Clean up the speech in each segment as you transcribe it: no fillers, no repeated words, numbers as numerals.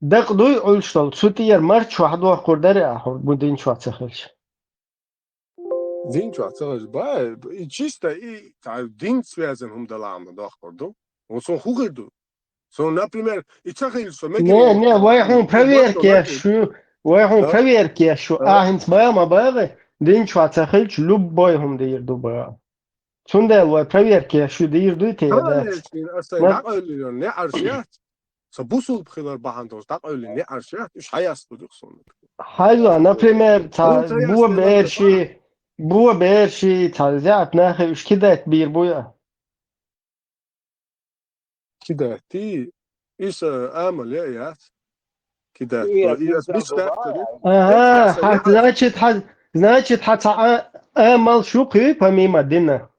دق دوي أولشتال سوتير مرش واحد واحد دري أحور بدين شو أتخلش Dinç atılır. Ba, čista i dinç vezan da lama dohkordu. On son hugirdu. Son, например, и цахил со نه мекени. نه وایحون پریر که شو آهنس بایا ما باقی دین شو أتخلش لب بايهم دير دو بایا چون ده وای پریر که شو دير دو تيادات Haleşin asay dak ölüyor ne arşiyat. Sa busul bxilar bahandos dak ölü ne arşiyat. Üç hayas bulduk sonra. حالا نپریمر تا Orta yaşlılar da var. بو برشي تا زیاد نخه اش كده بير بويا Kida ti is ameliyat. Kida ويا is كنت biçta. بابا اه حت значит حتى امل شوقي помимо دينا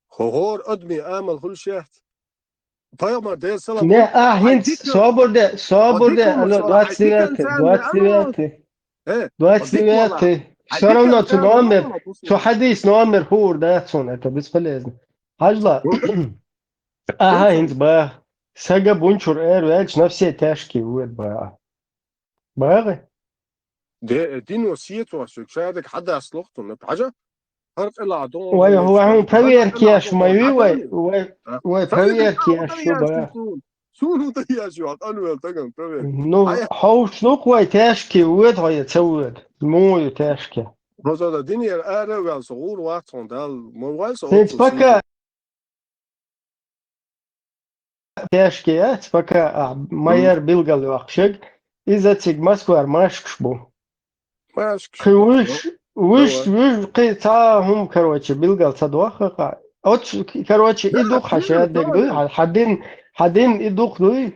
Hor admi amel hulşiyat. Payama değil sana ne bun. هنت صابر ده Adikum الو sonra hadikan sen de ano. He. Adik دوات все равно Hadikan تو sen de نومر ano تو busun. حديث نومر هور ده سون это бесполезно هجلا ага Busun. هنت با سجا بونشور ويلش نفسي تشكي ود با باغي De dino situasyonu. Şayet hadi aslıktun. Ne haca? Harf eladon وای هو gonleşte. هم Hadi проверки eladon мои gonleşte. وای Sen de проверки da شو با yaşlısın. Sunu da yaşıyor. Anvel takım tabii. ну Hayır. حوش وای تشكي ود هاي تسود مو تشكي Roza da dinler ara vel soğur vatson dal. Moval soğut انت susi. بكا تشكي بكا ماير بيلقى وقشك اذا تيج مسكوار ماشكش بو Maşk. وش قيتا هم كروتش بيلقى صدوخ اوتش كروتش يدوق حشاد دو حدين يدوق دو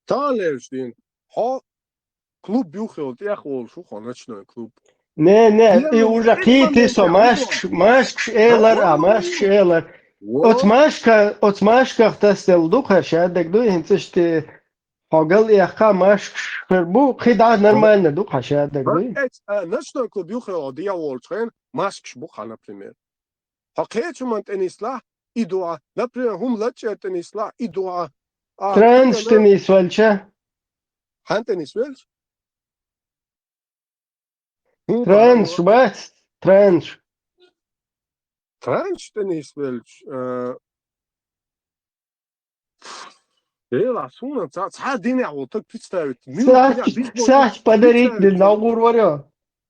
Talerştin. Ha klub yuhul diye şu konuştuğun klub. Ne Diğer i ne уже кити со машкш элар машкш элар от машка тестел духа шадек ду интшти хагал яха машкш bu қида нормально духа шадек ду National klub yuhul diye olçen maskş bu kana primer. Hakikaten tenisla idua. Например, hum latçe tenisla idua. транш тенис вальча Han tenis vel? транш бат транш Tranç tenis vel. Ela suna ca dine oltak представить. сач подарить наугур варё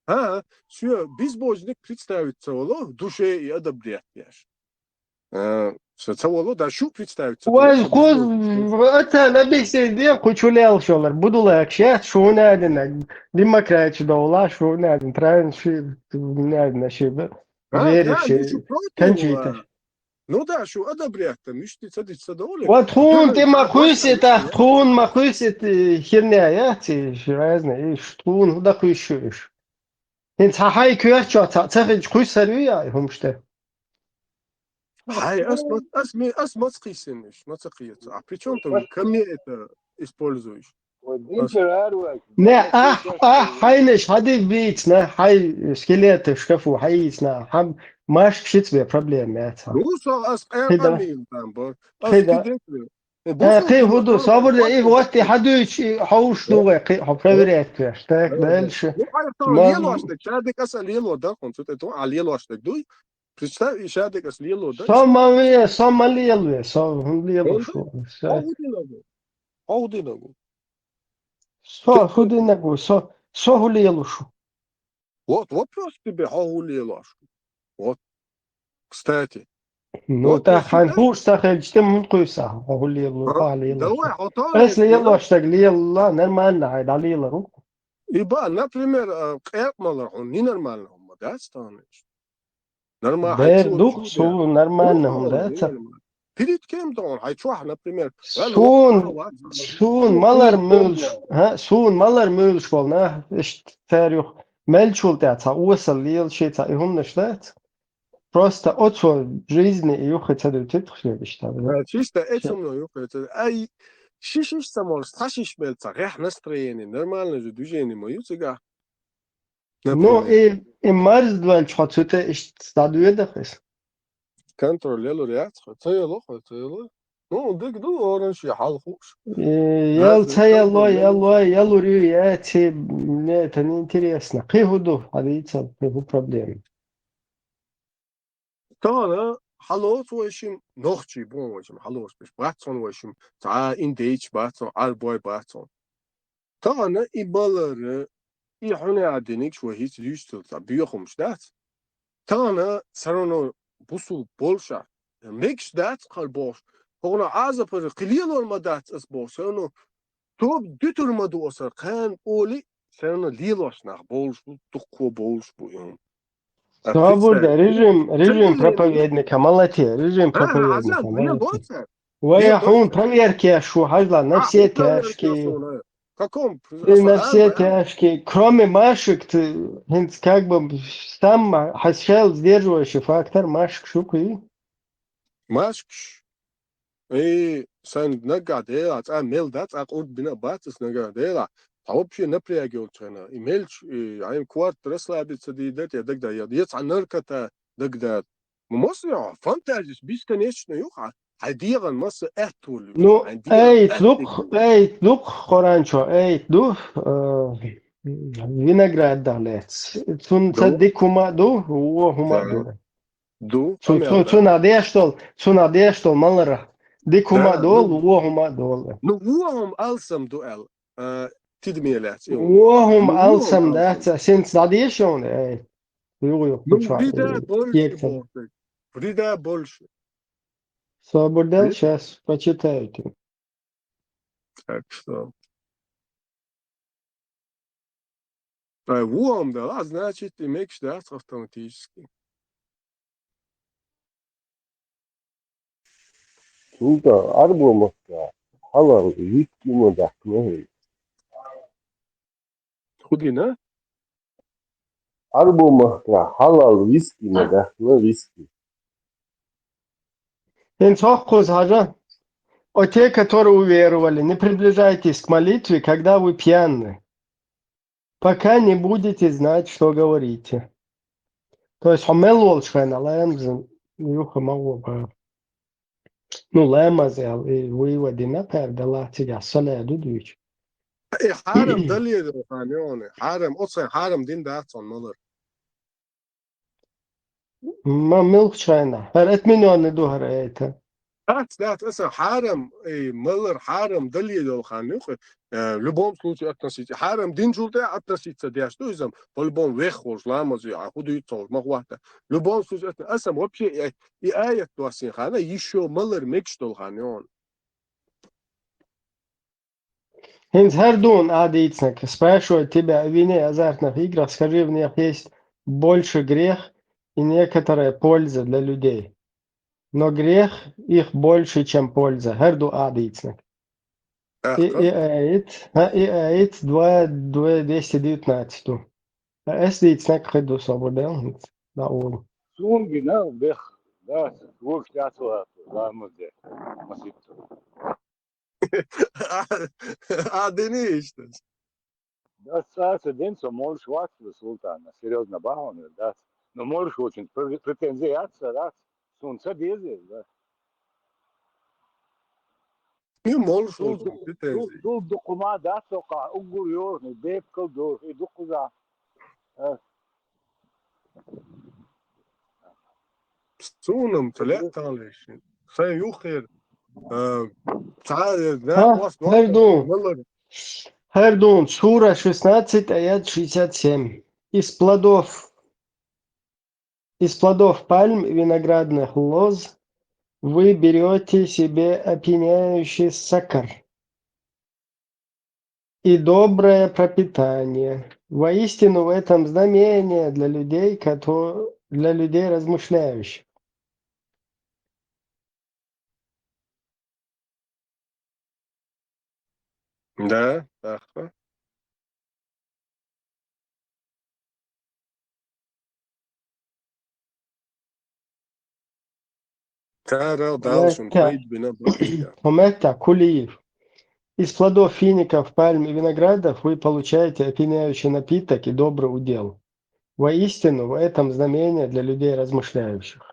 Ha, şu bizbojnik представить цавало, душе и одобрять яш. Что цавало, да шу представить цавало. واش خوز أتا نبي سيدي كوتشولي شولر بدولا كشات شو نادنا ديمقراطية دولة شو نادنا ترانش نادنا شيء Ha, غير ja, شيء nisu protiv. كنجيته No da šu одобрять, мишти цадица доли. وتخون تما خويسة تخون ما خويسة هرنا ياتي شو عايزنا إيش تخون هدا خويش إيش انت هاي كيرتشا تاخد خويسة ريا هم شتا Хай, ас қисенеш, мацақиец. А при чем там ко мне это используешь? ودينشر أروك نه هاينش هادي بيتنا هاي سكيليت شكفو هايسنا هم ماش كشيت بي بروبليم ماتها Rusa ас خدا амил там бар. Ас خدا кидетли. Бусул قي дина هدو там صابر إيه ватсал وقتي такой. حدوش حوش لغة قي حفريريت كشتاك دالش Ну, а это лело ما аштек, чадек ас лело да, он что это, а лело аштек дуй. Представь, и чадек ас лело да, سام ليلوي سام هم ليلو он شو аудинагу. سو خدي نقول سو ليلو شو Вот вопрос тебе, ау лело аштек. Вот, кстати. Ну Вот та я хан считаю, هوش تاخل جتم من قيسا هو ليلو قال ليلو давай, بس готовы, ليلو اشتاق ليلو نرمال عيد على ليلو Ибо, например, кэпмалар, он ненормально, он модастан. Нормально, بيردوخ سو نرمال هم ده Перед кем-то он, например, سون مالر مولش ها سون مالر مولش والنا ايش تاريخ ملشول تاع وصل ليل شيء تاع هم نشلات просто отцо жизни и ухо цеду титхши бишта чисто этим, ну, это, ай, шишиш самол, сташиш мельца, рех настроение, нормально же движение, мою цыга. ну и марс дваль чхоцуте иш стадуе дахис Контроль, реакция, цело. Ну, дык doğru şey halkуш. Я лурю, я тебе, мне это не интересно. Кыгуду, адыца, кыгу проблем. Sonra hallo zoişim nohçi bu hoşum hallo spiş bratson hoşum ta in date bratson alboy bratson. Sonra ibaları ihune adenik şu hiç lüstulsa büyükmüş dat. Sonra sarano busu bolşa. Mix dat kalboş. Ona azapır qilil olmadat is boş. Sonra top dütürmedi olsa kan oli sarano liloşnaq bolş bu tukku bolş bu. Свобода, режим Sen проповедника, молодец, режим проповедника, Азам, real молодец. больше. Real Ваяхун, больше. проверки, шу, хажла, на все И проверки тяжкие. на каком? И на все Асаам, тяжкие. Кроме Машек, ты как бы сам хасшел сдерживающий фактор Машек шукы. Mask. И sen negadela, a meldat, a od bina batis negadela. A opje ne preagolčena. Imelč, a kvart raslabica di det, ja degda, ja jec a nerkata degda. Мос ja fantastisch, bis конечно юха. Хайдиран мос этул. Ну, Хайдиран эй, дух, хоранчо, эй, дух, виноград далец. Цун Ду, цадикума ду, уохума да. ду. Ду, Цун амелда. адештол, малара. Дикума Да, дол, уохума дол. nu wuhom alsam duel. Tidmelet, jo. Уохум Nu wuhom алсам alsam. даца, синц адешон, эй. Юю, Ну, кучва, врида больше кексен. будет. Врида больше. Свободел, сейчас почитайте. Так что. Wuhom да, значит, имеешь даст автоматически. Шунта арбомаска халал виски мадахмы. Худина? Арбомаска халал виски мадахмы виски. Инцохкуз хажа. О те, которые уверовали, не приближайтесь к молитве, когда вы пьяны, пока не будете знать, что говорите. То есть хомел волшхена, лэмзен, юха мауга. Ну, лэмазел, и выводи на пердала тебя, соля дудуич. حرم دلیه خانیونه. حرم اصلا حرم دین داتون مالر. ما ملخشانا، فرقت منو ندوهر ايتا. Dat is een harem, Miller harem, dalje dol gaan nu. Любом случае относиться. Harem din julte относиться дяш. То есть по-любому вехош, ламази, а худуйцов, махвата. Любом случае это вообще и аят туасин хана еще Miller микш дол ханьон. Хинц хардун адицнак, спрашивает тебя о вине и азартных играх, скажи, в них есть больше грех и некоторая польза для людей. Но грех их больше, чем польза. Херду адицнак. И аит 219. Es dicnак херду свободен. Да, он. Шунги на бех. Да, вух тяцуа ламазе. Маситу. А дени işte. Да, саса ден со можешь ваксу султана. Серьезно баун, да. Но можешь очень претензии отца, да. Сунца дезе, да. Bir mol Sul olsun. Bir tenzi. sul dokuma da soka uguruyor, ne bep kalıyor, dokuza. Sunum ثلاثة علشان. Sen yok her. تعال Херду. Miller. Хердун, Сура 16, аят 67. Из плодов пальм и виноградных лоз вы берете себе опьяняющий сахар и доброе пропитание. Воистину в этом знамение для людей, для людей размышляющих. Да, ага. Карал дальше, поедь бина братья. Хомета кулиев. Из плодов фиников, пальм и виноградов вы получаете опьяняющий напиток и добрый удел. Воистину в этом знамение для людей размышляющих.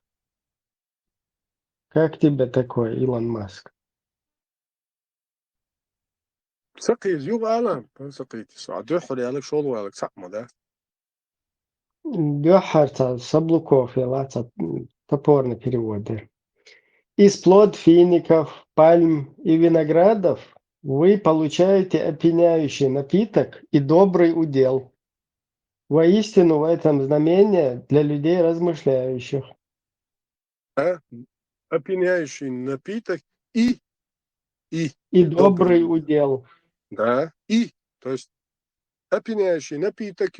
Как тебе такое, Илон Маск? سقي يو عالم سقيت عدوحر يالك شغل ويالك سقمة ده Бёхарта Саблуков, топорный перевод. Из плод фиников, пальм и виноградов вы получаете опьяняющий напиток и добрый удел. Воистину в этом знамение для людей размышляющих. опьяняющий напиток и И добрый удел. Да, то есть опьяняющий напиток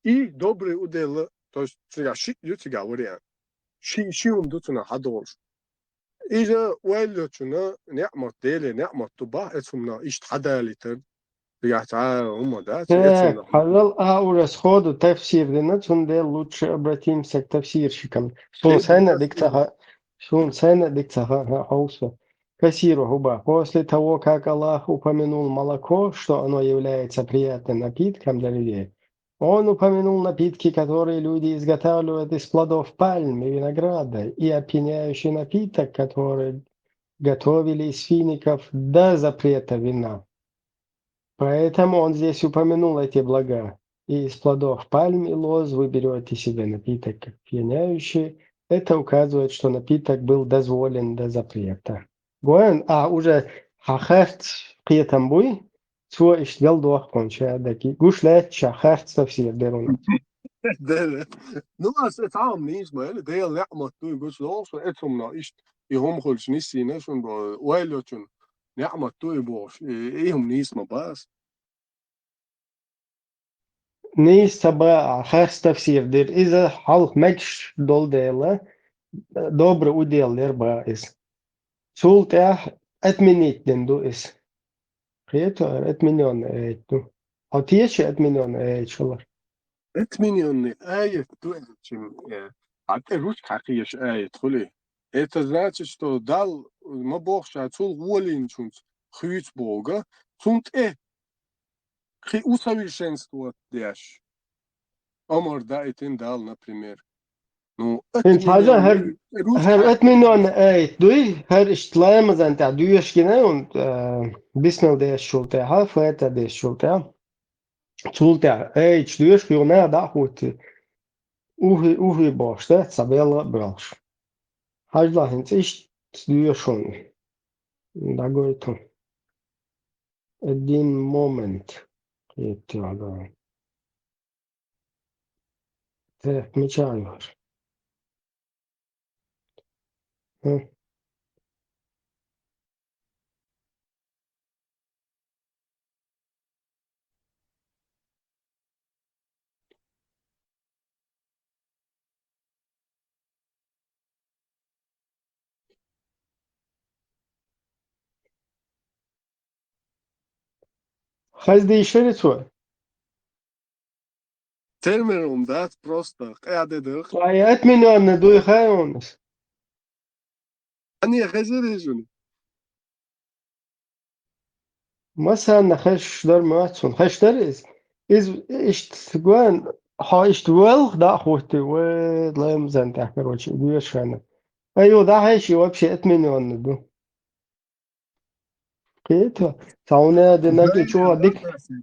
и добрый удел, то есть тебя вариант. شيء دوتنا حدول إذا ويلتنا نعمة ديلي نعمة تبع اسمنا إيش حدا لتر رجعت هم ده Так, اسمنا пожалуй, уже сходу тафсир дынат, лучше обратимся к тафсирщикам. Сунсайна диктаха хауса. Кассиру губа. После того, как Аллах упомянул молоко, что оно является приятным напитком для людей, Он упомянул напитки, которые люди изготавливают из плодов пальм и винограда, и опьяняющий напиток, который готовили из фиников до запрета вина. Поэтому он здесь упомянул эти блага. И из плодов пальм и лоз вы берете себе напиток как пьяняющий. Это указывает, что напиток был дозволен до запрета. Гоэн, уже хахерт приятамбуй, цо иштвел дохконча даки. Гушлет шахерт совсем берунат. ده nu as et arm nis mal det er nærmere du gus lov så et som når ist I homholds nis sine som bo oilotun nærmere du I bors nis ma bas Нис таба херст тавсир дир. Иза халх меч дол дела. Добрый удел дерба из. Цултях отменить is. Prieto atminjon tu. A tieši atminjon šolar. et minionne ayet du etchim at ruch kakish ayet khuli et значит что dal ma borsha цул волин чунц хюцбога цунт Khi усовершенствовать дяш. Омар да этин дал, например. Ну, In Taja her atminjon du her istlema zanta duiskine und bisnel de schulte ha feta de schulte. Zulte duisk jona da hut. Uhi boste sabela brals. Hajla hint ist duiskon. Da goito. Din moment. Yetti te mechanior. Хазди еще лицо. Терминум да просто قاعدة دخ. Atminjon du хаjonus. أنا خزرجون. مثلا خش در ماتون خش در is اشتغان اشتغل دا خوتي ولا مزن تحكر وش دوش أنا أيوة دا هايشي وابشي أتمنى دو كيتا تاونا دينك شو ديك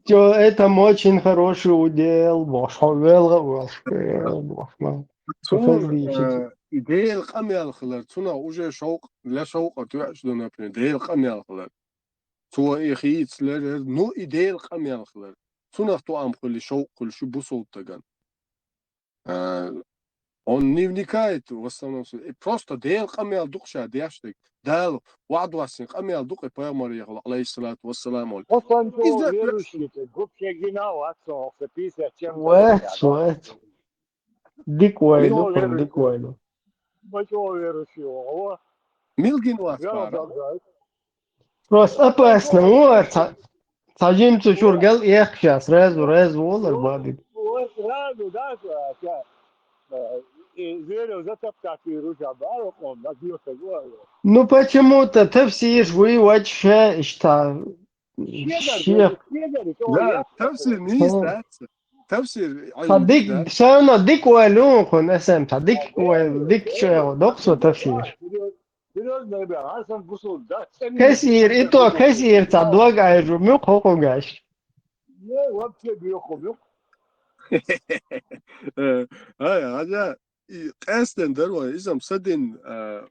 شو это очень хороший удел бош велга бош ما Цун идея камял хлар. Цуна уже шоук لا شوق تعيش دون أبني. إدея камял хлар. Цуа إخيت لر نو إدея камял хлар. Цуна то ам хли шоук хли شو بوصل تجان. Он не вникает в основном. Просто ديل قميل دقشة دياشتك دال وعد واسين قميل دق بيامر عليه الصلاة والسلام. Он то верующий, губче гинал, отцов, писать чем-то. وات ديك وايلو ديك وايلو Большого верующего. ميلجين واسبارا. просто опасно вот сажимцы шургал их сейчас сразу волар бабик Вот сразу, да, верю, зато такие ружабаров, он набьется голову. ну почему-то تفسير вообще что لا تفسير نيس ده تفسير صديق سانا ديك والون كون اسم صديق وديك دقصو تفسير Серьезно, ребят, Арсен Гусул, да, كثير إتو كثير تعدوق عيرميق حقوقاش. Не, вообще бьёхом, yok. هاي هذا قاستن دروا إذا مصدن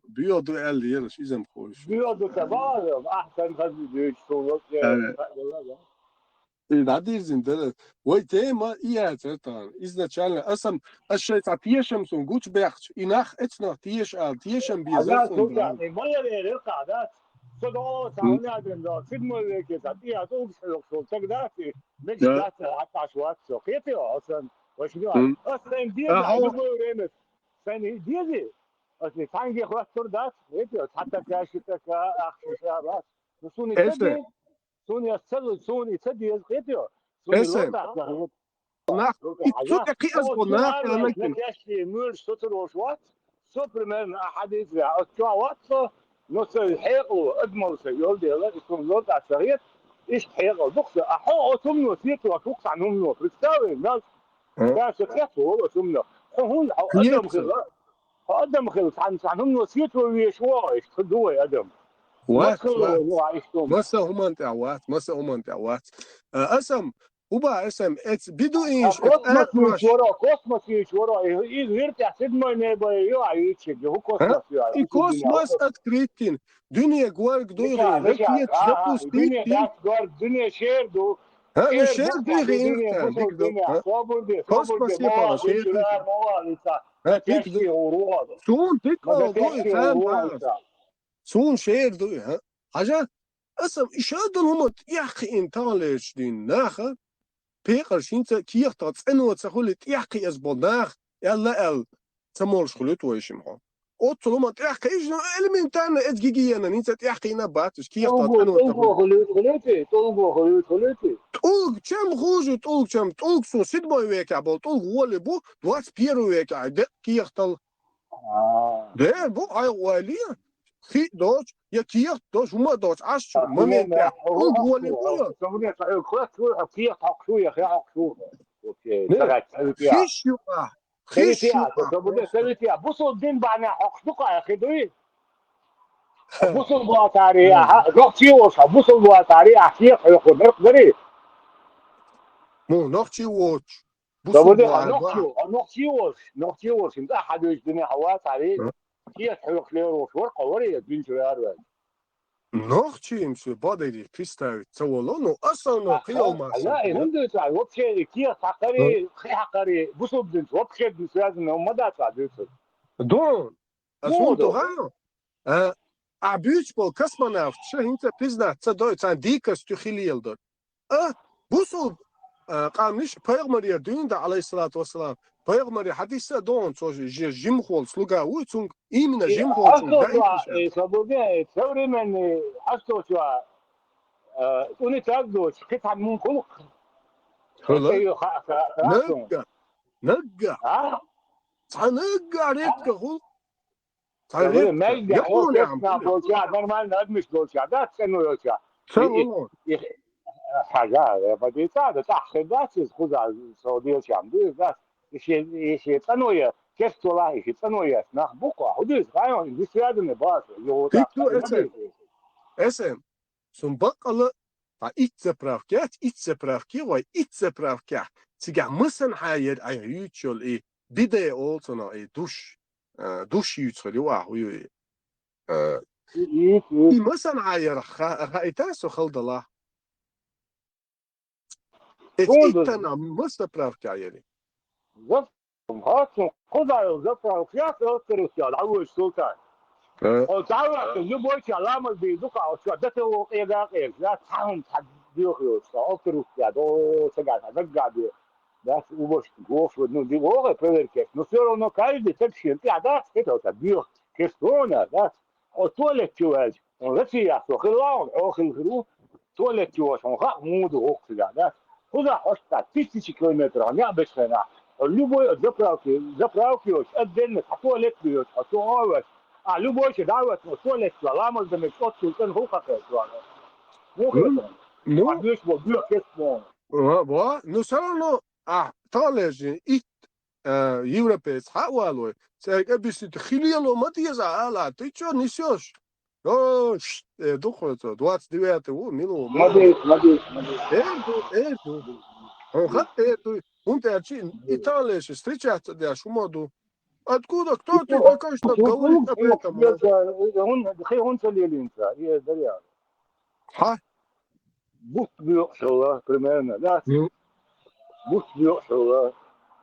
بيوضو قال يرش إذا مخوش Diyordu tamam, ahsen tabii büyük soğuk. надежден дер وي тема إياه ترتان изначально أسم الشيء تعطيشم سون قوش بيخش إناخ إتنا تيشم Aga بيزرسون sultan, bana verir kadar. Sonra tahmin edin da, filmi verirken, ya da o yok sultan da ki, ne kadar hatta şu an çok yapıyor. Aslında, başlıyor. Aslında diye de aynı böyle sen diye de. Aslında hangi klasör da yapıyor. Hatta karşıda akşamlar var. Sunu tabii, sunu tabii yapıyor. اسم ناخ إتسوك قي أزبوناخ أمكن يشتي مول سطر وشوات سطر من أحد يزرع الشوات نص الحيق أجمل سيول ديلا يكون لوط على السرير إيش حيق بقص أحو أتمنى سيت وأتوقع عنهم نو بتساوي الناس ده سكت هو أتمنى هو أدم خل أدم خل عنهم نو سيت ويشوا إيش خدوه أدم وات مسا هم أنت عوات مسا هم أنت عوات أسم وبا اسم ات بدو إيش كوسموس يشورا يرتاح سيدما نبى يعيش هو كوسموس يعني كوسموس أتكريتين دنيا جوارك دوغي هكية تشبو ستيتين دنيا شير دو ها شير دوغي إنت ديك دو كوسموس يبقى شير دوغي ها ديك دو سون ديك دوغي فاهم سون شير دوغي ها حاجة أسم إشادن هم يحقي إنتاليش دين ناخر بيقر شينتا كيرتا تسأنو تسخولي تيحقي أزبوناخ يلا ال تمورش خلوت ويشمحو أوتو لما تيحقي إجنا إلمنتانا إتجيجيانا نينتا تيحقي نباتش كيرتا تسأنو خلوتي تقول كم خوجو تقول سون سيدما ويكا بول تقول غولي بو دوات بيرو ويكا دق كيرتا ده بو أي واليا في دوش يا كيرت دوش وما دوش عشو ممين تاع تقول غولي بو خيش يقع خيش يقع بصوا الدين بعنا حقوقها يا أخي دوي بصوا بوا تاريخ نقطي وش بصوا بوا تاريخ كيف ياخذ نقدري مو نقطي وش بصوا بوا نقطي وش انت أحد يجدني حوا تاريخ كيف ياخذ وش ورقة ورقة الدين شو يعرف نقطي مش بدي كريستال تولو نو أصلا قيل ما لا هندو تعال وبشيء كيف حقري حقري بصوا بدين وبشيء بسيازن هم دا تعال دون أصلا تغير عبيش بول كسمنا شو أنت بيزنا تصدق تصدق تخيل دور بصوا قامش پیغمبر دین دا علیه الصلاة والسلام پیغمبر حدیث دون سوژ جیم خول سلوگا و چون ایمنا جیم خول چون دایما سبوده ثوری من حسو شو اونی تاگدوش قطع من خلق خلا نجا ريتك خلق طيب مجد هو كسنا بولشا نورمال نادمش بولشا ده سنو يوشا حاجة بدي تعرف تحقيقات خذ السعودية شامدي بس إيش تنوية كيف تطلع إيش تنوية نخبقها حدث غاية دي سيادة نباس اسم som bakkala ta itse pravki wa itse pravka tiga musen hayed ay ritual e bide olsona e dush ritual wa hu i musen hayer khaitas khaldala إتنا مستبرف كعيني. زف هاتون خدايو زفر وكياس أكتروسيا العوج سلطان. وتعرف اللي علامة بيدوكا أو شو دته إيجاك لا تهم تديوخيو أكتروسيا دو سجاد هذا ده وبش تقوف ودنو دي وغه بريكس نصيرو نو كايد تكشين في عادات كده تديوخ كيستونا ده أو تولكتواج ونسيا سو خلاص أو خلو تولكتواج ونخا مودو أكتر ده خذا حشتا 50 كيلومتر عم يعبش هنا اللي بو زفراوكيوش أدن حطوا لكيوش حطوا أوش اللي بوش دعوة حطوا لك لامل ده مش أصل كان هو خاطر مو كده مو عندوش بوديو كيسمون بوا نصرنا طالج Европеец хавалой, церквисит хилиело матиеза ала, ты чё несешь? О, духовно, 29-й, мило. Молодец. Эту. Он эту. Он терчин, Италия, встречаться, да, шумоду. Откуда? Кто ты такой, что говорит об этом? Он целилинца, и дарья. Ха? Буст бьёшила, примерно, да? Буст бьёшила.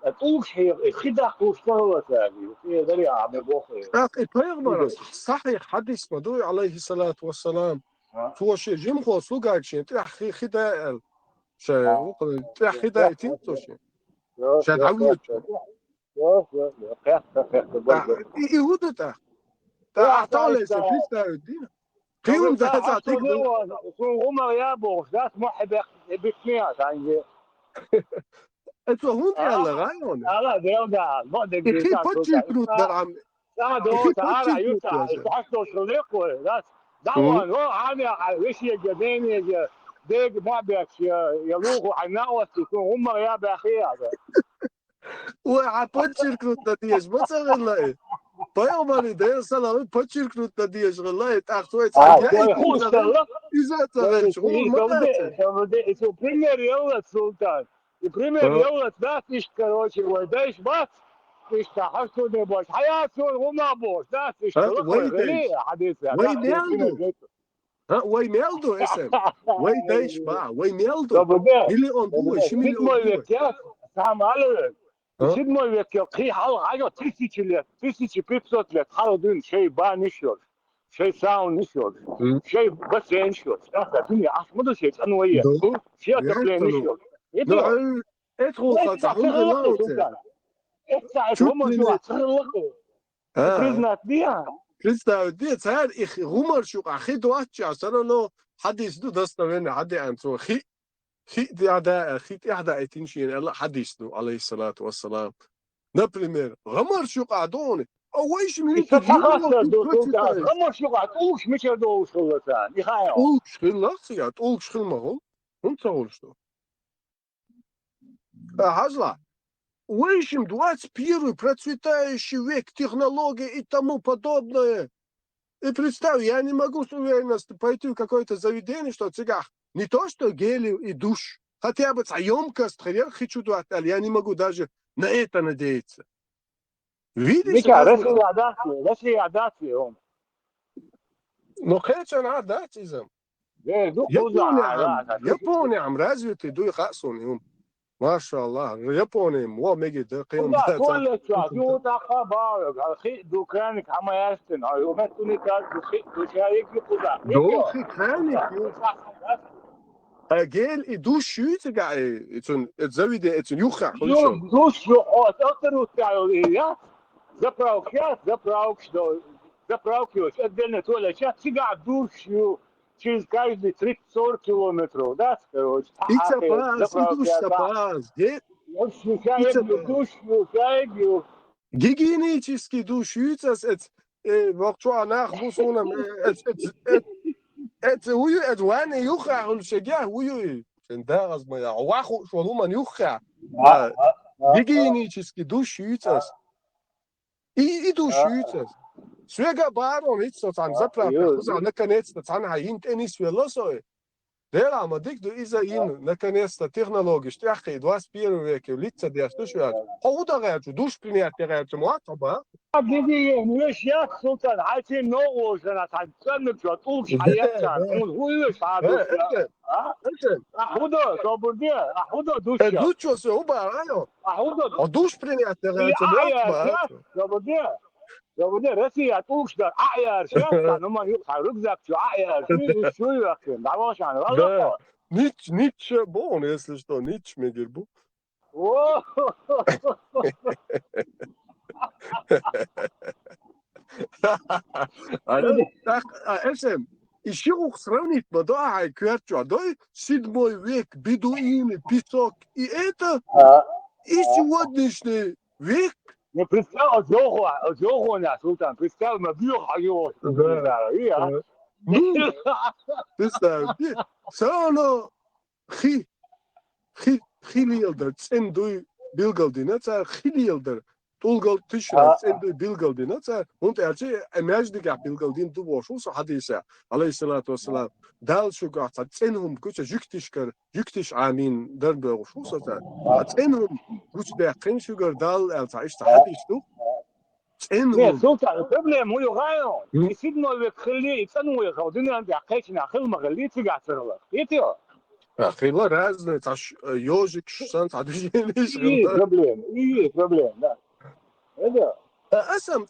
أتوقع خدع واشتغلت يعني في دري عم بوخي أخي بيغمر صحيح حديث مدوي عليه الصلاة والسلام هو شيء جيم خو سوغاك شيء تأخي خداع شيء وقل تأخي خداع تيمتو شيء شيء عويت يهود تا أعطالي سبيستا الدين قيوم ده تعطيك هم يا بوخ ده محب بسميع يعني أنتوا هون يلا غايون لا ده ما ده إخي بتشي كروت درعم لا ده تعالى يوسع تحسوا شغلكوا ده دعوان هو عامل وش يجبيني ديج ما بيكش يلوغوا عناوس يكون هم يا بأخي هذا وعبتشي كروت ديش بس غلاي بيومالي ده سلام بتشي كروت ديش غلاي تأخذوا يا خوش إذا تغير شغل ما ده شو пример يلا سلطان пример يلا ده فيش короче ودايش بس فيش تحسوا ده باش حياتهم وما باش ده فيش غلي حديث وين يلدو وين يلدو اسم وين دايش بقى وين يلدو مليون دو شو مليون دو سام على سيدنا يك قي حاجه تسيتي بيبسوت لك حاضن شيء بانشور شيء ساوند نشور شيء بس نشور الدنيا عشان شيء انويه شيء نشور ادخل تعمل غلاوت شو هم شو تخلقوا признать بيها представь دي صار اخ غمر شو اخي دواتش عشان لو حديث دو دستوين عدي انتو خي خي احدا اتنشين الله حديث دو عليه الصلاه والسلام например غمر شو قعدوني اويش من غمر شو قعد اوش مش دو شغلتان يخايو اوش خلاص اوش خلمهم انت что Hazla, в общем, 21-й процветающий век, технологии и тому подобное. И представь, я не могу с уверенностью пойти в какое-то заведение, что цигах, не то что гель и душ, хотя бы емкость, я не могу даже на это надеяться. Видишь? Но хотя на датизм. Япония, развитый, дуй хасун, ما شاء الله يابوني مو ميجي قيم كل شو تخبر اخي دكانك عم يستن يوم توني كان دكانك يقطع دوخي كانك اجل يدو شوت قاعد تزوي دي يوخا دوش يو اكثر تعالوا заправки отдельно туалет сейчас всегда душ через каждые 30-40 километров, да, короче. Душ, гигиенический душ, وقتها بوصونا وين يوخع والشجاع ويو داغز ما واخو شو ما يوخع гигиенический душ и душ Свега барон hitso там заправка, наконец-то там хаин тенис велосой. Дела мадик до иза ин наконец-то технологии, штяхи 21 веке лица де штушват. Хоуда гаачу душ принят гаачу муатаба. Гиги меш я султан хати ноу жана там ценнчо улш хаятчан. Он хуй саду. Хоуда собуде, хоуда душ. Дучо се убарано. Хоуда. Душ принят гаачу муатаба. Собуде. يا راسي هتقولش ده اعير شاف انهم ركزك شو اعير شو يا اخي دعواش عن والله نيتش بون если что نيتش ميجربو اسم еще сравнить бадаа квартчу дой 7 век бедуины песок и это и сегодняшний век. Не представил Джоху на султан, представил на биохайо. Представь, все равно хилил да цендуй bilgildine xili yıldır tulgal tişrat endi bilgildine und elçi emajdiga bilgildin du boşulsa hadise aleyhissalatu vesselam dal şu gata tsenhum kuça jüktiş amin der boşulsa tsenhum kuç der krimsugar dal elta işte hadis du Ne tsenhum Sultan problem هو غايو يسيبنا يخلي يتنو يخودنا عند عقيتنا خل مغلي تقعتر يتيو Akıyla razne taş yojik şan tadijeniş ايه problem لا هذا Asam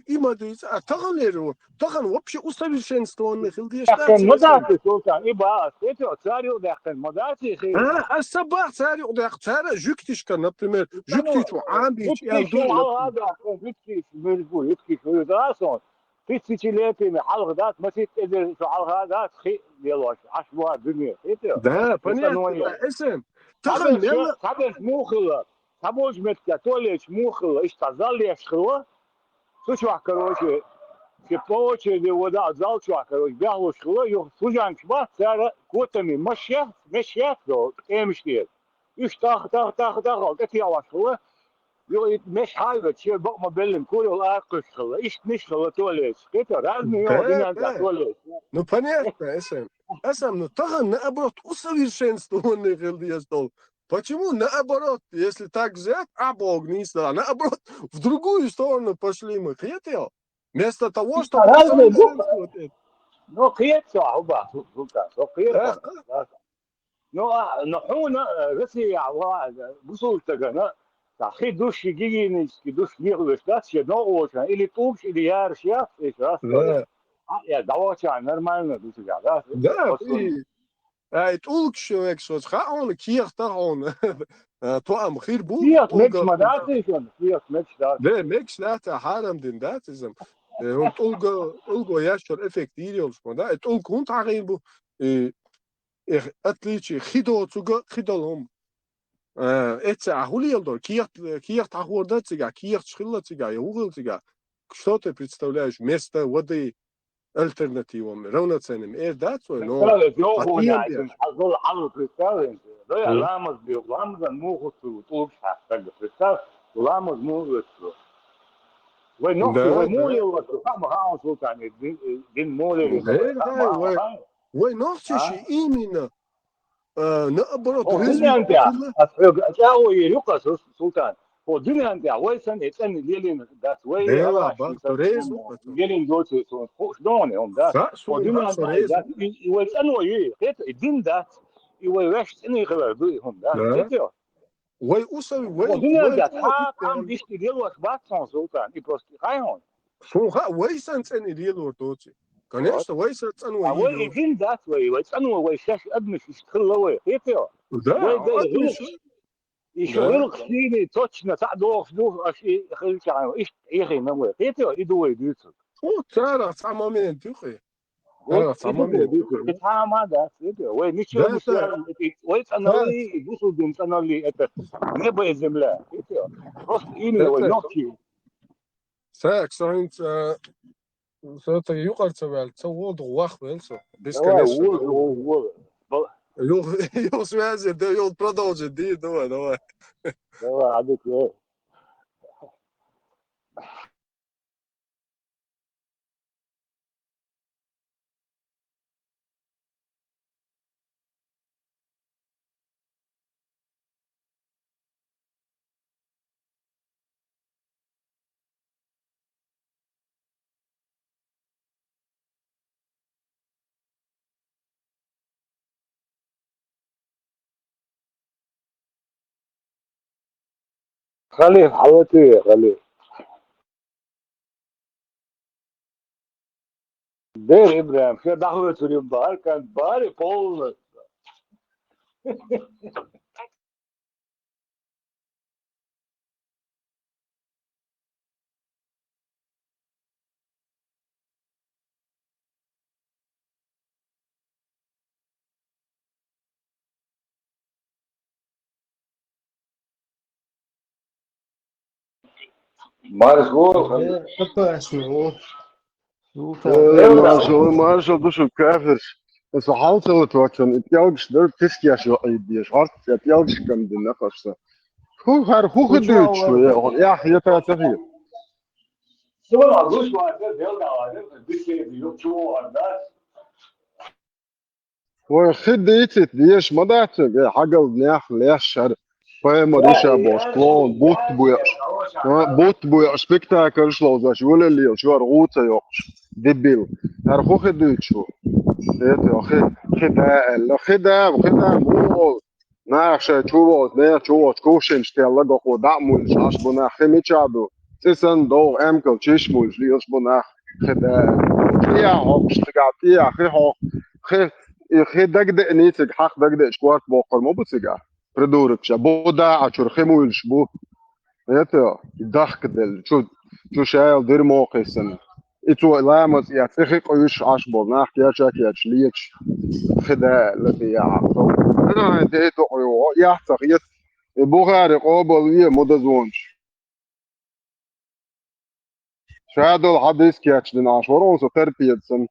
ima diyor tağanları tağan вообще усовершенствованный لكن хилдиштар مدرسة سلطان إبا يتيو تاريو لكن مدرسة خير الصباح تاري وداختار جوكتيش كان например جوكتيش وعامبيش يكفي شو على هذا يكفي بيقول يكفي شو دراسون في تسجيلاتي حلقة ذات ما تقدر شو على هذا خي يلا عشوائي الدنيا يتيو ده понятно اسم تağan يلا Tabii мухло, tabož metka, толеч мухло, и что залезло, слушай, короче, по очереди вода залчва, короче, бягло шло, и служан чба, цара котами машья, до эмштет. И так, это я шло, и меш хайва, че бок мобилен курил аркушло, и шнишло толеч. Это разные динамика толеч. Ну понятно, اسم ну тağan наоборот усовершенствованный хилдиштар. Почему наоборот, если так взять, Бог не стал, наоборот, в другую сторону пошли мы, хотел, вместо того, чтобы усовершенствовать это. Ну, خيط صعوبة خيط نحونا رسي على بصول تجنا تأخير دوش يجيني دوش يغلش داس ينوش اللي توبش اللي يارش يا إيش راس يا دعوة عن نرمالنا دوش جالس Да, het ulkshowek zoals gaan kier tagon. Toam khir bu. Kier mix maar dat is een kier mix dat. Nee, mix dat haram din dat is hem. Want ulgo yashor effectierios maar dat het ulk hond harin bu. Atlichi khido tsuga khidolom. Etsa huliyaldo kier tahorda tsiga kier schilla tsiga yugil tsiga. Что ты представляешь вместо воды альтернативами, равноценными? Да, свой, но... أظل حلو كريستال ده لامز بيغلامز الموخ طول حاجة كريستال لامز موخ ونقطة ومولي وكفام خاص وكان دين مولي ونقطة شيء إيمنا نقبرت رزق أنت أتلاقوا يلقى سلطان هو الدنيا أنت ويسن يتسن ليلين داس وي ليلين دوت شلون هم داس هو الدنيا أنت ويسن وي الدين داس يويش إني خبر هم داس وي أوصل وي الدنيا داس هم بيشتي ديلو أخبار سلطان يبروستي خايهون شو ها ويسن تسن ليلو دوتي конечно ويسن تسن وي وي الدين داس ويسن وي شاش أدمش يشتغل وي هيتيو يشغل خليني توتشنا تاع دوخ اشي خليك عنه ايش يخي نمو قيتو يدوي دوتو او ترى تمامين تخي تمامين ما دا وي نيشو وي تنالي يوصل دين تنالي ات نبي زملا قيتو روح اني وي نوكي ساك ساينت سوت يقر تبع تصود واخ بلسو بيسكنس Його связи, його продовжить, давай. Давай, адик, خليه حواتي خليه دير ابراهيم شو دعوة اليوم بار كان باري بول Marshall, dus een kevers. En zo haalt ze het wat van. Het jouw snur, het is ja zo ideeën. Hart, het jouw kan de nekkerste. هو هر هو خديت شوية يا أخي تغيير شو العروس وعندنا ديال عادم بيجي بيجوا شو عندنا وخديت ديش ما دعت حاجة بنيح ليش شر فاهم ريشة بوسكلون بوت بويا سبيكتاكل شلون زاش ولا اللي شو رغوت يوقش ديبيل هر هو خديت شو ايه يا أخي خدها مو ناخش شو نه شو كوشن شتيلا قو دعمول شاش بنا خمي شادو سيسن دو امكل تشمول ليش بنا خدها يا هوكش تقعتي أخي هو خي خي دقدق نيتك حق دقدق شكوات بوقر مو بتسقع بدورك شبودا عشر خمول شبو ايه دخك دل شو شايل دير موقسن إتو لامس يا تخي قيش عشبو ناح يا شاك يا شليتش خدا التي يعرفه أنا انتهيت يا تغيت بوغاري قوبل ويا مدزونش شادو الحديث كياتش ديناش ورون سو تربيتسن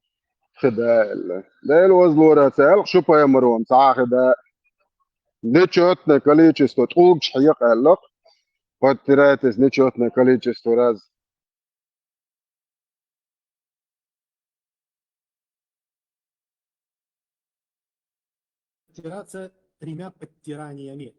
خدا ديل وزلورة سأل شو باي مروم ساعة خدا نيتشوتنا كاليتشستو تقولش حيق قالك فتراتس نيتشوتنا كاليتشستو راز Подтираться тремя подтираниями.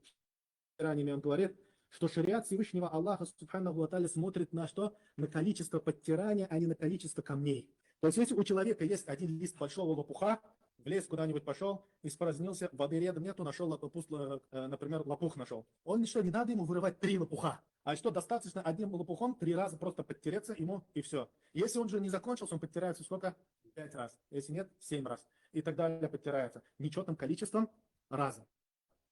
Подтираниями он говорит, что шариат Всевышнего Аллаха Субханаху ва Тааля смотрит на что? На количество подтирания, а не на количество камней. То есть, если у человека есть один лист большого лопуха, в лес куда-нибудь пошел, испразднился, воды рядом нету, нашел, например, лопух нашел. Он что, не надо ему вырывать 3 лопуха, а что, достаточно одним лопухом 3 раза просто подтереться ему и все. Если он же не закончился, он подтирается сколько? 5 раз. Если нет, 7 раз. И так далее подтирается нечетным количеством раза.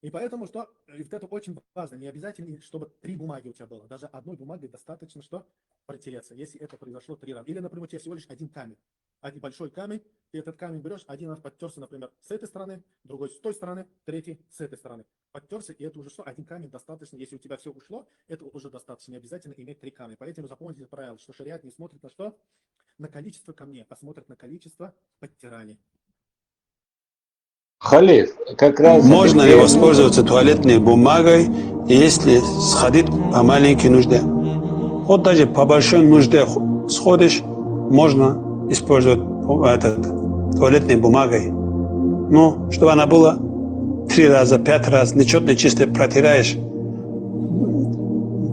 И поэтому, что вот это очень важно, не обязательно, чтобы 3 бумаги у тебя было. Даже одной бумагой достаточно, что протереться, если это произошло 3 раза. Или, например, у тебя всего лишь один камень. Один большой камень, ты этот камень берешь, один раз подтерся, например, с этой стороны, другой с той стороны, третий с этой стороны. Подтерся, и это уже что? Один камень достаточно. Если у тебя все ушло, это уже достаточно. Не обязательно иметь 3 камня. Поэтому запомните правило, что шариат не смотрит на что? На количество камней, а смотрит на количество подтираний. Халид, как раз... Можно ли воспользоваться туалетной бумагой, если сходить по маленькой нужде? Вот даже по большой нужде сходишь, можно использовать туалетной бумагой. Ну, чтобы она была 3 раза, 5 раз, нечетно чисто протираешь.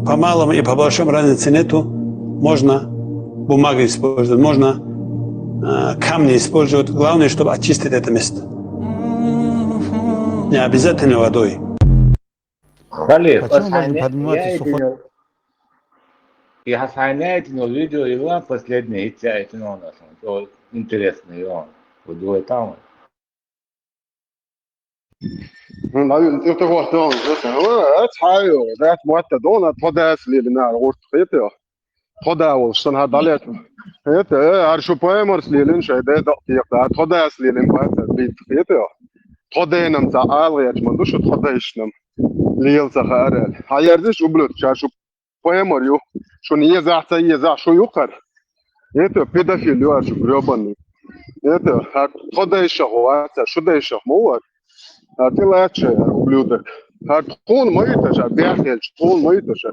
По малому и по большому разницы нету. Можно бумагу использовать, можно камни использовать. Главное, чтобы очистить это место. Не обязательно водой. Халид, Почему можно подниматься сухой? Я сохраняю видео его последнее, и тебя это интересно, его. Вот двое там. انت تقول دون اتحايو ذات موتى دون توداس لي لنا غورت خيتي خدا وشن هذا عليك خيتي ارشو بايمرس لي لين شي ده دقيق توداس لي لين بيت خيتي خدا نم تعال يا مندوش تخدايشنم ليل سخارل هيردش وبلوت شاشو بايمريو شو يزع شو يقر يتو بيدافيل يو ارشو بريوبن يتو خدايش هو شو دايش مو Тилаче, ублюдок. Тун мойташ, бяхел, тун мойташ.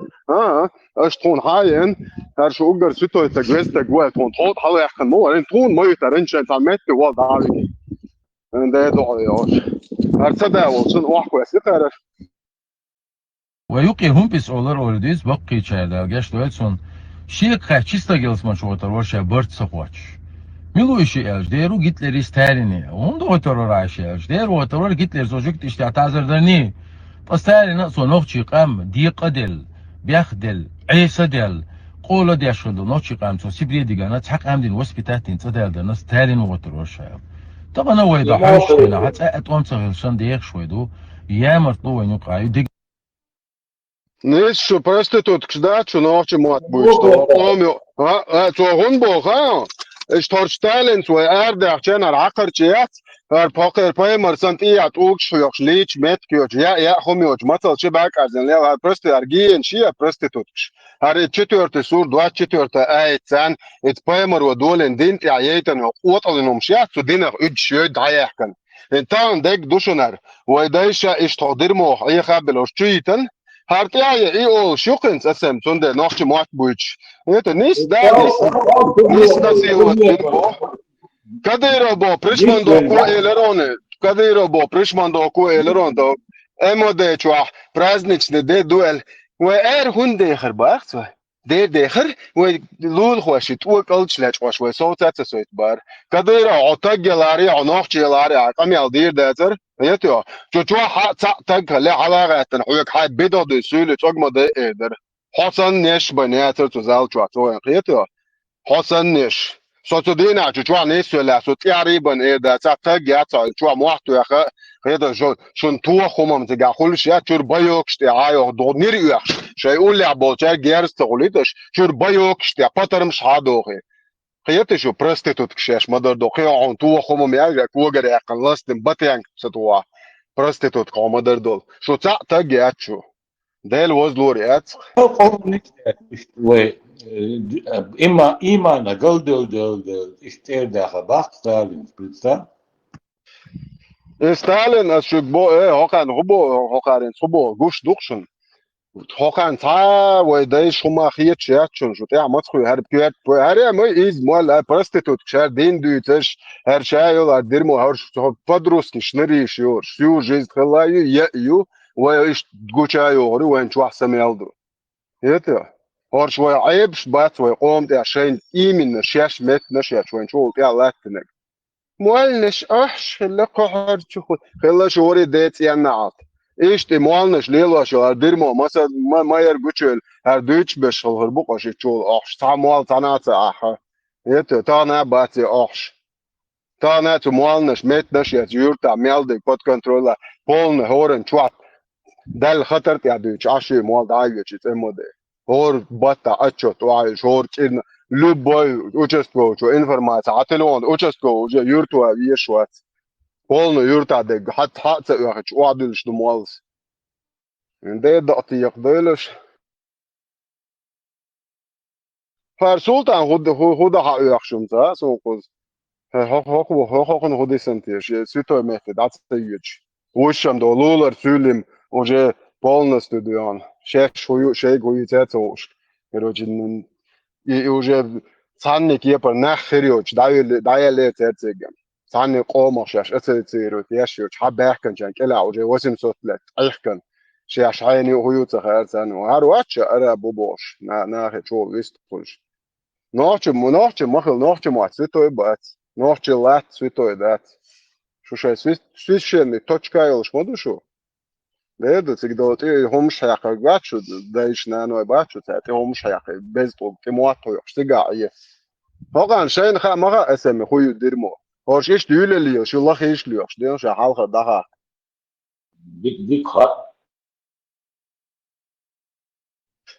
Аш тун хаен, аш угар сютой так вестак гуэл тун тот хала яхан мо, эн тун мойтар эн чен тамет вал давики. Эн дэ доёш. Арцада olsun вахкуэс итараш. ويقي هم بيسولر اولديز بقي چادا گشتويتسون شيك خاچيستا گelsman شوتر ورشا برت سقواچ Милующий Эльч, деру Гитлер Сталине, он до этого раньше Эльч, деру этого Гитлер зажиг тишь تعتذرني, постарина сонохчи قام ديقدل, بيخدل, عيسدل, قول ديشخدل, نوچي قام سو سبري ديگانا تحق عمدين وسبتاتين صدال درنا ستالين وغتر ورشا. طبعا هو يدو حوش لا حتى اتوم صغيرشان ديق شويدو يامر طلوة ينقعي ديق Ниш просто тут кшдачу ночи мат будешь, то омё, то он бога. اشتورشتالن تو ارده چن عقر چیات ار پاکر پای مرسنت ایات اوکش یوش لیچ مت کیوج یا خومیوج مثلا چه باک ارزن لی ار پرست ارگین چیه پرست توتش ار چتورت سور دو چتورت ایتسان ات پای مر و دولن دینت یایتن وطلنم شیات تو دینه اج شی دایحکن انتان دک دوشنر و دایشا اش تقدیر مو ای خبلوش چیتن Hartjaje i ol shukens asem sunde nochtje mat buch. Это nis da silo tinbo. Kadero bo prishmando ko elerone. Kadero bo prishmando ko elerondo. Emode chwa праздничный de duel. We hunde gerbacht. De deger we lul khoshi tu kalchlach khosh we sotat soit bar. Kadero otagelari onochtjelari aqam yaldir dazer. يتيو جو تاك لا علاقة تنحوك حد بدو دي سولة تقمى دي إيدر حسن نش بنياتر تزال جواتو يتيو حسن نش سوتو دينا جو نيسو لا سو تقريبا إيدر تاك ياتا جو موحتو يخا هيدا شون تو خمم تقا خلش يا تور بايوكش تي عايو دو نيريوخ شاي يقول لي عبو تاك جيرس تغليتش تور بايوكش تي باترمش حادوخي خيتي شو برستيتوت كشاش مدر دو خيو عن تو خمم ياجا كوغر يقن لاستن باتيانك ستوا برستيتوت كو مدر دول شو تاق شو ديل وز لوريات إما نقل دل إشتير داخل باق ستالين سبيتسا ستالين أشوك بو هوكان خبو غوش دوخشن هوكان تا ويدايش هما خيت شياتشون شو تاع مدخل هرب كيات هري ما إيز مال برستيتوت كشار دين دوتش هر شايل ديرمو هرش بدروس كشنري شيور شو جيز خلايو يأيو ويش تقوشايو غري وين شو أحسن يلدو هيته هرش وي عيبش بات وي قوم تاع شين إيمن شاش مت نشاش وين شو تاع لاتنك مولنش أحش اللي قهر تشوف خلا شوري ديت ينعط إيش تي مولنش ليلا شو ديرمو مثلا ما يرجوش هر دوتش بش هربوق أشي شو أحش تعمل تناعت أحا هيته تانا باتي أحش تانا تمولنش مت نشاش يورتا ميلدي كود كنترولا بولن هورن شوات دل خطر تاع دوتش عشي مول دايجش تمودي هور باتا أشوت وعايش هور كين любой участковый информация ателон участковый юртуа вешват полный юрта де хат ياخد وعدل شنو موالس ده دقتي يقدلش فالسلطان خد حق يخشم تا سوقز هو خدي سنتيش سيتو مهد داتسيج وشم دولار سولم وجه полностью ديان شيخ شيء قويتاتوش يروجن уже цанник епар нахриоч дайле цецегем цанник قومش اتسيرو تياشيوش حباكن جان كلا уже 800 лет ايحكن شاش عيني وهيوت خالتن وهرواتش ارا بوبوش ناخي شو ويستقولش نوچ مخل نوچ ماتسيتو بات نوچ لات سويتو دات شو شاي سويشن точкаилш модушу ده تقدر هم مش هيقعد شو ده إيش نانو يبغى شو تأتي هم مش هيقعد بس طول كمواتو يشتغل طبعا شيء نخا ما اسمه هو يديرمو هوش إيش ديول اللي شو الله إيش ليه ده شو حالك ده ديك خط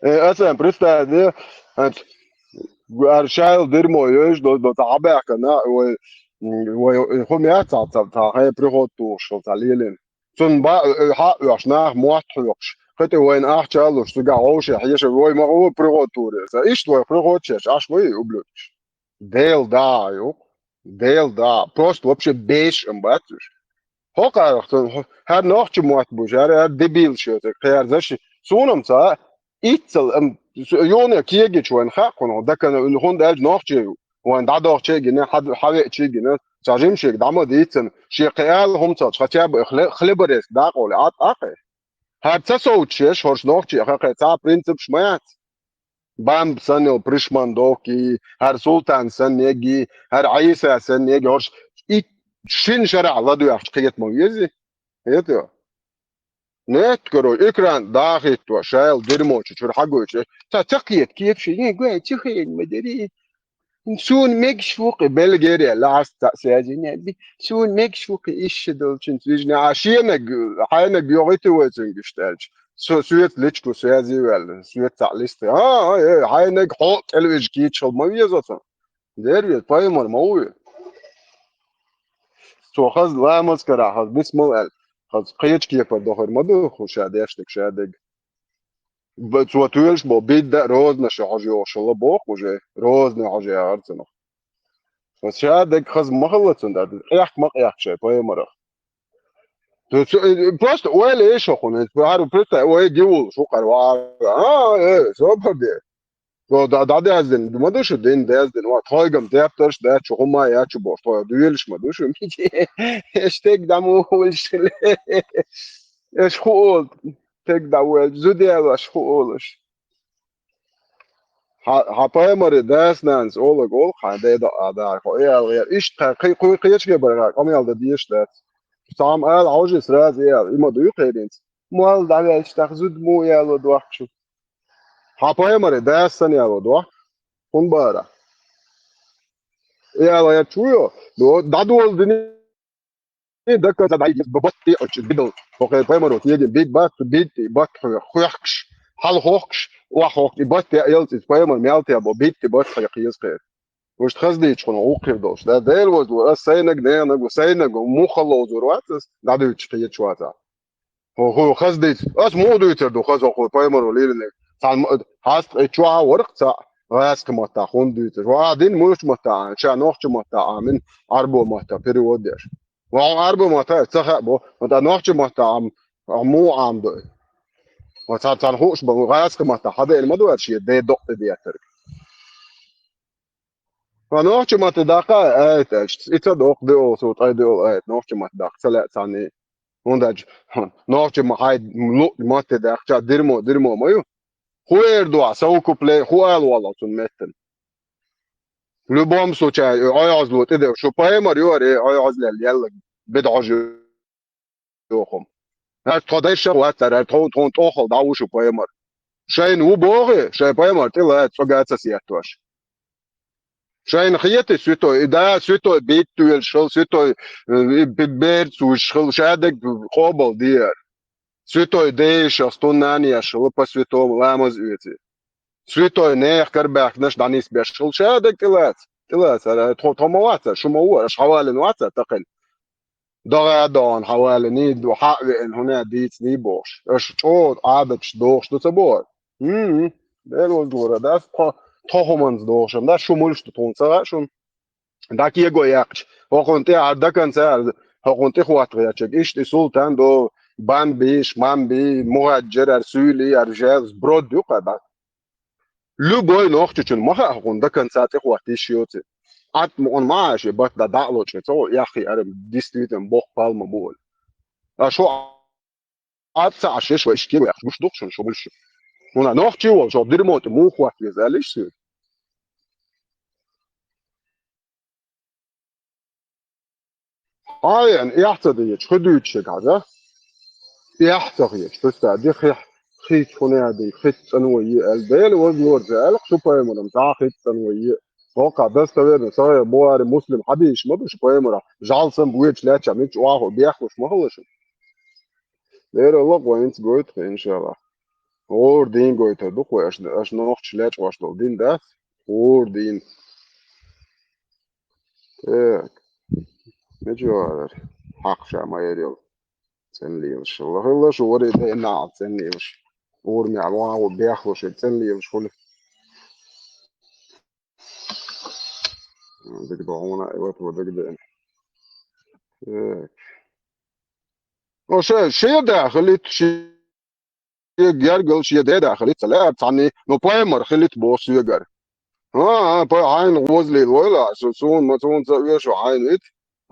اسمه بريستا ده أنت شايل ديرمو يش دو تعبع كنا و هم يعطى هاي بريغوتو شو تعليلين ثم با حق يشناه مواتحوش خطي وين أحشالوش تقع عوش يحيش وين ما هو بريغوتوري إيش توي بريغوتشش عشوي يقبلوش ديل دا просто вообще беш امباتش هوكا هاد نوخش موات بوجار هاد دبيل شوتك خيار زش سونم تا إتل يونيا كيجي وين خاقون ده كان هون ده نوخش وين دعوة شيء جنا حد حاجة شيء جنا تعجم شيء دعمو ديتن شيء قيال هم تا خطيب خلبرس داقول عط أخي هاد تسوت شيء هرش نوخش أخي تا برينسيب شمات بام سنة بريشمان دوكي هر سلطان سنة يجي هر عيسى سنة يجي هرش إيش شين شرع الله دو يحش قيت مويزي هيتو نت كرو إكران داخل تو شايل ديرموش شو حقوش تا تقيت كيف شيء يقول تخيل مدري سون ميكش فوق بلغاريا لاست تأسيجين سون ميكش فوق إيش دول تنتجنا عشينا حينا بيوغيتو وزنجشتاج سويت ليتشكو سوازي ولا سويت تعليست حينا حق تلويج كيتش المويزة ديري بايمر موي سو خز لا مسكرا خز بسم الله خز قيتش كيف دخل مدو خوش هادشتك شادق بتوتويلش بو بيت ده روزنا شعجي شلا بوق وجه روزنا عجي أرتنا بس شادق خز مخلص ده إيش ما إيش شيء بايمر Просто öyle iş okunu. Var просто öyle givul şu kadar var. Ha evet süper diye. So da dezdin. Duma düşü den dezdin. Var toygam deyaptırış da çoğuma ya çubor. Toya düyelişme düşüm. Hashtag damu ulşile. Eşkul. Tek da vel züdiya eşkulş. Ha payamari desnans ola gol khande da adar ko ya iş kıyıç gibi bırak. Ama yalda diyişler. Sam al عوجس راز يا إما دويق هيدينز مال دعوة اشتغزود مو يا لو دوح شو هاپای مره دست يا لو دوح كون بارا يا لا يتشويو دو دادول دني دكا زداي ببطي أش بدل فوق باي مرو تيجي بيج بات بيتي بات خوخش حال خوخش وحوك بات يلتي باي مر ميالتي أبو بيتي بات خيقيس خير وش تخزدي تكون عوقي دوش ده ديل وز سينك دينك وسينك ومو خلوز ورواتس دادو تشقيت شواتا هو خزدي اس مو دو يتردو خز اخو بايمر وليلن سان هاست اتشوا ورقتا راس كمتا خون دو يتر وادين موش متا شا نوخش متا من اربو متا بريودير وان اربو متا تصخ بو متا نوخش متا مو عم دو وتا تان هوش بو راس كمتا حدا المدو شي دي دوقت ديتر فنوخش متا دقا ايت اتدوق دو صوت ايدو ايت نوخش متا دق سلا ثاني Ondaj noche mahai mate da cha dirmo mayo huerdo sa okuple hual wala tun metten lubom socha ayazlo tede şu paymar yore ayazlel yalla bedaj yokum ha today shawat der ton tokhol da şu paymar shayn u boge shay paymar tila tsogatsa siatosh shayn khiyete süto da süto bittuel shol süto bibber zu shol shadek qobol dier Святой Дейша, Стунания, Шилупа Святого, Ламаз Уйти. Святой Нех, Карбах, наш Данис Бешил, Шадек, Тилат, Томовата, Шумауа, Шхавалин Вата, Такин. Дорадон, Хавалин, Нид, Вахавин, Хуна, Диц, Нибош. Эш, Чод, Адакш, Дош, Туцабор. Дело Дура, да, Тохоманс Дошем, да, Шумуль, что Тунца, Шум. Да, Киего Якч. Хохонте, Ардакан, Хохонте, Хуатрячек, Ишти Султан, до Bambi, Shmambi, Muhajir, Arsuli, Arjaz, Brod yok kadar. Любой ног чуть-чуть маха хунда концерты хватит шьёте. От он мааши, бат да дало чето, яхи арем действительно бог палма бол. А шо отца аши шо ишкил яхи муш докшон шо больше. Уна ног чего, шо дерьмо-то му хватит залишь. Айн яхтадыч, ходуючи газа. يحتقيش تستعدي خيط هنادي خيط تنوية البيل وزور زالق شو بايمرا متاع خيط تنوية وقع بس تبين صاير بواري مسلم حديش ما بش بايمرا جالسن بويتش لا تشاميتش واهو بيخوش ما هوش لير الله وينت قويت ان شاء الله اور دين قويت دوق واش نوخش لاش واش دين ده اور دين ايه مجوار حق شا يريل تنلي ان شاء الله الله شو وري ده نعم تنلي مش ورمي على الواقع وبياخذوا شيء تنلي مش كل بدك بعونا ايوه بدك ده شيء ده خليت شيء يرجل شيء ده خليت لا تعني نو بايمر خليت بوس يجر ها باي عين غوزلي ولا سون ما تون شو عين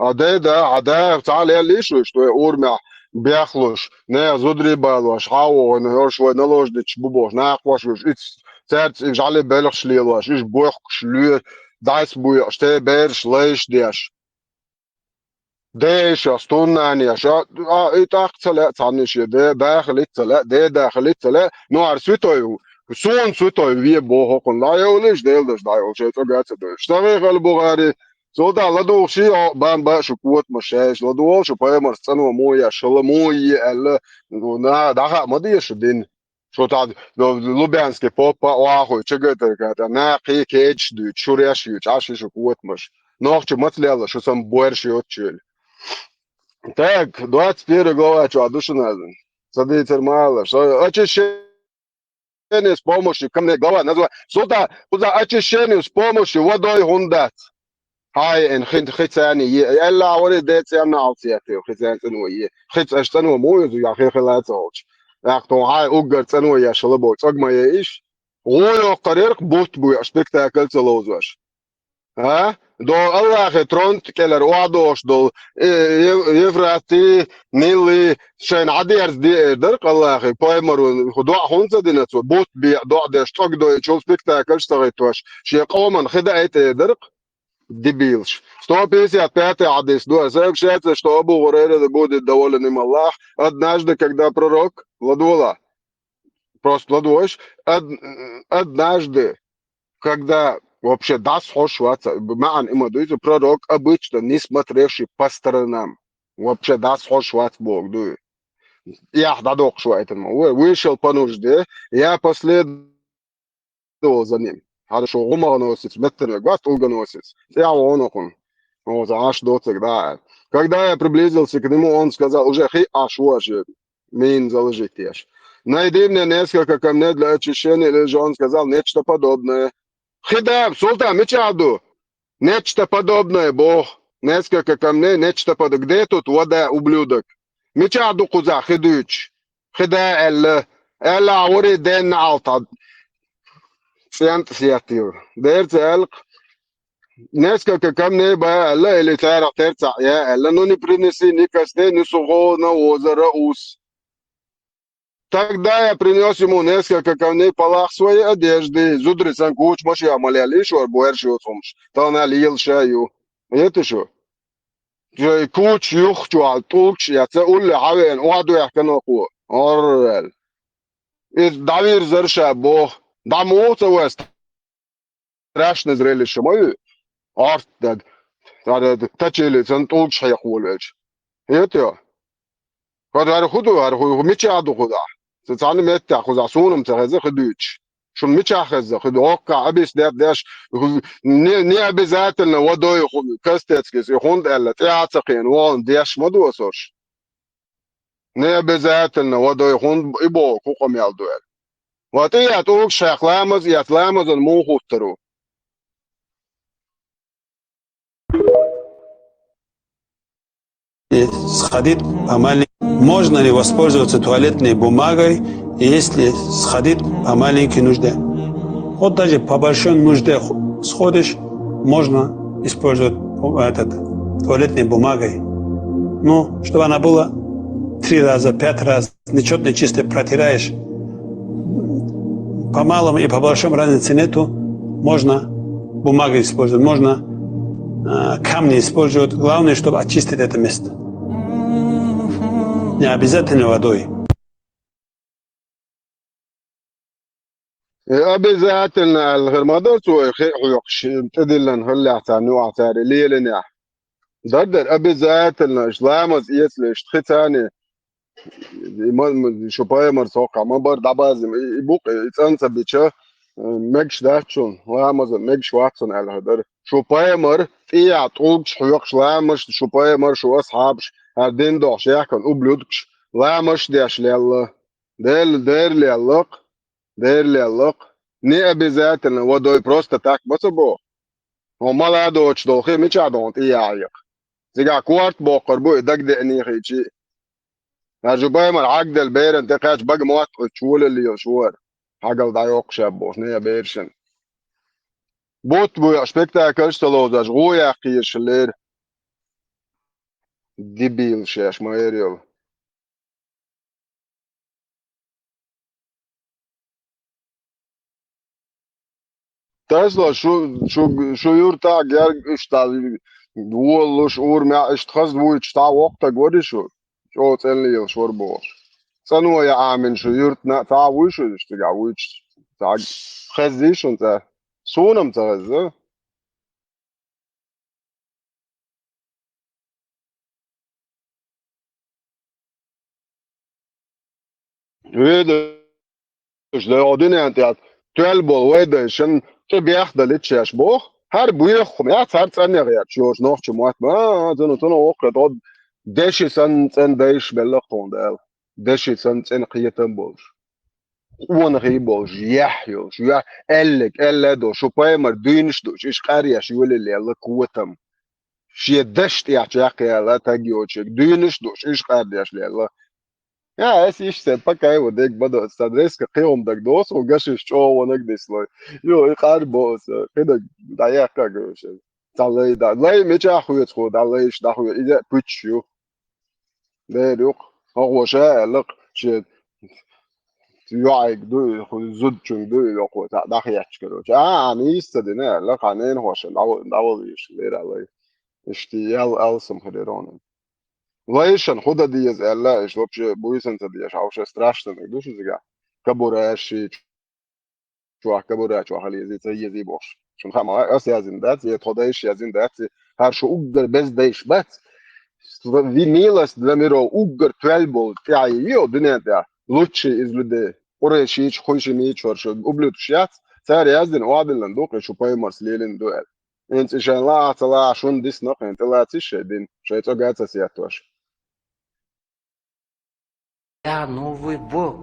ات ده عدا تعال ليش شو ورمي بيخلوش نه زودري بالوش هاو نهار شوي نلوش دتش بوبوش ناقوش اتس تات جعل بالغ شليواش ايش بوخ شلو دايس بوي اشتي بيرش ليش ديش ديش استوناني شا اتاق تلا تانيش ده داخل التلا ده داخل التلا نوار سوتو سون سوتو وي بو هوكن لا يولش ديلدش دايو شي تقعد اشتغل البوغاري Soda lado shi ban ba shu kuot mashash lado shu pa mar tsano moya sholomoy el na daha madi shudin shota Lubyanske popa waho chegata gata na qikech du churiash yu chashi shu kuot mash noch matlela shu sam boersh yotchel tak 21 глава что одушевно садится мало что очищение с помощью камня глава называется сода очищение с помощью водой хундат هاي إن خد ثاني إلا ورد ده ثاني عالسياتي خد ثاني خد أشتنو مويز ويا خي خلاتوش لكن هاي أوجر ثاني يا شلبو تجمع يعيش غوي قريرك بوت بوي أشتك تاكل تلوزش ها دو الله خطرونت كلر وادوش دو يفراتي نيلي شين عديرز دي درك الله خي بايمر خدوا هونزا دينتو بوت بي دو دشتك دو تشوف سبيكتاكل اشتغيتوش شي قوما خدعت درك дебилш. 155 адрес. Сообщается, что Абу Гурейра будет доволен им Аллах. Однажды, когда пророк Владула, просто Владуш, однажды, когда вообще даст хошваться, маан имадует, пророк обычно не смотревший по сторонам. Вообще даст хошваться Бог, дует. Я дадок швайтен, вышел по нужде, я последовал за ним. Хорошо, Умар носит, метр гвоздь, Ольга носит. Я онокун. Вот, аж дотик, да. Когда я приблизился к нему, он сказал, уже хи аш уажи, мин заложить ешь. Найди мне несколько камней для очищения, или же он сказал нечто подобное. Хидаб, султан, мечаду. Нечто подобное, Бог. Несколько камней, нечто подобное. Где тут вода, ублюдок? Мечаду куза, хидуч. Хида элла ури ден алта. سياتيو ديرت الق نسكا كم نبا لا اللي تعرف ترتع يا لانه نبرنسي نيكاستي نسوغو نوزا رؤوس Тогда я принес ему несколько камней, полах своей одежды, зудрицан куч, моши амаляли, шор буэрши отсумш, то налил шаю. Это что? Куч юхчу ал тулч, я це улли хавен, уаду я каноку. Оррел. И давир зерша бог. Да моца вест. Страшное зрелище. Мой арт, тачили, цен толч хаяхулеч. Это. Когда архуду, мечаду худа. Цаны метта худа, сунам цахаза худуч. Шун мечахаза, худока, абис деш, не обязательно водой кастецкис, и хунд элла, теацакин, вон, деш мадуасош. Не обязательно водой хунд ибо, куком ялдуэль. Вот и я тут шахламаз, я сламазан мухустеру. Сходить по маленькому. Можно ли воспользоваться туалетной бумагой, если сходить по маленькой нужде? Вот даже по большой нужде сходишь, можно использовать туалетной бумагой. Ну, чтобы она была 3 раза, 5 раз, нечетно чисто протираешь. По малому и по большому разницы нету. Можно бумагу использовать, можно камни использовать. Главное, чтобы очистить это место. Не обязательно водой. обязательно الغرمادر تو خيخش تدلن هلا تانو عتاري ليلنا دردر обязательно اشلامز يسلش تختاني شو باي مرسوقع ما بر دبازم يبوق يتنسى بيتشا مكش داشون لامز مكش واتسون على هدر شو باي مر في عطوكش حيوكش لامش شو باي مر شو اصحابش هردين دوش يحكن وبلودكش لامش داش لله دير لله دير لله не обязательно водой просто так бособо ومالادوش دوخي ميچادون تيايق زيغا كوارت بوقر بو دغدني خيچي هجوباي مر عقد البير انت قاش بق موت تشول اللي يشور حاجه دايوق شابوش نيا بيرشن بوت بو spektakel stalozaš goja qiyishler debil shash maeril Tesla şu yurta gel işte duoluş urma iştxaz bu işte vaqta görüşü şu telli şor boş Sanu ya amin şu yurtna tavuş işte gavuş tag xazish und sonam tazı Öyle işte odine antiat Twelbo wede schon gebecht der litschers boch har buich ja zart aneriert schon noch zum mat so no auch dort desch san san deish belachon der desch san san qiyatan bosh وانا غيبو جيحيو جيح قالك قال دو شو بايمر دينش دو ايش قاريا شو يقول اللي الله قوتم شي دشت يا يا لا تاجيو تشك دينش دو ايش قاريا شو الله يا اس ايش سبا كاي وديك بدو استدرس كقيوم دك دوس وقش شو ونك ديس لاي يو يقار بوس كده دايا كاغوش تعالي دا لا ميجا اخويا تخو دا لا ايش دا اخويا اذا بوتشيو ده دوق هو شاء لق شي يعيق دو زود چون دو يقو تا داخل يحكي أنا يستدنا لك عنين هوش الأول يش لير علي اشتيال ألسم خيرون ليشن خدا ديز ألا إيش لبش بويسن تديش عوش استراشتن دوش زجا كبراشي شو كبراش شو خلي زي boş شون خما أس يازن دات زي تودايش يازن دات her şu uggar bez değiş bat vi milas dlamiro uggar 12 bol تاعي يو دنيا لوتشي iz люди oraya şey hiç hoşu mi hiç var şu ublut şiyat sar yazdın o adından dokle şu paymars lelin duel انت inşallah atala şun dis nok انت la tişedin şey to gatsa siyatoş Я новый бог.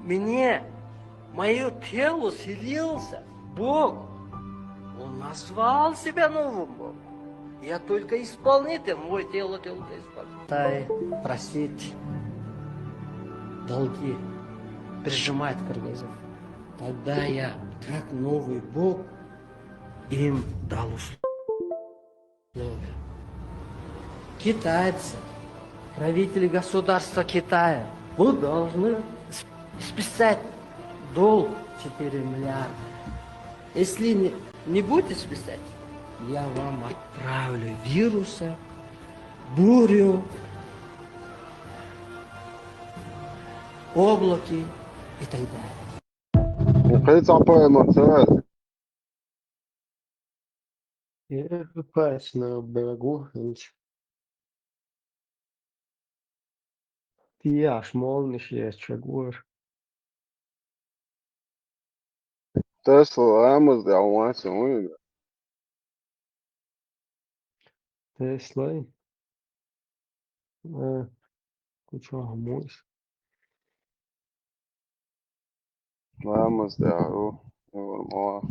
Мне, мое тело селился Бог. Он назвал себя новым Богом. Я только исполнитель, мой тело только исполнитель. Дай просить долги, прижимает киргизов. Тогда я, как новый Бог, им дал условия. Китайцы, правители государства Китая, вы должны списать долг 4 миллиарда. Если не будете списать, я вам отправлю вирусы, бурю, облаки и так далее. Kayıt paymars evet Я пытаюсь на берегу. Ты аж молнишь, есть чагур. Tesla Amaz ya once oyun Ты слой. Куча муж. Amaz ya o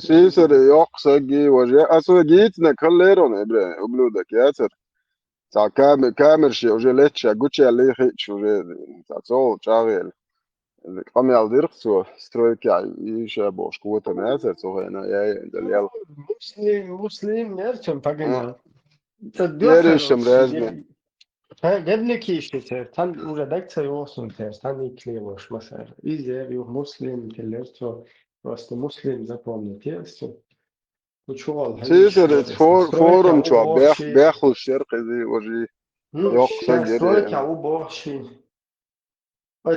şey sere yoksa gi وجه اصلا جيتنا كليرون ابراهيم ابلودك ياسر تاع كامل شي وجه ليتش قلت اللي خيتش وجه تاع صوت شاغل قام يالدير سو سترويك يعيش boş قوته ياسر سو هنا يا اللي Muslim nerçem pagina. Yarışım rezmi. Ha gedne ki işte ter tan u redakcija olsun ter tan iklijevoš masar. Izje bi muslim telerto prosto muslim zapomniti jesu. Uçuval şey sere forum ço بياخذ الشرق زي وجه يقصى Strojka جري u boši.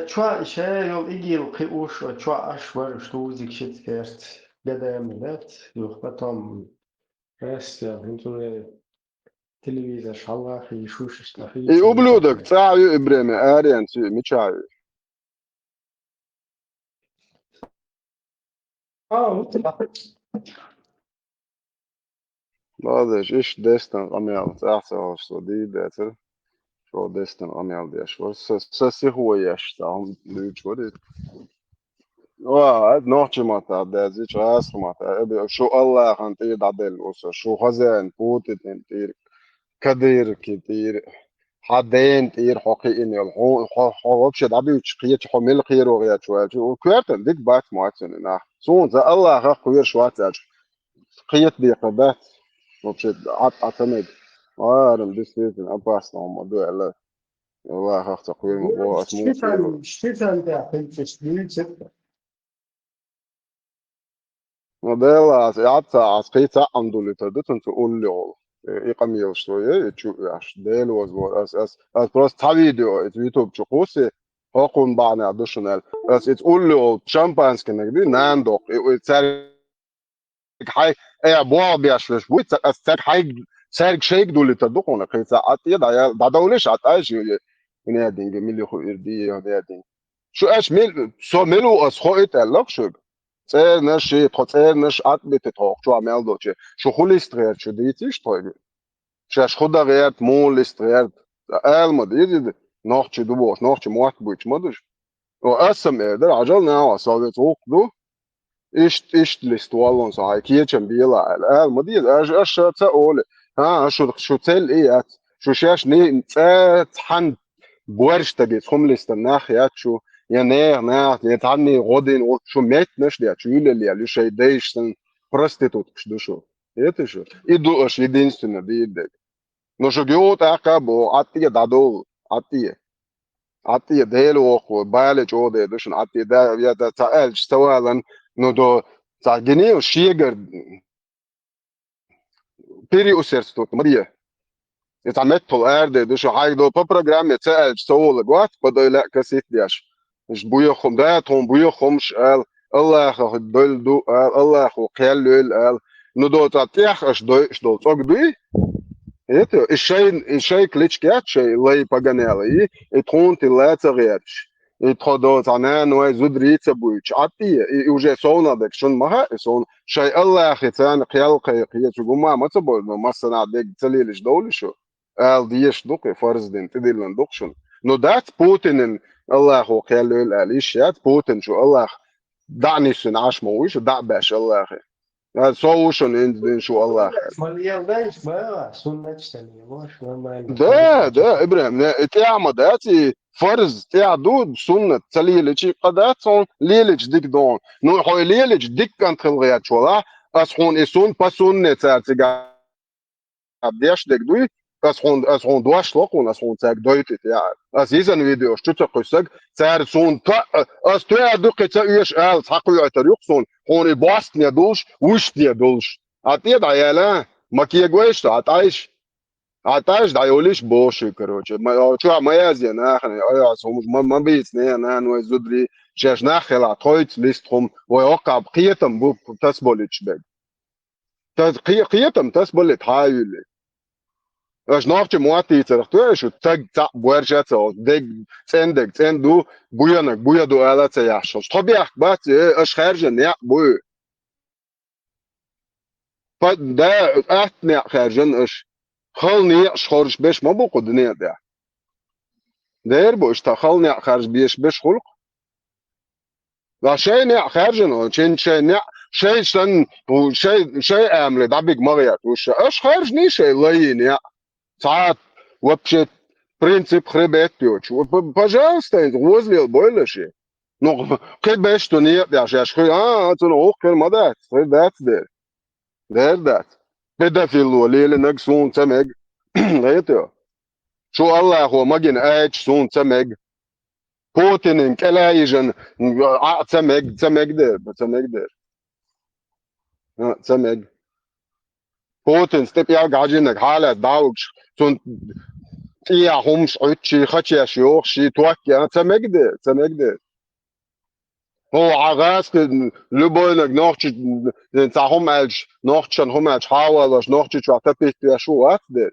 Čua šejol igil qiuš, čua ašvar štuzik šitkert. Gedem let, juh potom rest ja, hinture televizor şallah yşuş işlahi. ابلودك تاع ابراهيم اريان مشاي Mutlaka. هذا ايش ديستن قميال تاع شو دي داتر شو ديستن قميال دي شو سسي هو يش تاعهم ليش ودي واه نوتش ما تاع دازي راس ما تاع شو الله انت يدعدل شو خزان بوتين تير كدير كتير حدين تير حقي اني الحو شد ابي قيت حمل خير وغيات شويه وكرتن ديك بات ماتن سون ذا الله خير شوات قيت دي قبات وبشد اعتمد ارم دي سيزن اباس موضوع لا والله اخ تقويم موضوع Ştitan da pinches büyücek. موديل ساعات عسقيت عنده اللي تردت تقول له يقمي شويه تشوف ايش ديل وزور اس بروس تا فيديو يوتيوب تشوفه هاكون بعنا اديشنال اس تقول له شامبانس كانك دي ناندوق تسالك حاجه ايه بوع بيشلش بويت استك حاجه سالك شيك دول اللي تدقون قيت ساعات يدا دولش عطاش هنا دينج ملي خو يردي هنا دينج شو اش ميل سو ميلو اس خويت اللوكشوب نش نش اتبت توق شو عمل دوتشه شو خليستريت شو ديتيش طيب شاش خدا غيرت مول استريت Elmadı yedi nohçu duboş nohçu muat bu içmadır. O asım eder acal ne var Sovyet okdu. İşt listu alon sahi kiyeçem biyela elmadı yedi aşağıta öyle. Ha şu tel iyat. Şu şaş ne han بورش تبي تخم لستناخ يا شو يا نير يتعني غودين شو ميت نش يا شو يلي اللي شيء دايش سن проститут что шо это шо иду аж единственное да но что геот акабо атие дадо атие дело охо бале чоде душн атие да я да таэл стовалан но до за генео шигер переусерствовать мария اتعمدت الارض دوش حاجه по программе تسال تسول الوقت بده لا كاسيت دياش مش بويا خم ده توم بويا خمش قال الله اخو دول دو قال الله اخو قال قال نو تاتيخ اش دو توك دوي это الشيء كليتش كات شيء لاي باغانيلا и тронт и лацареш и тходо тана но зудрица буич ати и уже соуна дек шон маха сон شيء الله اخي تان قيال قيقيه جوما ما تبول ما صنع دك تليلش دول شو قال ديش دوقي فرض دين تدلن دوقشن نو دات بوتين الله هو قال له اليش يات بوتين شو الله دعني سن عاش مويش دع باش الله اخي هذا صوشن ان شو الله مليان دايش بقى سنة تانية مش ما ده ابراهيم تعمد داتي فرض تاع دود سنة تليلش قداتون ليلج ديك دون نو هو ليلج ديك كانت خلغيات شولا اسخون اسون باسون تاع تاع ديش ديك دوي اسخون دواش لقون اسخون تاع دويت يا اسيزن فيديو شتو قصك تاع سون استوى دوك تاع يش ال حقو يتريقسون هون باستنيا دولش وش دي دولش اتيد عيالا ما كيغويش عطاش دا يوليش بوشي короче شو ما يزين اخنا يا سومش ما بيتني انا نو زدري شاش ناخلا تويت ليستهم ويوقع قيتم بو تسبوليتش بك قيتم تسبوليت هايلي اش نوفچ مواتي ترختو شو تاج تا بورجات دك تندو بويانك بويا دو الا تياش طبيعك بات اش خارجن يا بو فدا احنا خارجن اش خلني شخرج باش ما بوقو دنيا ده داير بوش تا خلني خارج باش خلق لا شيء نع خارجن شيء شن شيء عامل دبيك مريات وش اش خارج ني شيء لين يا ساعات وبشت принцип خربت يوش пожалуйста возле бойлыши ну كبش تو ني يا شاش تو نو كلمه ده ده بدافيلو ليل نقصون تمج غيتو شو الله هو مجن اج سون تمج بوتين كلايجن تمج بوتين ستيب يا جاجينك حالة داوكش سون تيا همش عتشي خاتشي شيوخ شي توكي تمج هو عغاس لبوينك نوختش تاهم الج نوختشن هم الج حاولش نوختش تعتبت يا شو ده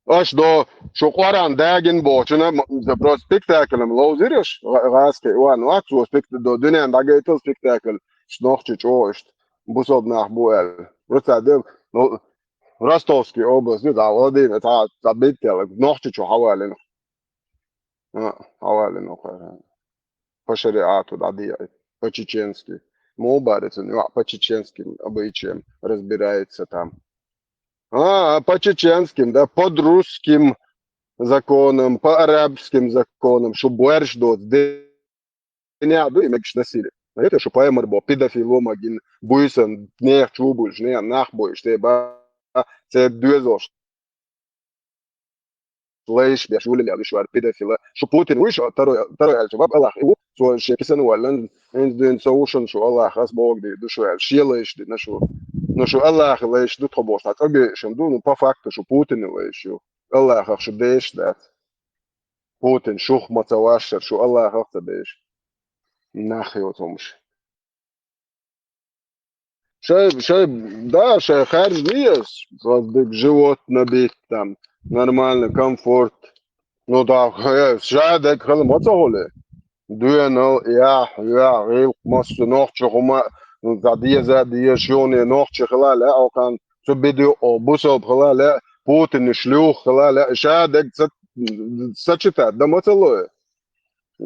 اش دو شو قران داجن بوچنا ذا برو سبيكتاكل لو زيرش غاسكي وان واكس سبيكت دو دنيا داجيتل سبيكتاكل نوختش اوشت بوسود nach بوال رتادم رستوفسكي اوبلاست دا ودي تا تبيتل نوختش حوالين حوالين по шариату, да, по-чеченски. Мубарицын, по-чеченским обычаям разбирается там. По чеченским, да, под русским законам, по арабским законам, что больше дот, не аду и мекш насилие. Это что поймар бо педофилом один буйсан нех чубуш, не нах боиш, те ба те дуэзош. ليش بيشول اللي على شوار بيدافيلا شو بوتين وش ترى الشباب الله هو سو شيء كسن ولا عندن سوشن شو الله خاص بوق دي شو الشيء ليش دي نشو الله ليش دو تبوش تاجي شندو نو با فاكت شو بوتين ليش شو الله خاص ديش ده بوتين شو متواشر شو الله خاص ديش ناخيوتهمش شيء да شيء خارج نيس صدق животное бит там нормально, комфорт. Ну да, жадек хэл моцохоле. Дуэнэл я рил мосто нохчо хома задия шоне нохчо хлале окан цо бидио о бусо хлале путин шлюх хлале жадек сочетать, да мотылой.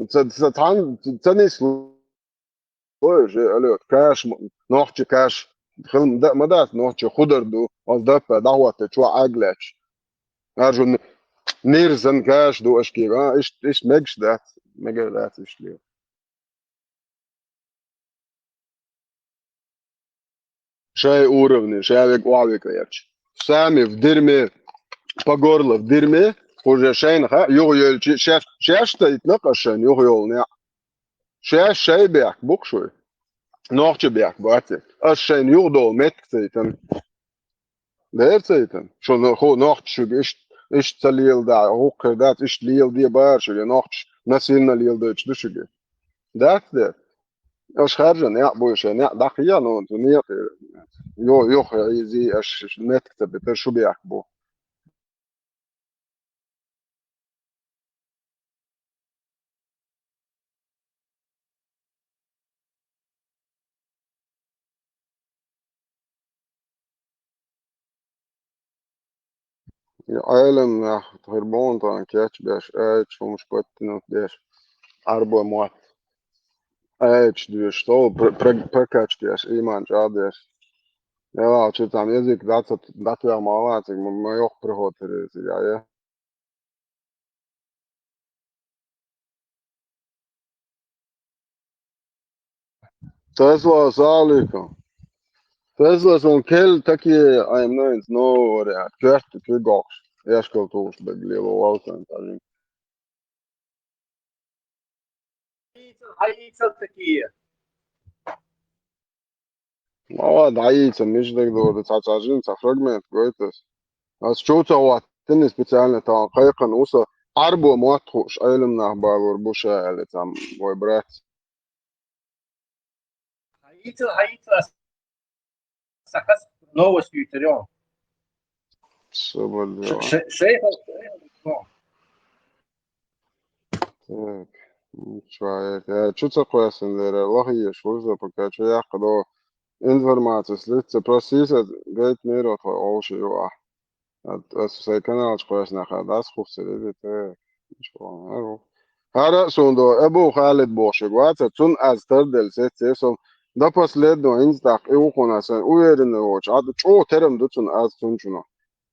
Це тан, це не слой же, алло, каш, нохче каш, خلم ده مدات نوتش خضر دو از دفع دعوت شو عقلش أرجو نيرزن كاش دو أشكي إيش مجش ده مجر ده إيش ليه شاي уровни شاي وعوك يرش سامي في درمي بقول في درمي خرج شاي نخا يغيل شاش تيتنقش شاي يغيل نع شاش شاي بيك بوك شوي نوتش بيك باتي أش شاي يغدول متك تيتن ده تيتن شو خو نوتش شو إيش تليل ده هو كردات إيش ليل دي بارش اللي نوتش نسينا ليل ده إيش دشجي ده أش خارجا يا بوش يا دقيقة نون تنيا يو زي أش نكتب شو بيحكوا يا عالم يا هربون طبعا كاتش باش شو مش بتنو ديش أربعة موات ديش تو بركاتش كاش إيمان جادش يا شو تعمل يزيك دات يا موات ما يوق برهوت يا تسلا سالكم تسلا سون كل تكي I'm not no det kvart till gårs jag ska tors begle och allt sånt där ما ضعيف مش ده تعجين فراجمنت كويس بس شو تو تنس بتاعنا تا قيقا وصا عربو ما تخش ايلم نهبا وربوشا اللي تام ويبرات Новости Итерион. سبل Шейх. شوية شو تقويس إن الله هي شو زي بكرة شو يأخذوا informacijas līdz procesas gait mierot vai oši jo. Es sei kanāls kojas nākā das hufsiri dite. Hara sundo ebu Khalid boşu guatsa tun az tardel setse som da последно инстак eukhonasen uyerini oç adı çoğu terim dutun az tunçuna.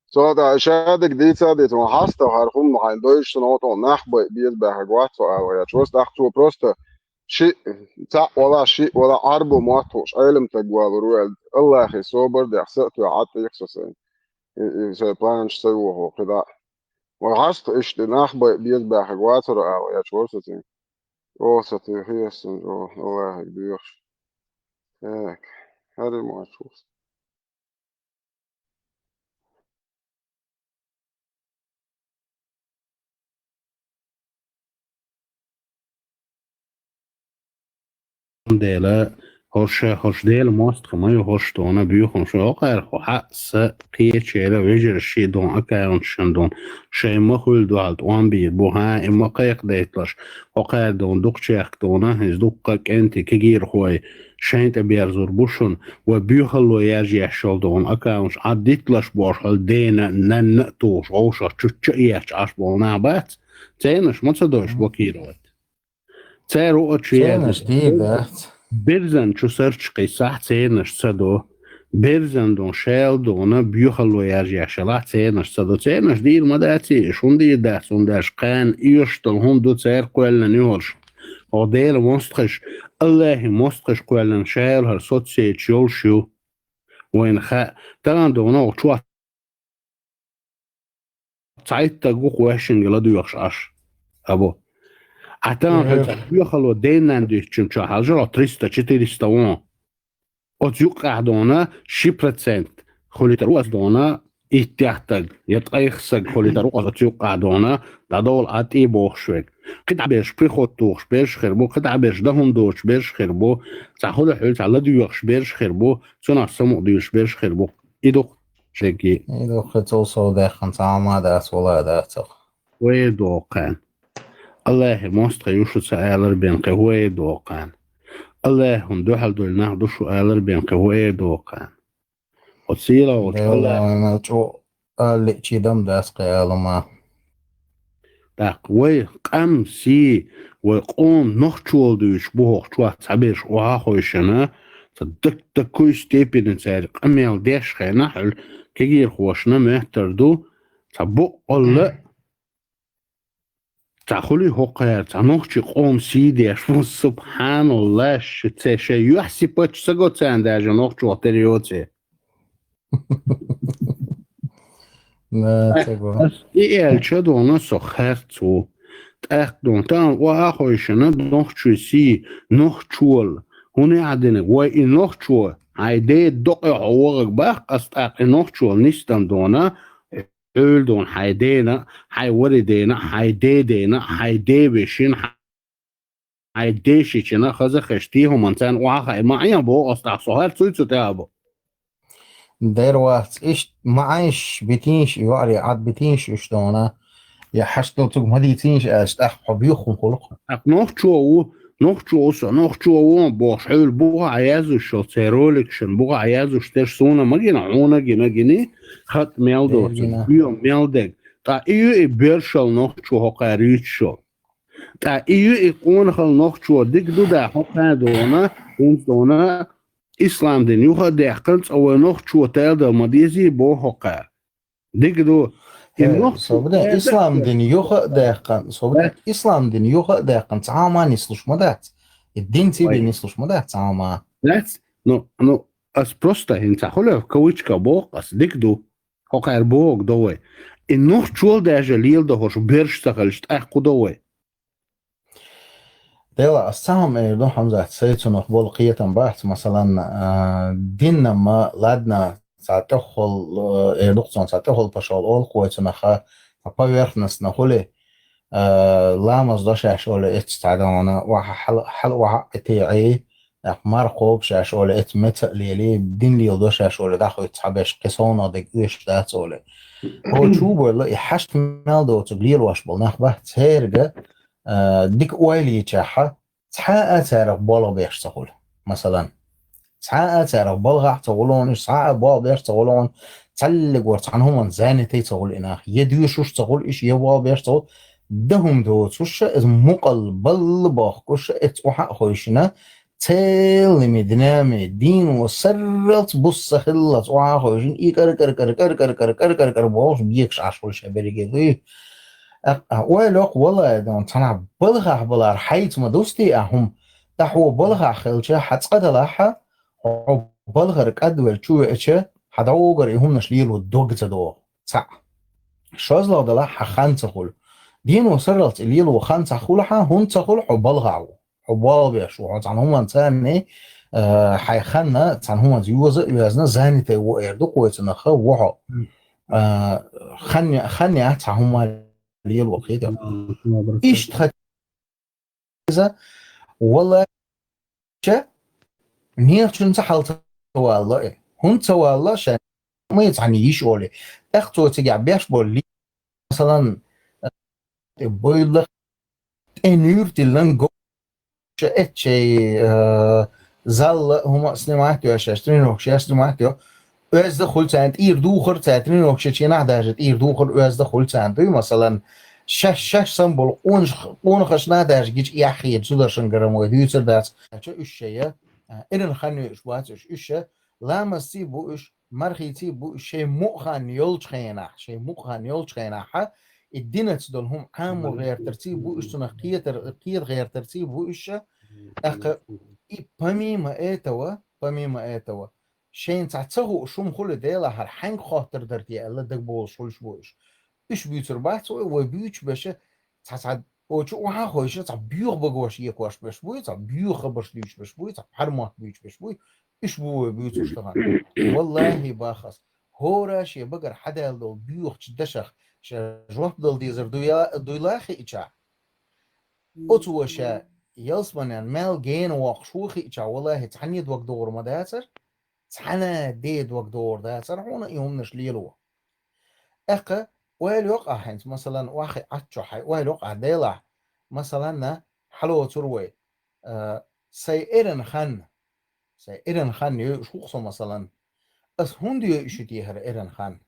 So da şadik ditsa dit ma hasta harfum hain deutschen auto nachbe bir be guatsa aber ja çoğu dachtu prosto شيء تاع ولا شيء ولا عربه معطوش علم تجوال روال الله أخي صوبر دي حسقت وعطي يخصصين زي بلانش سووه كذا وعست إيش دناخ بيذبح جواتر أو يا شورستين روستي هيسن جو الله يبيش هيك هذا ما شوف ديلا هوش ديلا ماست خمايو هوش دونا بيوخم شو أقار خو حس قيتش إلى ويجر الشي دون أكارن شندون شيء مخول دوالت وان بيد بوها إما قيق ديتلش أقار دون دوقشيخ دونا هز دوقك أنت كجير خوي شين تبير زربوشن وبيوخلو يرجي يحشل دون أكارنش عديتلش بوشل دينا ننتوش عوشا تشيش عشبول نابات تينش ما تصدوش بوكيروت تيرو تينش ديبات برزن چو سرچقی صح تينش صدو برزن دون شيل دونا بيوخلو يرجع شلاح تينش صدو تينش دير مداتي شون دير دهسون داش قان يشتل هم دو تير قوالنا نيورش او دير مستخش الله مستخش قوالنا شيل هر صوت سيت يول شو وين خا تلان دونا وچوا تعيد تقوق واشن غلادو يخش عش ابو حتى بيخلو دينان ديشم چا حاجة 300-400 وان أتيوق قاعدونا 10% خلي تروس دونا إتيحتاج يتقيخسج خلي تروس أتيوق قاعدونا دادول أتي بوخشوك قطع بيش بيخوتوش بيش خربو قطع بيش دهم دوش بيش خربو تاخد حلت على ديوخش بيش خربو سنة سمو ديوش بيش خربو إدوخ شكي إدوخ توصل داخل تعمى دات ولا داتك ويدوقان الله مستر يوشو سألر بين قهوة دوقان الله هندوحل دولنا دوشو ألر بين قهوة دوقان وتصيلا الله ما جو اللي تشيدم داس قيالما داق وي قام سي وقون نخشول دوش بوخ شو تعبير وهاخوشنا صدق تكوي ستيبين سعر قميل ديش خينا حل كيجير خوشنا مهتردو تبو الله تخلي هقير تنوخشي قوم سي ديش سبحان الله شتشي يحسي باتش سقو تانداج نوخشو تريوتي لا تقول إيه الشدونا سخرتو تأخدون تان وآخوشنا نوخشو سي نوخشول هوني عدنا وإي نوخشو عيدي دقي حوغك باق أستاق نوخشول نستم دونا öldün haydena haywaridena haydedena haydebişin haydeşiçina xaza xişti humantan waxa معين بو أصلا صهر تسوي تابو دير وقت إيش معيش بتينش يواري عاد بتينش إشتونا يا حشتو تقوم هدي تينش أشتاح حبيخهم خلقهم نوخشو بوش حول بوغا عيازو شوتيرولك شن بوغا عيازو شتش سونا مجينا عونا جينا خط ميلدو بيوم ميلدك تا إيو إبرشل نوخشو هقاريتشو تا إيو إقونخل نوخشو ديك دو دا حقا دونا دونا إسلام دين يوخا ديحقنس أو نوخشو تال دا مديزي بو حقا ديك دو صوبنا إسلام دين يوخا داقن صوبنا إسلام دين يوخا داقن تعاما نسلوش مدات الدين تيبي نسلوش مدات تعاما That's no as prosta hinta hola kowichka bo as dikdu hoqar bog dowe in noch chul da jalil da hosh bershtagelst ach dowe ديلا السهم يردون حمزة سيتو نقبل قية بحث مثلا ديننا ما لادنا ساتدخل يردوقتون ساتدخل بشال أول قويتنا خا فباورخنس نقولي لامز داش أشول إتستعدانا حل وح إتيعي مرقوب شاشول إتمت ليلي بدين ليل داش أشول داخل يتحبش قصونا دك إيش داتولي هو شو بقول يحشت مالدو تقليل واش بالنخ بحث هيرجة ديك ويلي تشاحة تحقق تعرف بالا بيش تقول مثلا تحقق تعرف بالغة تقولون إيش تحقق بالا بيش تقولون تلق ورتعنهم زانتي تقول إناخ يدوشوش تقول إيش يبالا بيش تقول دهم دوت وش إذ مقل بالباخ كش إتوحق خويشنا تيل مدنامي دين وسرت بص خلت وحق خويشين إي كر كر كر كر كر كر كر كر كر باوش بيكش عشول شبري كذي ويلوق والله دون تنع بلغة بلار حيث ما دوستي أهم تحو بلغة خلشة حتقد لها بلغة ركاد والشوء إيشه حدوغر يهم نشليل والدوغ تدو تع شازلا دلا حخان تقول دين وسرلت الليل وخان تقولها هون تقول حبلغة حبابيش وعن هم انسان حيخنا تن هم يوزنا زاني تيو إردو قويتنا خو خني هم ليل وقيدة إيش تخذ والله شا نير شنت حالته والله هون والله شان ما يتعني يشولي أختو تجع بيش بولي مثلا بقول إنير تلن جو شيء زال هم سنوات يا شاشترين وخشاش سنوات يا öz دخول سنت إير دوخر تاترين وخشاش نهداجت إير دوخر öz دخول سنت مثلا شش سمبل اون خشنا داش گیج یخی زودشون گرم و دیوتر دات چه اشیه این خانی اشواتش اشه لامسی بو اش مرخیتی بو شی مخان یولچ خینا شی مخان یولچ خینا ح الدينت دول هم عام وغير ترتيب بو اش قير غير ترتيب بو اش اق بميما اتوا شين تعتغو شوم خل ديلا هر حنگ خاطر درتي الله دك بول شولش بوش إيش بيوتر بحث وبيوتش بشه تعد وشو وها خويش تعب بيوخ بقواش يكواش بش بوي تعب بيوخ بش ليش بش بوي تعب حرمات بيوتش بش بوي إيش بو بيوتش اشتغل والله باخص هوراش يبقر حدا لو بيوخ تدشخ جواب دل ديزر دويلاخي إيشا أتوشا يلسمن مال جين واقشوخي إيشا والله تحنيد وقت دور مداتر تحنا ديد وقت دور داتر هون يوم نشليلو أقا ويل يقع هنت مثلا واخي عطشو حي ويل يقع ديلا مثلا حلو تروي سيئرن خان يشوخصو مثلا اس هندي يشتيهر إيرن خان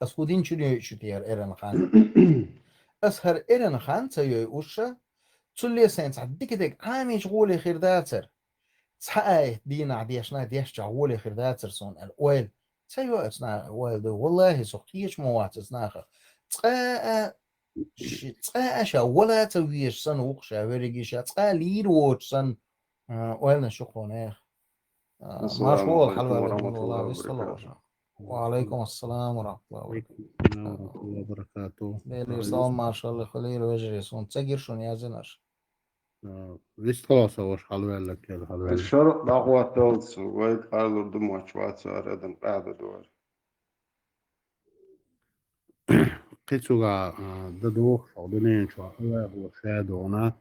اس خودين شنو يشتيهر إيرن خان أسهر إرن خانتا يوشا تولي سينس عديك ديك عامي شغولي خير داتر تحقاي دينا عديشنا ديش جعولي خير داتر سون الأويل تايو أسنا أويل دو والله سوخيش موات أسناخا تقا أشا ولا تويش سن وقشا ورقيشا تقا لير ووش سن أويلنا شخونيخ السلام مشغول عليكم حلوة ورحمة والله الله بيصلوا وبركاته. وعليكم السلام ورحمة الله عليكم وبركاته السلام ورحمة الله وبركاته. بيلي صوم ما شاء الله خليل وجري صون تسجر شون يازنش Visst خلاص هوش حلوة لك كده حلوة لك. الشرق دعوة تولس ويت قالوا دموع شوات ساردن قاعدة دور. قيتوغا ددوخ شعبنين شو هو شادونا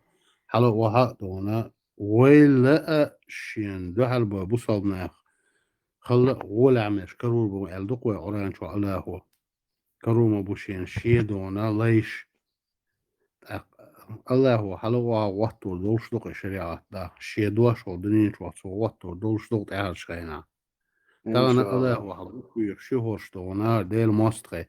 حلو وها دونا ويلا شين دحل بوصل ناخ خلا ولا عمش كرور بو الدق وعران شو الله هو كرور ما بوشين شي دونا ليش الله هو حلو وقتو دولش دق الشريعة دا شي دوش ودنين شو وقتو دولش دق تعال شينا إن تانا شاء الله الله. هو حلو شي هوش دونا ديل ماستخي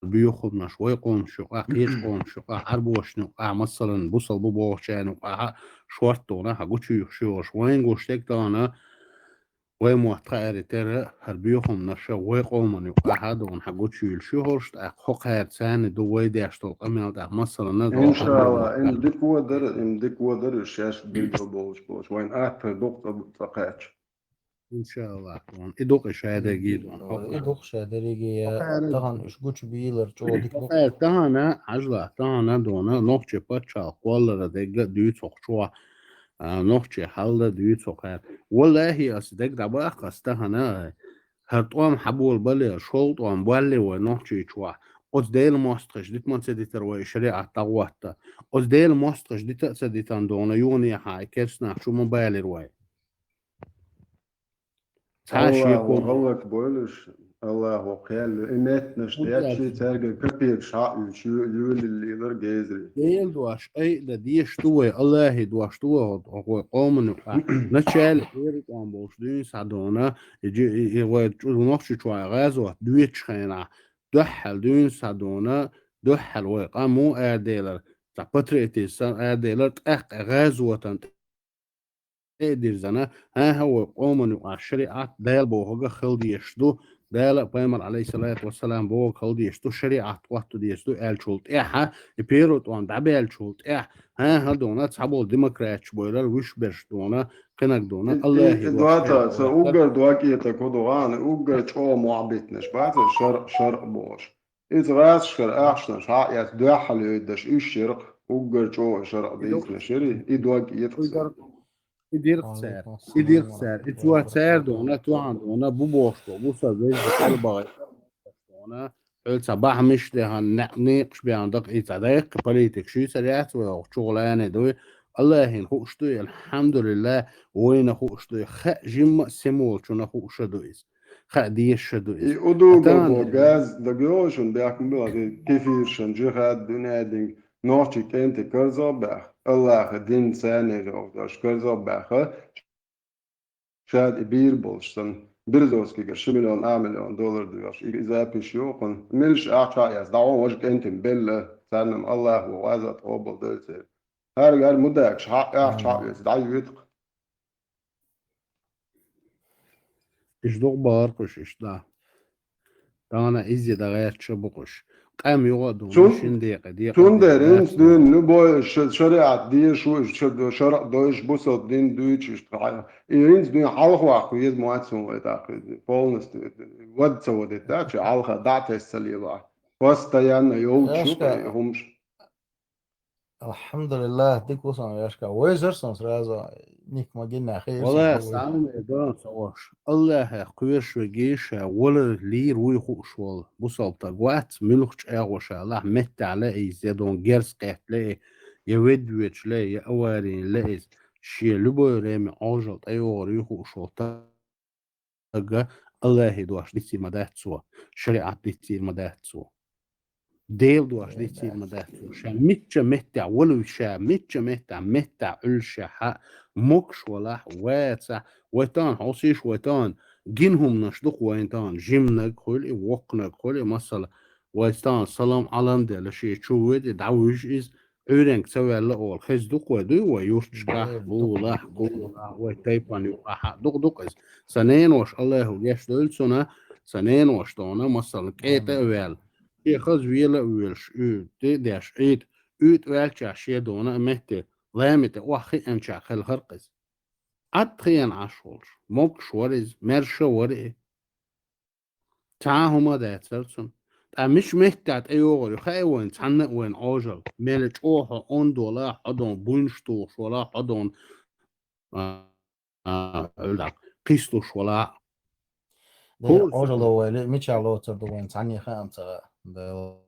بياخد مشوي قوم شقة قيش قوم شقة عربوش نقع مثلا بوصل ببوشان نقع شورتونا هقولش شوش وين قوشتك دانا وين موتقع رتر هربيهم نشا ويقوم نقع هادون هقولش يلشوش حق هرسان دو ويداش تو أمين ده مثلا إن نزل شاء الله إن ديك ودر الشاش بيجو بوش وين أكثر دكتور بتقاش. إن شاء الله إدوق شهادة جيدون إدوخ شادريجي طهن إش قوش بيلر جو ديك دوخ تانا عجلة تانا دونا نوخشي باتشا قوالر ديجا ديوتوخ شوا نوخشي حالة ديوتوخ والله أصدق دبا قستهنا هرطوام حبول بالي شولط وام بالي ونوخشي شوا أز ديل ماستخش ديت من سديتر وشريعة تغوات أز ديل ماستخش ديت سديتان دونا يوني حاي كيرسنا شو موبايل رواي الله وغلق بولش الله وقال إمات نشتاتشي تارجع كبير شعب شو يقول اللي يقدر جازري. ديل دواش أي دا ديش توي الله دواش توي هو قوم نقع نتشال غير قوم بوش دين سعدونا يجي ونقش شوي غازو دويتش خينا دحل دين سعدونا دحل وقامو أديلر تبتريتي سان أديلر تأخ غازو تنت دير زنا ها هو قوم نقع الشريعة ديل بوهجا خلدي يشدو دالا بيمر عليه الصلاة والسلام بو خلدي يشتو شريعة وقت دي يشتو شولت إيحا يبيرو طوان دعبي شولت إيح ها دونا تصحبو ديمقراطش بويلر وش برش دونا قناك دونا الله دواتا سأوجر دواكي تكودوان أوجر شو معبتنش بعد شرق بوش إذا غاز شرق أحشنش عايز دواحل يدش إيش شرق أوجر شو شرق ديتنا شري إدواكي يتخسر يدير خسار اتوا تسار دونا توان دونا بو بوشتو بو سبيل قلبا دونا قلت صباح مش ده نقش بياندق إتدايق بوليتك شو سريعت وشغلانة دوي الله هين خوشتو الحمد لله وين خوشتو خ جم سمول شو نخوش دويس خ ديش دويس أدوغر بو غاز دقيوشن بيحكم بلا كيفير شنجيخات دونادين نوشي كنت كرزو باخ الله دين ساني جو داش كرزو باخ شاد بير بولشتن بيرزوسكي قرش مليون مليون دولار ديوش إذا بيشيوقن ملش أعطى يز دعوة وجك أنت بيلا سلم الله ووازا طوبل دلسي هارجع المداكش حق أعطى يز دعوة يدق إيش دوغ بارقش إيش دا دانا إزي دا غير شبقش قام يقعدون شن دقيقة تون درين دين نبوي شريعة دي شو شرع دوش بوسط دين دوش إيرينز دين حلقة وعقيد مواتسون ويتاقيد بولنس ود سودت داتش حلقة دعت السليبة وستيان يوم شو همش الحمد لله ديك وصل ياشكا ويزرسون سرازا نيك ما جينا خير والله سالم إدارة سواش الله قويش وجيش ولا لير ويخوش والله بوصل تقوات ملوكش أغوش الله مت على زيادون جرس قتلي يود ويتش لي أوارين لي شيء لبو رامي عجل أيوة يخوش تقا الله يدواش دي تصير مدات سوا شريعة دي تصير مدات سوا ديل دواش دي تصير مدات سوا شا متى متى ولو شا متى ألشا حق مكش ولا واتسع ويتان حوصيش ويتان جنهم نشدق ويتان جيمنك خلي وقنك خلي مثلا ويستان سلام علم ده لشي شوود دعوش إز عورنك سوى لأول خز دق ودو ويوشكح بولح قولا وتيبان يوحا دق إز سنين وش الله يشتغل سنة سنين وش طونا مثلا كيتا ويل يخز ويلا ويلش دي داش عيد ويل شي دونا مهتي لامت وخي انشا خل هرقز أتخيان عشور موك شورز مرشا ورئي تعاهما دات سلسون مش محتاج أيوغر يخي وين تعنى وين عجل ملك أوها أون دولا حدون بونشتوش ولا حدون قيستوش ولا ده عجل هو مش على تردو وين تعني خامسة ده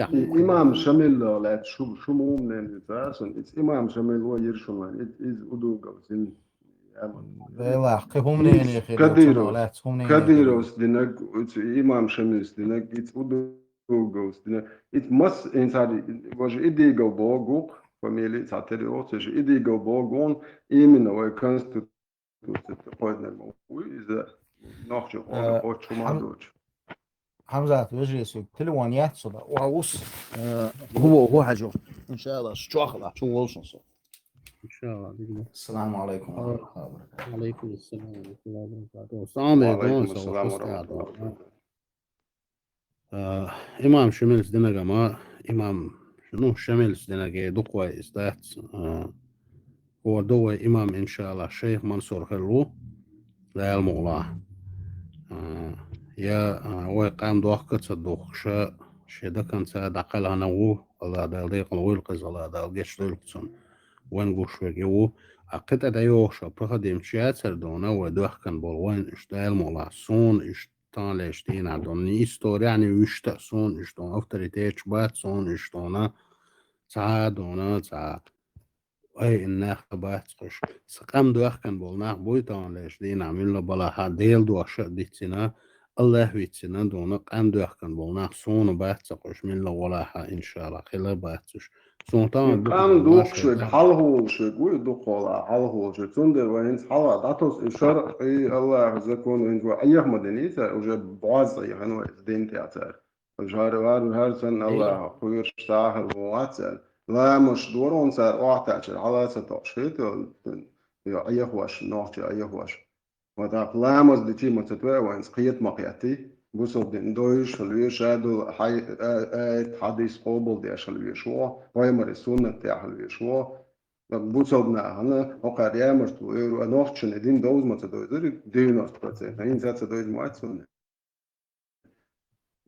إمام شامل لا شو مؤمن فاسن إمام شامل هو يرشون إز أدوغ زين لا قهم نين يا أخي كديروس كديروس دينك إمام شامل دينك إز أدوغ دينك إز مس إنسان واج إديغو بوغوك فميلي تعتري أوتش إديغو بوغون إيمن هو كونستيتوت قويدنا الموضوع إذا نخشى على أوتش ما دوتش حمزة وجلس تلوانيات صدا وعوس هو حجر إن شاء الله شو أخذ شو وصل إن شاء الله. السلام عليكم ورحمة الله وبركاته. وعليكم السلام ورحمة الله وبركاته. وعليكم السلام ورحمة الله وبركاته. إمام شميلس دينا جماعة إمام شنو شميلس دينا جاي دقوا إستات هو دوا إمام إن شاء الله الشيخ منصور خلو لا المغلا يا وقام دوخ تصدق شيء كان ساد عقل أنا الله ده ضيق الويلقز الله ده الجيش للقسم وين قوش وجو عقد أديوش بقدم شيء سردونا ودوخ كان بالوين إشتغل ملاسون إشتان ليشتين عدوني إستوري يعني ويشتأسون إشتون أفتريتيش باتسون إشتونا سعادونا سعاد أي الناخ باتسقش سقام دوخ كان بالناخ بويتان ليشتين عملنا بلا ديل دوخ ديتنا الله ويتنا دونا قام دوخ كان بالناخ سون باتسقش من ولا إن شاء الله خلا باتسش قام دوق شوك حاله شوك ويدوق ولا حاله شوك تندر وين حاله داتوس إشارة أي الله زكون وين أيه مدنيته وجب بعض أيه هنو دين تياتر الجار وار سن الله خير ساهر واتر لا مش دورون سر واتر على ستاشيت يا أيه واش نوع أيه واش وده لامز دتي متتوى وين سقيت مقياتي بوصل دين دويش خلوي شادو حي حديث قبل دي خلوي شو هاي مرسونا تاع خلوي شو بوصلنا هنا وقع يامر تو نوختشن دين دوز متدوزر دينوس بروسنت هين زات دوز ماتسون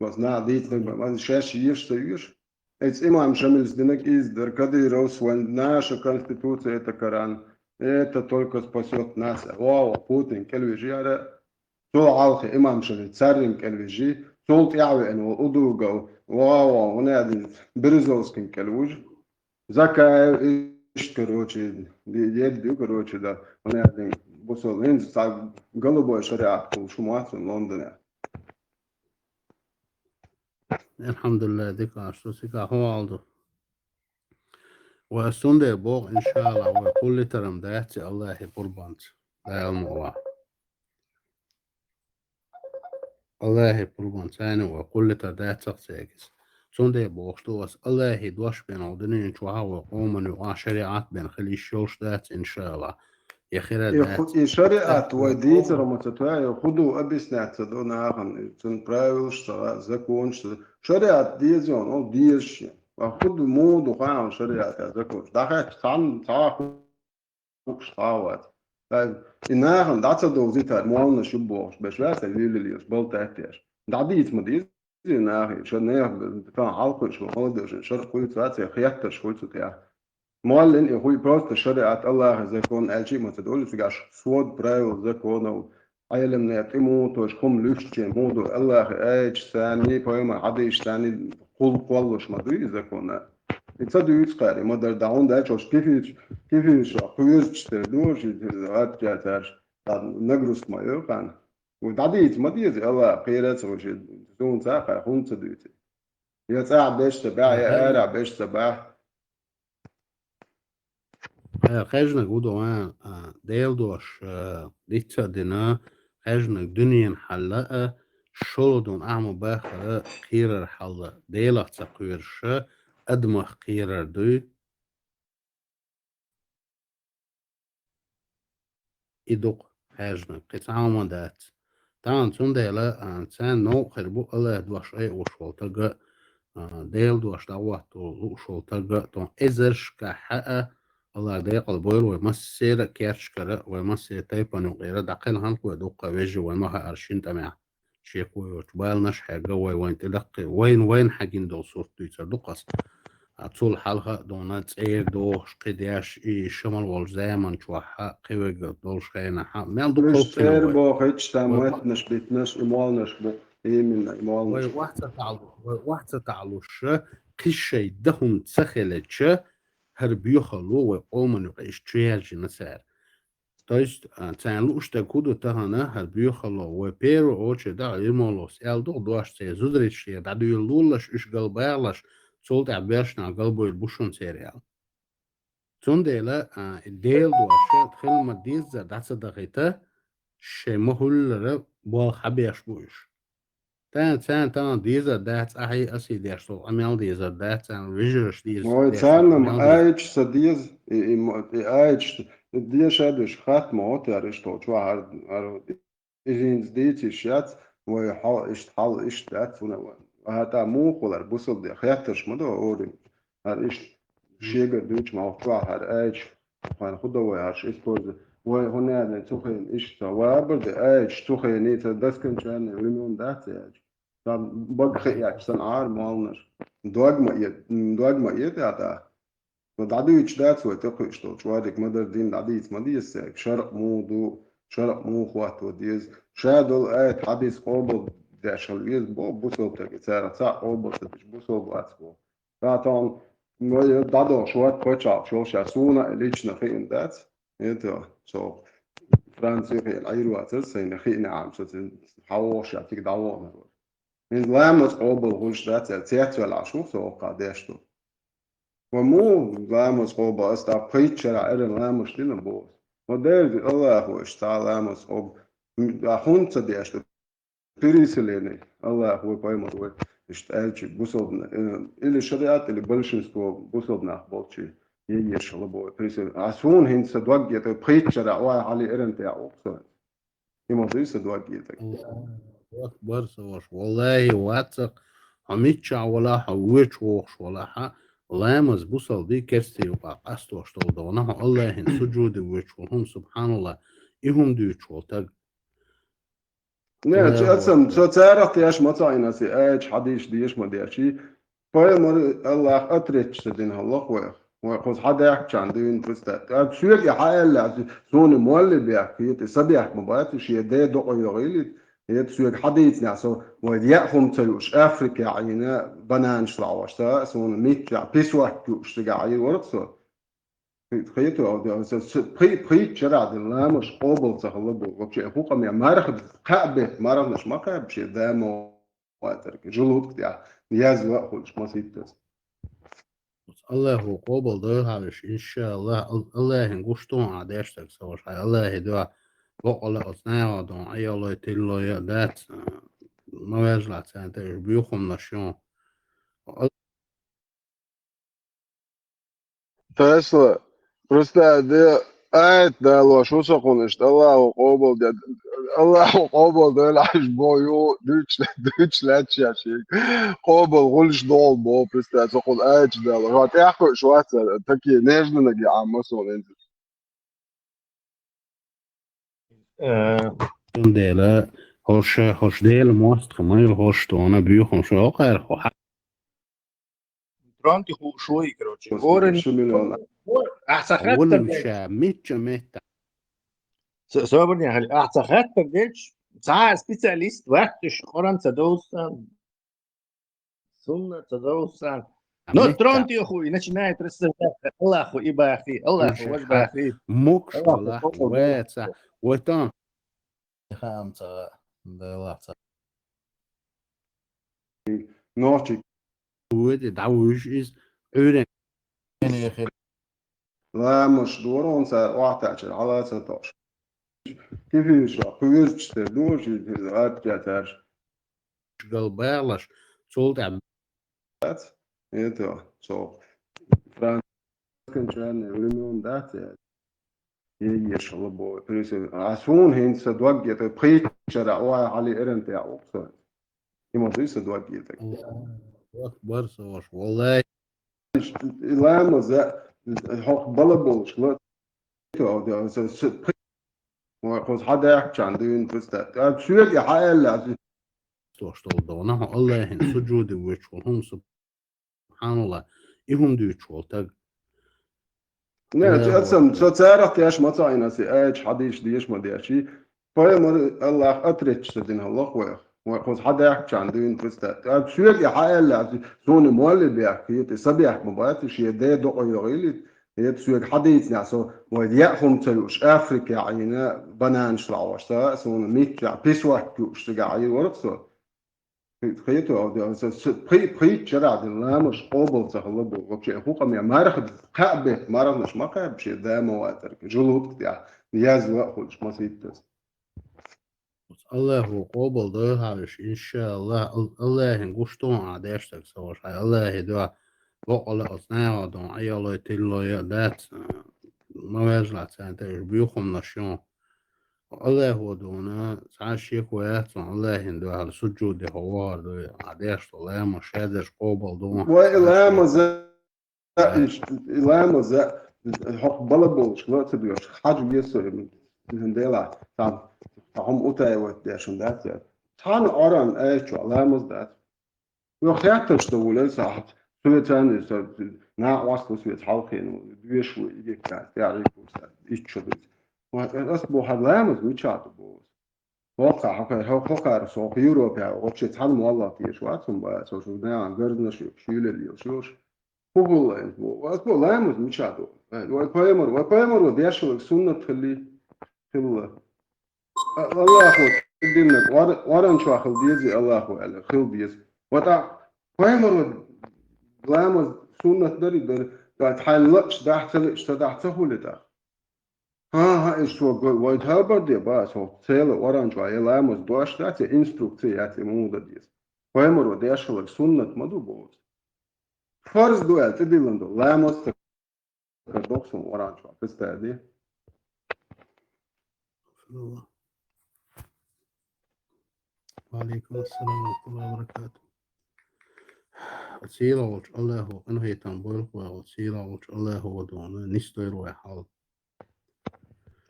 was na dit man شاش يش it's имам шамилс динек из der кадирос when наша конституция это Коран это только спасет нас واو Путин كلوجي تو عالخي إمام شميل تسرم كلوجي سولت يعوي إنه أدوغو واو ونادي برزوسكن كلوج زكا إيش كروتشي دي كروتشي ده ونادي بوصل هند صار قلبه شريعة وشموات في لندن الحمد لله ديك عشتوسيكا هو عالدو وأستون بوغ إن شاء الله وكل ترم دايتي الله قربانت لا الموضوع الله قربانت يعني وكل تردات سقسيكس سون بوغ شتوس الله دوش بين عودنين شوها وقومن وعشريعات بين خلي الشوش دات إن شاء الله يا خير دات شريعات وديت رمتتوا خدوا أبيس نعتدون آخن تن برايوش زكون شريعات ديزون أو ديش وخد مود وخان شريعة زكوش داخل تعاقوش تعاوات إنها دعت دوزيتها موالنا شبوش بشواسة اللي يسبل تحتيش دعديت مديز إنها شنيها بتاع عالقش ومالدش شرق كل ساعة خياتش كل ساعة موال إن هو بروست شريعة الله زكون أجي ما تدول فيش صوت برايو زكونه عيلم نتيمو توش خم لوشتي مودو الله أج ثاني بيوم عديش ثاني قل قلش ما دوي زكونه إتصدق يسقى ما در داون ده شوش كيفيش خيوز تشتردوش هات جاتر نجرس ما يقان ودعديت ما ديز الله خيرات وش دون ساقة خون تدويتي يا ساعة بيش تبع يا أرع بيش تبع خجنك ودوان ديل دوش ديتا دينا خجنك دنيا حلقة شلودون أعمى باخرة قيرر حلا ديلا تقويرش أدمخ قيرر دوي إدوق هاجنا قطعة مدات تان تون ديلا تان نو خربو الله دوش أي وشولتاق ديل دوش دعوات وشولتاق تون إزرش كحقا الله ديل البوير ومسير كيرشكرا ومسير تايبان وغيره دقل هنك ودوق ويجي ومها أرشين تماع شيخ ويوتبال نش حاجة وين تلقي وين حاجين دول صورتو يتصدقس أتصول حلقة دونات إير دوش قدياش شمال والزامن شوحا قوي دولش خينا حا مال دو مش قلقنا تير وي بو خيتش تاموتنش بيتنش إموالنش بو إيمن إموالنش واحدة تعلوش قشي دهم تسخلتش هربيوخلو وقومن وقش تريالج نسار То есть, ценлуш такуду тахана харбюхало و перу оче да имолос элдо дуаште зудриче да дуйлулаш иш галбайлаш солт абешна галбойл бушун сериал цундела дел дуаште خلما ديزا داتا دقيقة شمهول بول حبيش بوش تان ديزا دات أحي أسي ديشتو أميال ديزا دات ريجرش هو تسانم ايش سديز ايش ديش ادش خات موت ارشتو شو هر ايجينز ديتش يات ويحال اشتحال اشتات وهذا مو قولر بوصل دي خياتش مدو اوري هر ايش شيغر دوش ما شو هر ايش فان خدو وياش استوز وهنا يعني تخين ايش توابر دي ايش تخين نيت دسكن شان ريمون دات ايش dan bak ya sen ağır malnır dogma yedi ada ودعدي يتشدات وتقي اشتو شوادك مدر دين دعدي يتمدي الساك شرق مو خوات وديز شادل ايت حديث قوبل داشل يز بوصل تكسارة سا قوبل تتش بوصل بواتسبو فاتون دعدو شوات قوشع شو شاسونا الليش نخيين دات انتو سو فرانسي في العيرو اتس نخيين عام سو حوش يعطيك دعوانا من لامس قوبل غوش دات تياتو العشو سو قادشتو ومو لامس قوبل استا قيتشر عيرن لامس دينا بوس ودير الله هو اشتا لامس قوبل أخون تديشتو بريسليني الله هو بايمر هو اشتالشي بوصلنا اللي شريعات اللي بلشنسكو بوصلنا بولشي يش الله بو بريسل عسون هين سدوق يت قيتشر علي ايرن تاع اوكسو يمضي سدوق يتك أكبر سواش والله واتق هميتشا ولا حويتش وخش ولا حا لامز بوصل دي كرسي وقع قصتو اشتغل دونها الله هن سجود ويتش وهم سبحان الله إهم ديوتش والتق نه چه اصلا شو تعرف تياش ما تعينا سي ايش حديش ديش ما ديشي بايمر الله اتريتش تدين الله وخذ حدا يحكي عن دين فستات شو يحكي حال سوني مولي بيحكي تصدق مباراتي شي دي دقو يغيلي هي تسويق حديث ناسو ودياهم تلوش افريكا عينا بنان شلاوش تا سون ميت بيسوا تشتغل عي ورقصو خيتو او بري شرع دلامش قوبل تخلبو وبشي فوق ما مارخ قابه مارخ مش ما قاب شي دامو واترك جلود تاع ياز واخش ما سيتس الله هو قوبل ده هذاش إن شاء الله الله هنقشتون عداشتك سواش الله هدوا وقال أصنع ودون أي الله تلو يدات ما يجلع سنتين بيوخم نشون Tesla. Просто de evet de lo şu sokunuş Allah قوبل de Allah قوبل de العش boyu Deutschland ya şey قوبل غلش دول بو просто تقول evet de lo هتحكي شو تكي نجم نجي عم مثلا ديلا هوش ديل موست خمايل هوش تونا بيوخم شو غير ترانتي هو شوي كروتشي شو مليون احسن خط أول مش ميتش ميتا صبرني يا خالي احسن خط بديش ساعة سبيشاليست وقتش قرن تدوسن سنة تدوسن نو ترانتي يا اخوي ناش ناي ترسل الله اخوي يبا اخي الله اخوي وجبا اخي موكش ولا واتسا وتان خامسة دلوقتي نوتي ودي دعوش إز أورن لا مش دورون سا واحد على 16 كيف يشرح كويس تدور شيء في الوقت جاتر قلبالش سولت Это so. Frankenstein Union data. يش الله بو بريس عسون هين سدوق بريتشر او علي ارنت يا اوكسو يما زي سدوق يتك أكبر صوش والله لا مزا حق بلبوش لا تو ده خذ حدا يحكي عن دين تستا شو يا حال صوش طولنا الله هن سجود ويشولهم سبحان الله إهم ديوتشول تاج نه اصلا شو تعرف ايش ما تعينا سي ايش حديش ديش ما ديشي فيمر الله اتريتش تدين الله وخذ حدا يحكي عن دين تستا شو يا حال زون مولي بيحكي تسبيح مباتش يدي دقو يغيلي هي تسويق حديث ناسو وديهم تلوش افريكا عينا بنان شلاوش تا سون ميتلا بيسوات كوش تقاعي ورقصو خيتو او ده بري جراد لامش قبل تخلبو وبشي حقوق ما مارخ قابه مارخ مش ما قاب شي ذا مواتر جلوط يا نياز واخش ما سيتس الله هو قبل ده هاش إن شاء الله الله هنقشتون عادشتك سوش الله هدوا وقال أصنع ودون أي الله تلو يدات ما يجلع سانتش بيوخم نشيون الله هو دونا ساشيك ويات الله هندوا على سجود هوار دو عادشت الله مش هادش قبل دون ولا مزا لا مزا حق بلبوش لا تدوش حاجه بيسوي من هندلا تام هم اوتاي وداشون دات تان اوران ايش لا مزا وخياتش دولة صح سويتان نا واسطة سويت حلقين بيشو يجيك يعني بوسا يتشبه وأصبح هذا ويشات بوس واقع حقا سوق يوروبيا وقت تان والله في شو أتم بس شو نا غيرنا شو اللي شوش هو وأصبح لامز ويشات وقيمر وديشو سنة خلي الله أخو دينك وارن شو أخو ديزي الله أخو خل ديز وتا قيمر لامز سنة دري تحلقش دحتلش تدحته لده ها إيش شو وايد هالبر دي باس هو سيل وارن شو أي لامز دوش تاتي إنستركتي أتي مودا ديز قيمر وديشلك سنة مدو بوز فرض دوال تديلندو لامز تكدوكسون وارن شو تستعدي وعليكم السلام ورحمة الله وبركاته سيرا وش الله هو إنه يتنبول وسيرا وش الله هو دونا نستير ويحال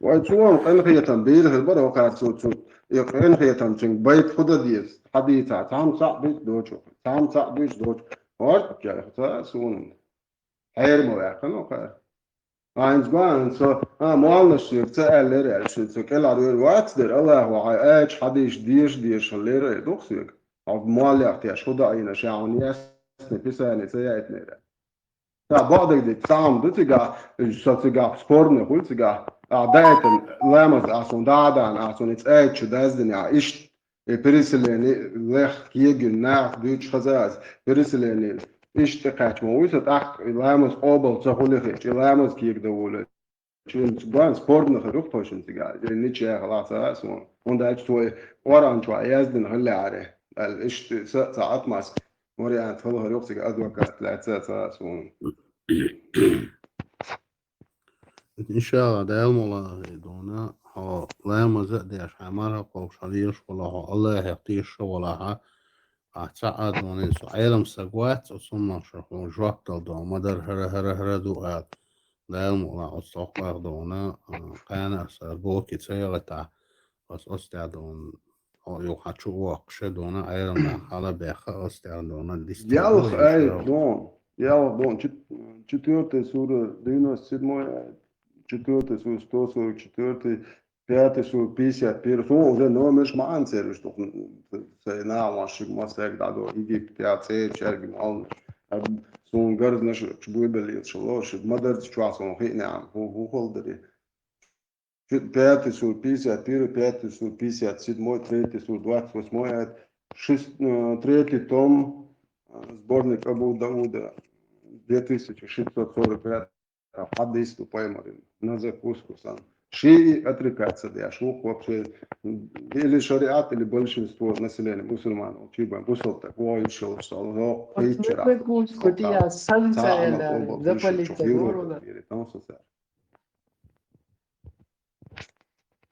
وشوان قن هي تنبيل هالبرا وقعت صوت يقين هي تنشن بيت خدا ديس حديثة تام صعب دوجو تام صعب دوج ورد جاي ختا سون حير مواقن وقع عايز بان سو مالنا شيء تسأل لير شو تقول على الوقت در الله هو عايش حديش ديش لير دوخسيك أو مال احتياج خدا أينا شاونيس نفسها نسيت بعض التعامل دتجا شتجا سبورنا قلتجا أعداء لامز عشان دادان عشان يتأكد شو دازدن يا إيش بريسلني لخ كيجن ناف دوتش خزاز بريسلني إيش تقاش مويس تأخ لامز قبل تقولك لامز كيج دولة شو بان سبورنا خروج توشن تجا نيتش خلاص اسمه ونداش توي وران شو يازدن هلا عليه الإيش ساعات ماس مريان تفضل خروج تجا أدوكات لا اسمه إن شاء الله دائما الله دونا ها لا مزق ديش عمارة قوشاليش ولا ها الله يحتيش ولا ها أعتقد دونا إنسو عالم سقوات وصلنا شرحو جوات دو مدر هر دوات دائما الله أستوقع دونا كان أسابوكي تسيغتا بس أستعدون يوحاتشو وقش دونا عالم داخل بيخا أستعدونا يالخ أي دون четвертая сура 97 четвертая сура 144 пятая сура 51 сон уже номер معان سيرش doch سينا واشك ما سيك دادو Египет ياتي شرق مال سون غرز نش شبوي بلي شلوش مدر تشواصون خينا هو خلدري пятая сура 51 пятая сура 57 третья сура 28 третий том сборник Абу Дауда 2645 حد يستو بايمر на закуску сам شيء أتركات ده شو вообще или шариат или большинство населения мусульман учиба бусолта койшо соло пейчера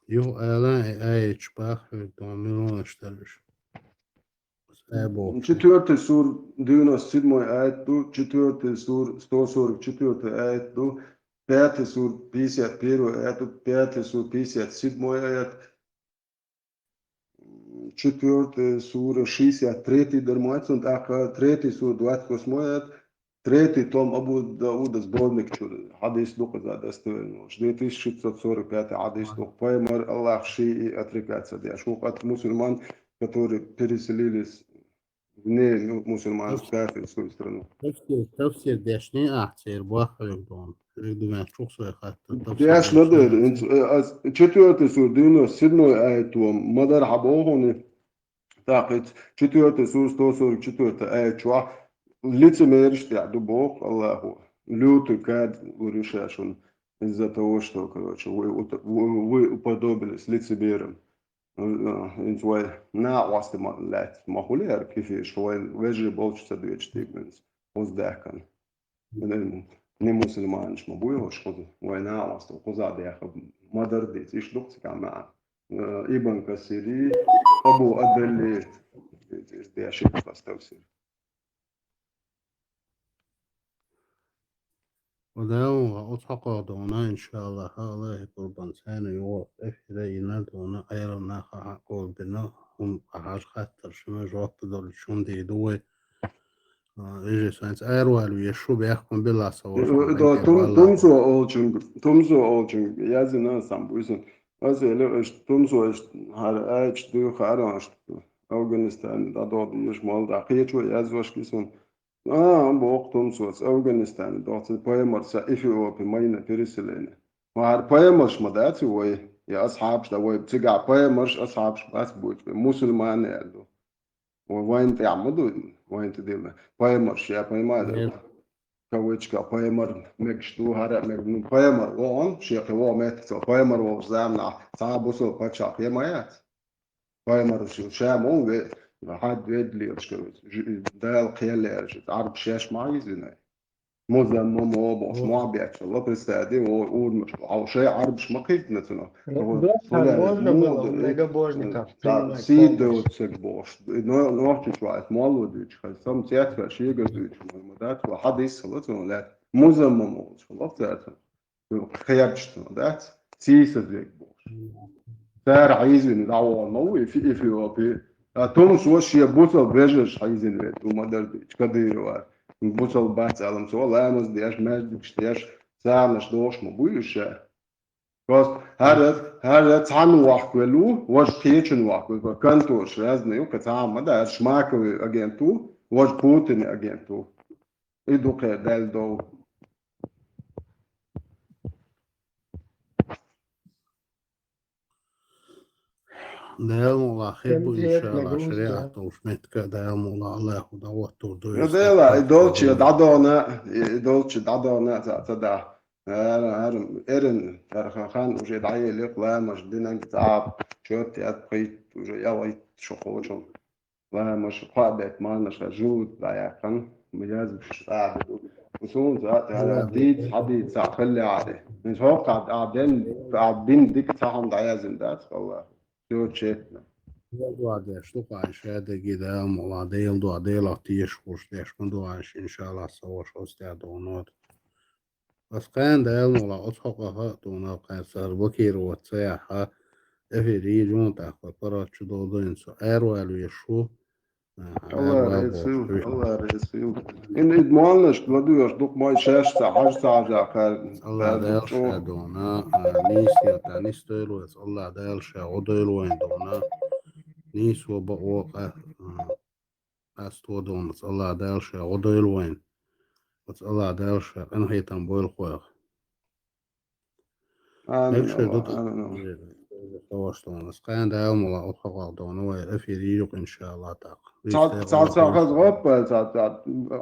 يو أنا أي شباح دومينو اشترش Четвертый сур 97 аяту, четвертый сур 144 аяту, пятый сур 51 аяту, пятый сур 57 аят, четвертый сур 63 дармуац, und auch третий сур 28 аят, третий том Абу Дауда сборник хадис доказа достоверно, 2645 хадис док, поймар Аллах шии отрекаться, да, шук от мусульман, которые переселились вне мусульманских кафирскую страну. تفسير داشني أحسير بواخر يقدون يقدون شوف سوى خاطر Дяш надыр, четвертый сур 97 аяту, мадар хабохуни, так, четвертый сур 144 аяту, лицемеришь ты, дубох Аллаху, лютый кад решашун из-за того, что, короче, вы уподобились лицемерам. Интуай на вас лет махулер кифи швой вежи больше садует штигмент уздехкан не мусульманш мабуй что война вас то кузадех модердит иш лукцка ма ибн касири абу адли ده شيء تستوسر وداو أطحق دونا إن شاء الله الله قربان سنة يوقف إذا ينادونا أيضا ناخا قربنا هم أحاج خطر شما جواب بدل شون دي دوي إيجي ساينس أيروالو يشو بيحكم بالله سوا ده تمسو أولچن يازنا سامبويسن أزيله تمسو هر أيش دو خارج أفغانستان ده دو مش مال ده قيتو يازوش كيسون بوقتهم سوس أفغانستان دوت بايمر سائفي بماينة بيرسلين وهر بايمرش مداتي وي يا أصحابش ده وي بتجع بايمرش أصحابش بس بوت مسلمان يالو وين تعمدوا وين تدير بايمرش يا بايمر كويتشكا بايمر مكشتو هر مك بايمر وان شيخ هو مات بايمر وزامنا صعب وصل باتشا يمايات بايمر شامون حد يدلي ده القيال يرجع عرب شاش معي زين موزن مو مش ما بيعرف الله بيستعدي ويقول مش أو شيء عرب مش مقيت مثلا можно было много божников سيد وتسبوش نوع شوية مالو ديش خلصم تياتر شيء قديش مدات وحد يسلط ولا موزن مو الله تياتر خيارش ده سيس زيك بوش تار عايزين دعوة نوي في وفي تومس وش يبوصل بيجش عايزين ريت وما دردش كدير بوصل بات على مسؤول لا مز دياش ماجدش دياش سامش دوش مبويش بس هذا تعمل واحد ولو وش تيجن واحد كنتوش رازني وكتعمل ما ده شماك أجنتو وش بوتين أجنتو إدو كدال دو دايم الله خيبو إن شاء الله شريعة وشمتك دايم الله ياخد وقته ودوي لا دولتشي دادونا تدا إرن خان وجه دعي لقلا مش دينا كتاب شوت يتقيت وجه يويت شخوشم لا مش قابت ما نش جود لا يكن مجاز بشتاعد وسون ذات حديد ساخلي عليه من فوق قاعدين ديك تاعهم دعيازن ذات والله شو شيتنا دعاء شلوك عايش هذا كده مواديل دعاء لطيش خوش ديش من دعاش إن شاء الله سوش استعدونات بس كان ده مولا أصحابها دونا كان سر بكير وتسيحها إفري جون تأخذ قرار شدودين سؤال والو يشوف الله رئيسيو إن إدمانش بلادوش دوك ماي شاش حاج ساعة خير الله دايلش دونا نيس يتا نيس دايلو الله دايلش ودايلو وين دونا نيس وبقوق أستو دونس الله دايلش ودايلو وين بس الله دايلش أنا هي تنبويل خويخ أنا Skan dēlmulā uthaqaldonu vai efirījuk inşallah tak. Saat غرب saat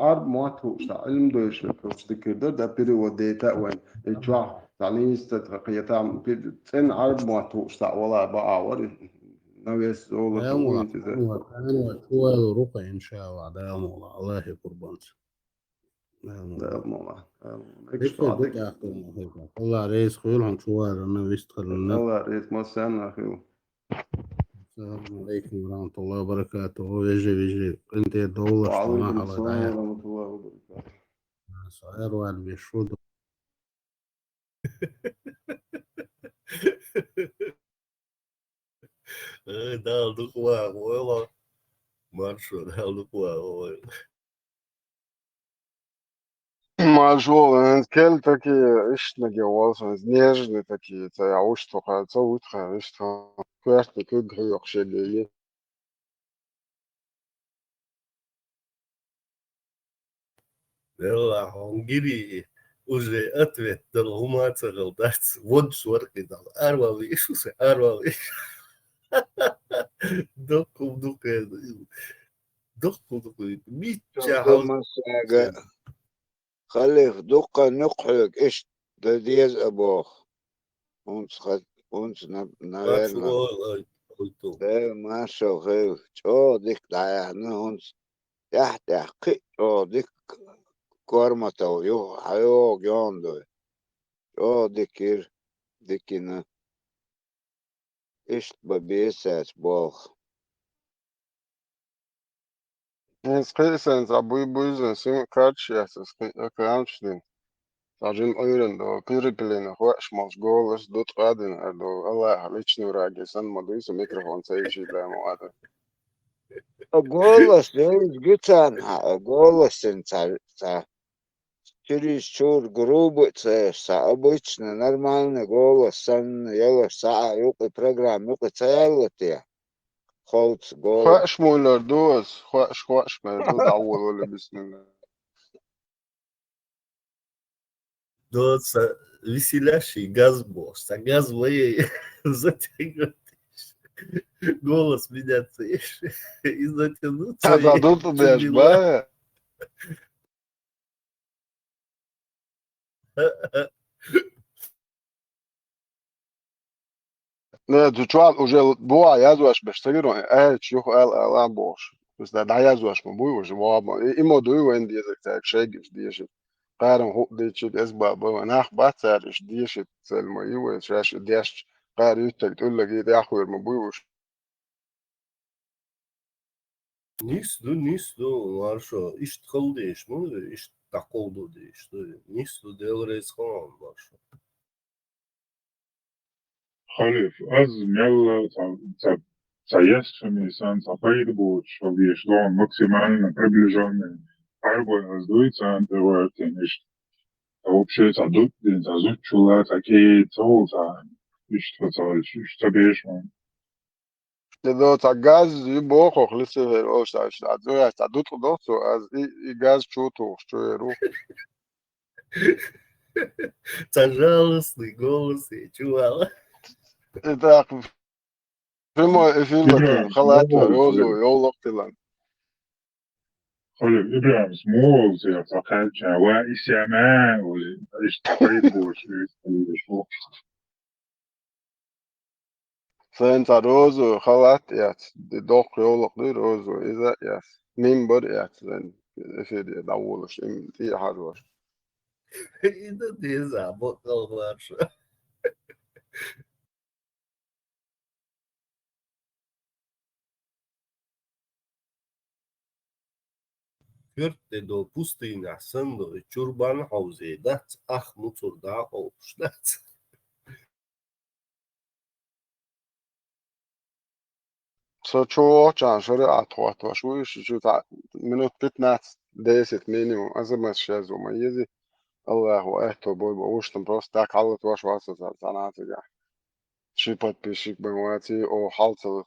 عرب مواتو سا علم دوش بروستيكر ده بيرو ديتا وين اتوا تانيست تقيتا تن عرب مواتو سا ولا بقى ور نويس ولا dēlmulā توين تزا šuvēlu rupa inşallah dēlmulā. Allahi kurbans. ده مولا Peki dik ahtım. Allah reis kuyulham şuvēlu ne vistqalna. الله ريت ما سألنا أخيو Assalamu alaikum warahmatullahi wabarakatuh. Veji. Inte dawla وعليكم shtana السلام halada. ورحمة الله وبركاته Sair wal bishud. Daldık var ola. Marşo daldık var. Мажол, кель такие, ишь нагевался, нежные такие, я уж только утро, что кверти тут грех шедели. Yalla hongiri уже ответ дал гумаца галдац. Вот шварки дал. Арвал ишусе, арвал. Докум дуке. Докум дуке. Митча مساقة خليك دقة نقحك إيش ديز أبوخ ونس نغيرنا ده ما شو خير شو ديك دايحنا ونس تحت حقي شو ديك كورمتو يو حيو جوندو شو ديكير ديكينا إيش ببيسات بوخ Sen bu yüzden sen kaç yaşasın, kaçtın. Sadece öğren de kırıklarını hoşmaz golas dut kadın erdo Allah hiç nurage sen madıysa mikrofon seyirciyle muhabbet. голос гитан голос чересчур грубый обычно нормальный голос юқи программа юқи цаяллатия холц голос Hoş mular dost, hoş merdo davul öyle bismillah. Доца веселящий газбос. А газ моей затягивает. Голос меня цеешь. И затянуться. Zadut deš be. Ne, tu čuval уже boa yazvaš bez tegironi, čuh el boš. Da yazvaš mu buju že boa. Imo duju en dizek tak šegis diješi. قارن هو ديتشيت اسبوع بقى ناخ باتسارش ديشت سلمى يوه شاش ديش قار يتك تقول لك ايه ياخو المبوش Nisto, Maršo, isto kaldiš, isto tako dodiš, nisto delreiz honom, Maršo. خلف از يلا سيستم إنسان صفيد بوش وبيشلون ماكسيمالنا приближенные арбой раздуется антивертиниш. Вообще задут, задут чула такие цоуса, что бешено. ده تا گاز یبو خو خلص او شاش ادو یا تدوت دوتو از ای گاز чуту что еру Пожалуйста, голос и чувала. это прямой эфир это халат розу يولق خلف إبراهيم سمول زي فقط جوا إسماء ولا إيش صفيد بوش فانت روزو خلات يات دي دوق يولق دي روزو اذا ياس مين بر يات زين في دي داولش ام دي حروش Ainda desabou, Maršo. Körtte do pustīnā sandoja čurbana hauzē dats, mucur dā augš dats. سوچو چان شده اتوات شو شو تا منو 15 10 минимум азамат сейчас مميزي الله اهتو бой уштам просто так халат ваш вас занатига شي подписчик бываете о халтел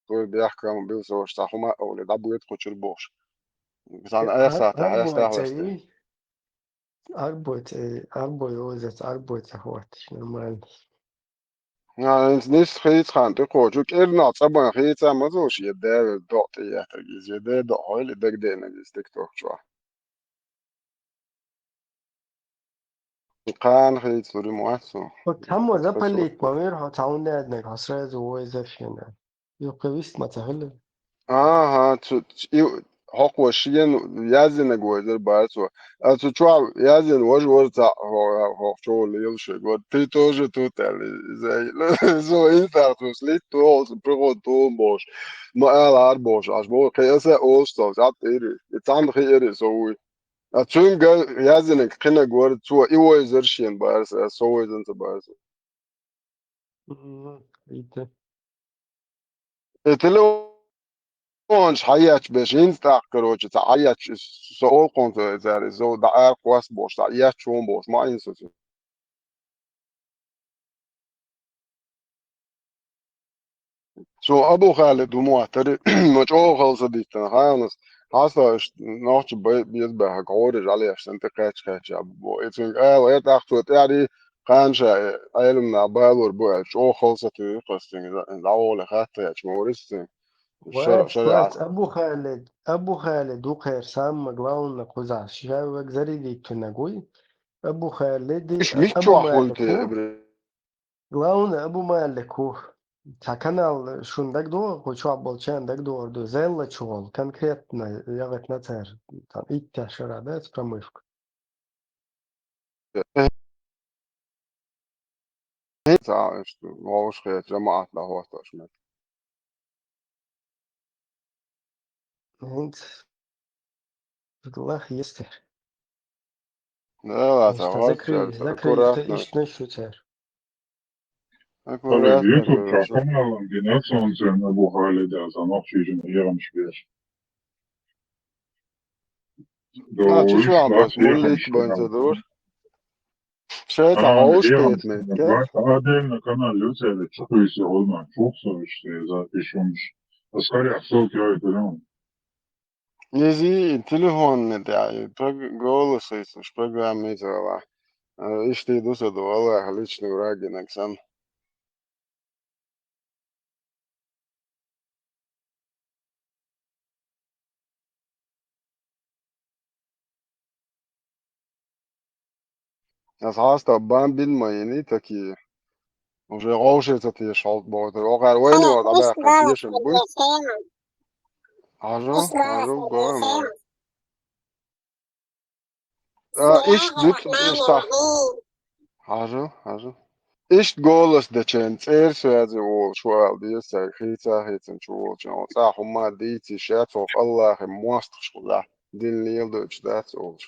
той бяхкам бил со что хума о да будет хочер бош зан асата Работай, работай, работай, работай, хватит, нормально. يعني نس خيط خان تقول شو كيرنا طبعا خيط ما زوش يدا دوت يا تجيز يدا دوت هاي اللي دق دينا جيز تيك توك شو كان خيط سوري مواسو Tamo خسر zapali pamir ha taun ne adnek hasra zo izafshena. Yo kavist matahil. ها تو حق وشين يازن جوزر بارسو أتو شو يازن وش تاع هو شو اللي يلشى قد تيتوج توتال زي زو انت سليت تو برو تو boş ما اlar boş az bu kıyasa olsa zaten iri tam iri so atun gel yazın kına gör tu i o izerşin barsa so izin barsa İte. etelo اونش حياتش باش ينستاق كروتش تاع حياتش سؤال كونت زاري زو دعار قواس بوش تاع ياتش شون بوش ما ينسوش شو ابو خالد ومعتري مش او خلص ديتنا خالص حاسة نوش بيذبح قورج عليه عشان انت كاتش ابو اتنك ايه تاخذ يعني خانشا علمنا بالور بو شو خلصت قصتين الاول خاطر يا مورستين وات شرع أبو خالد وخير سام مقلاون نقوزع شاوك زري دي تنقوي أبو خالد ايش مش أبو شو قلت مالكو قلاون أبو مالكو تا kanal şundak doğru koçu abolçandak doğru zella çuval конкретно yagatna ter tam ilk taşarada spramıfk تاع واش خير جماعة له تشمل hint Allah yester لا işte تغش zakri işte كوراتنا işte şu ter Ali كوراتنا YouTube kanalım dinlersen sen bu halde sana çocuğun yarmış bir. شو شو Doğuş عم bak بس موليك yarmış بنت kanalım. دور شي Hani تعوش yarmış. قيت ميكا Bak adem kanal ötede çok iyisi olma. Çok zor işte zaten şunmuş. Asgari yapsak ya tamam. يزي التليفون تاعي جول سيس مش برنامج ميزة اشتي دوسة والله خليتني وراجع نكسم أصحاب طبعا بالمايني تكي وجي غوشة تتي شالط بوت وقال وين وضع بقى كنتيشن بوي عجو قوي إيش دوت صح عجو إيش تقولش دچن تير سوازي وول شو دي ساخيتا هيتن شو شو صح وما ديتي شاتوف الله مواست شو لا دين ليل دوتش داتس اول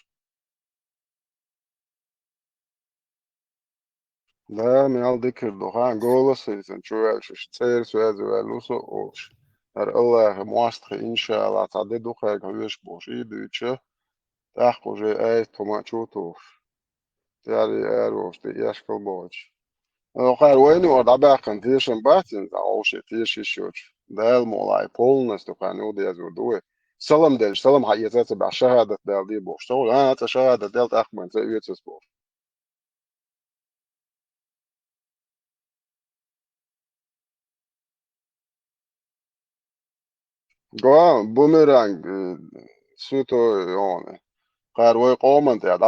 ده ميال ذكر دوها قولس هيتن شو تير سوازي والوسو اولش هر الله مواست إن شاء الله تعدي دوخا كويش بوشي دوتشه تاخو جي اي توما شو توف تاري اروش دي يشكل بوش Қай ойны орда бақын тешін бәтін аушы теші шөч. Дәл молай полностью қаны уды язурдуы. Салам дәл, салам хайететі бә шахадат дәл дей бош. Сол, та шахадат дәл тақмын, зә үйетсіз бош. Гоа, бумеранг, sütü yani. Қай ой қомын тә,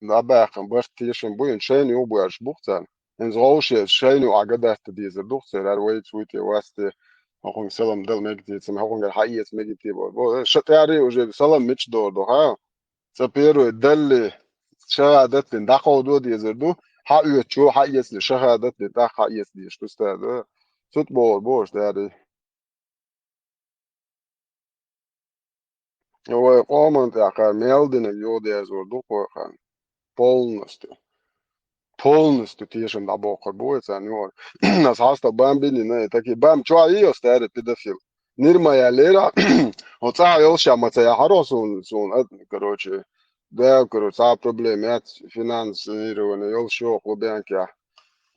da baqın baş tешін buyun, şeyni u bu yaş buqtan. En zğavşı şeyni u agadat dizir duqtar, ar way tweet wasti. هاكون سلام دل مجدي سم هاكون الحقيقة مجدي بو شتاري وجب سلام مش دور دو ها سبيرو دل شهادت دقو دو دي زردو حق يتشو حق يسل شهادت دق حق يسل يش كستاد فوتبول بوش داري هو قومن تاع ميلدن يودي زردو قوخان полностью полностью тешим да бокор будет анyor нас хаста бамбини не таки бам чуа ио старый педофил нирмая лера оца ёлша маца харосун короче да короче проблемы финансирование ёлшо клубянки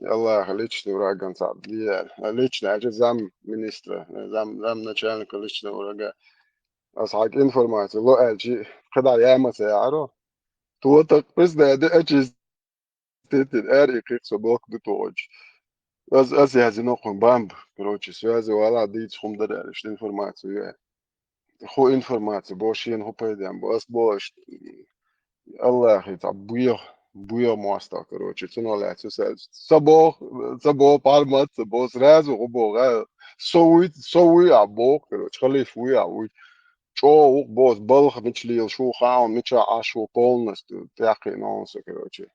الله личный ураган сад лично это зам министра зам начальника личного урага асхак информация ло элчи когда я маца яро то так пизда это Teten är i krigsförbok du tog. Аз я одинокий бамб, короче, связывала дить хум даришь информацию. Ху информацию, бошин ху пойдем, бас бош, Аллах, это буя моста, короче, цунуля, сабо, пармат, сабо, сразу, убо, соуи, або, короче, халифуи, або, чо, бос, балх, мичлил, шу, хаун, мича, ашу, полностью, тяхи, нонсы, короче.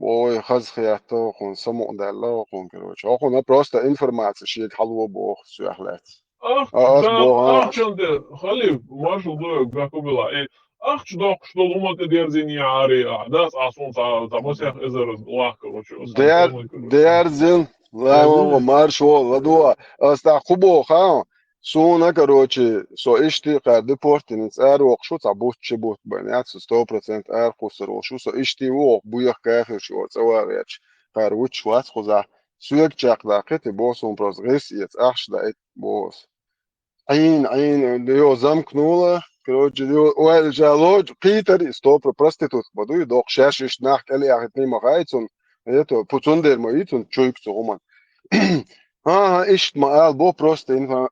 Ой, хазхиято, хун, само, далла, хун, короче. Охуна просто информация, шиет халва бог, сюахлет. Ас бог, Ahçande Halil marshal do gakubila. Ahç dokşto lumaka derzini ari. Das asun ta mosях ezer lak короче. Дерзин, ламо, маршо, ладуа, аста хубо, ха, суна, короче, со ишти, карды портинец, окшу, табут, чебут, банят, 100% кусар, окшу, со ишти, буях кахер, шо, цаваряч, каруч, швац, хуза, сюек чак, да, кэти, бос, он просто грисиец, ахш, да, эт, бос. Айн, йо замкнула, короче, уэль жалоч, питер, стопро, проститут, баду, и док, шешиш, нах, эли, ахет, не махайцун, это, пуцундер, моитун, чуйк, цугуман. إيش ما قال بو بروست إنفا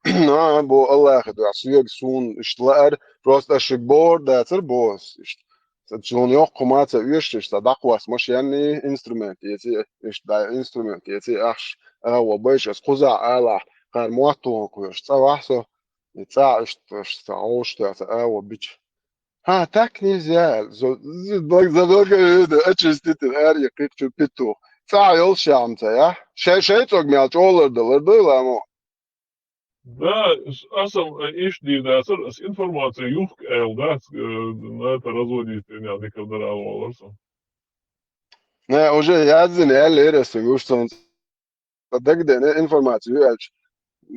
بو الله يخدو عسوية سون إشتلار بروست أشكبور ده تر بوس إشت سون يوق قماتة إيش إشت دقواس مش يعني إنسترومنت يتي إشت ده إنسترومنت يتي أخش وبيش أسقزع آلة قار مواتو كويش تساوحسو يتساع إشت تعوش تأو بيش ها تاكني زال زبالك أتشستيت الآرية قيقشو بيتو ساعة يولش يعمتا يا شيء توق ميالش أولردلرdı ama. Да, асам иш дивдасыр, информация юх элдас, на это разводить меня никогда не Ne, уже yazın elleri sıguşsun. Degde ne informasyonu elç.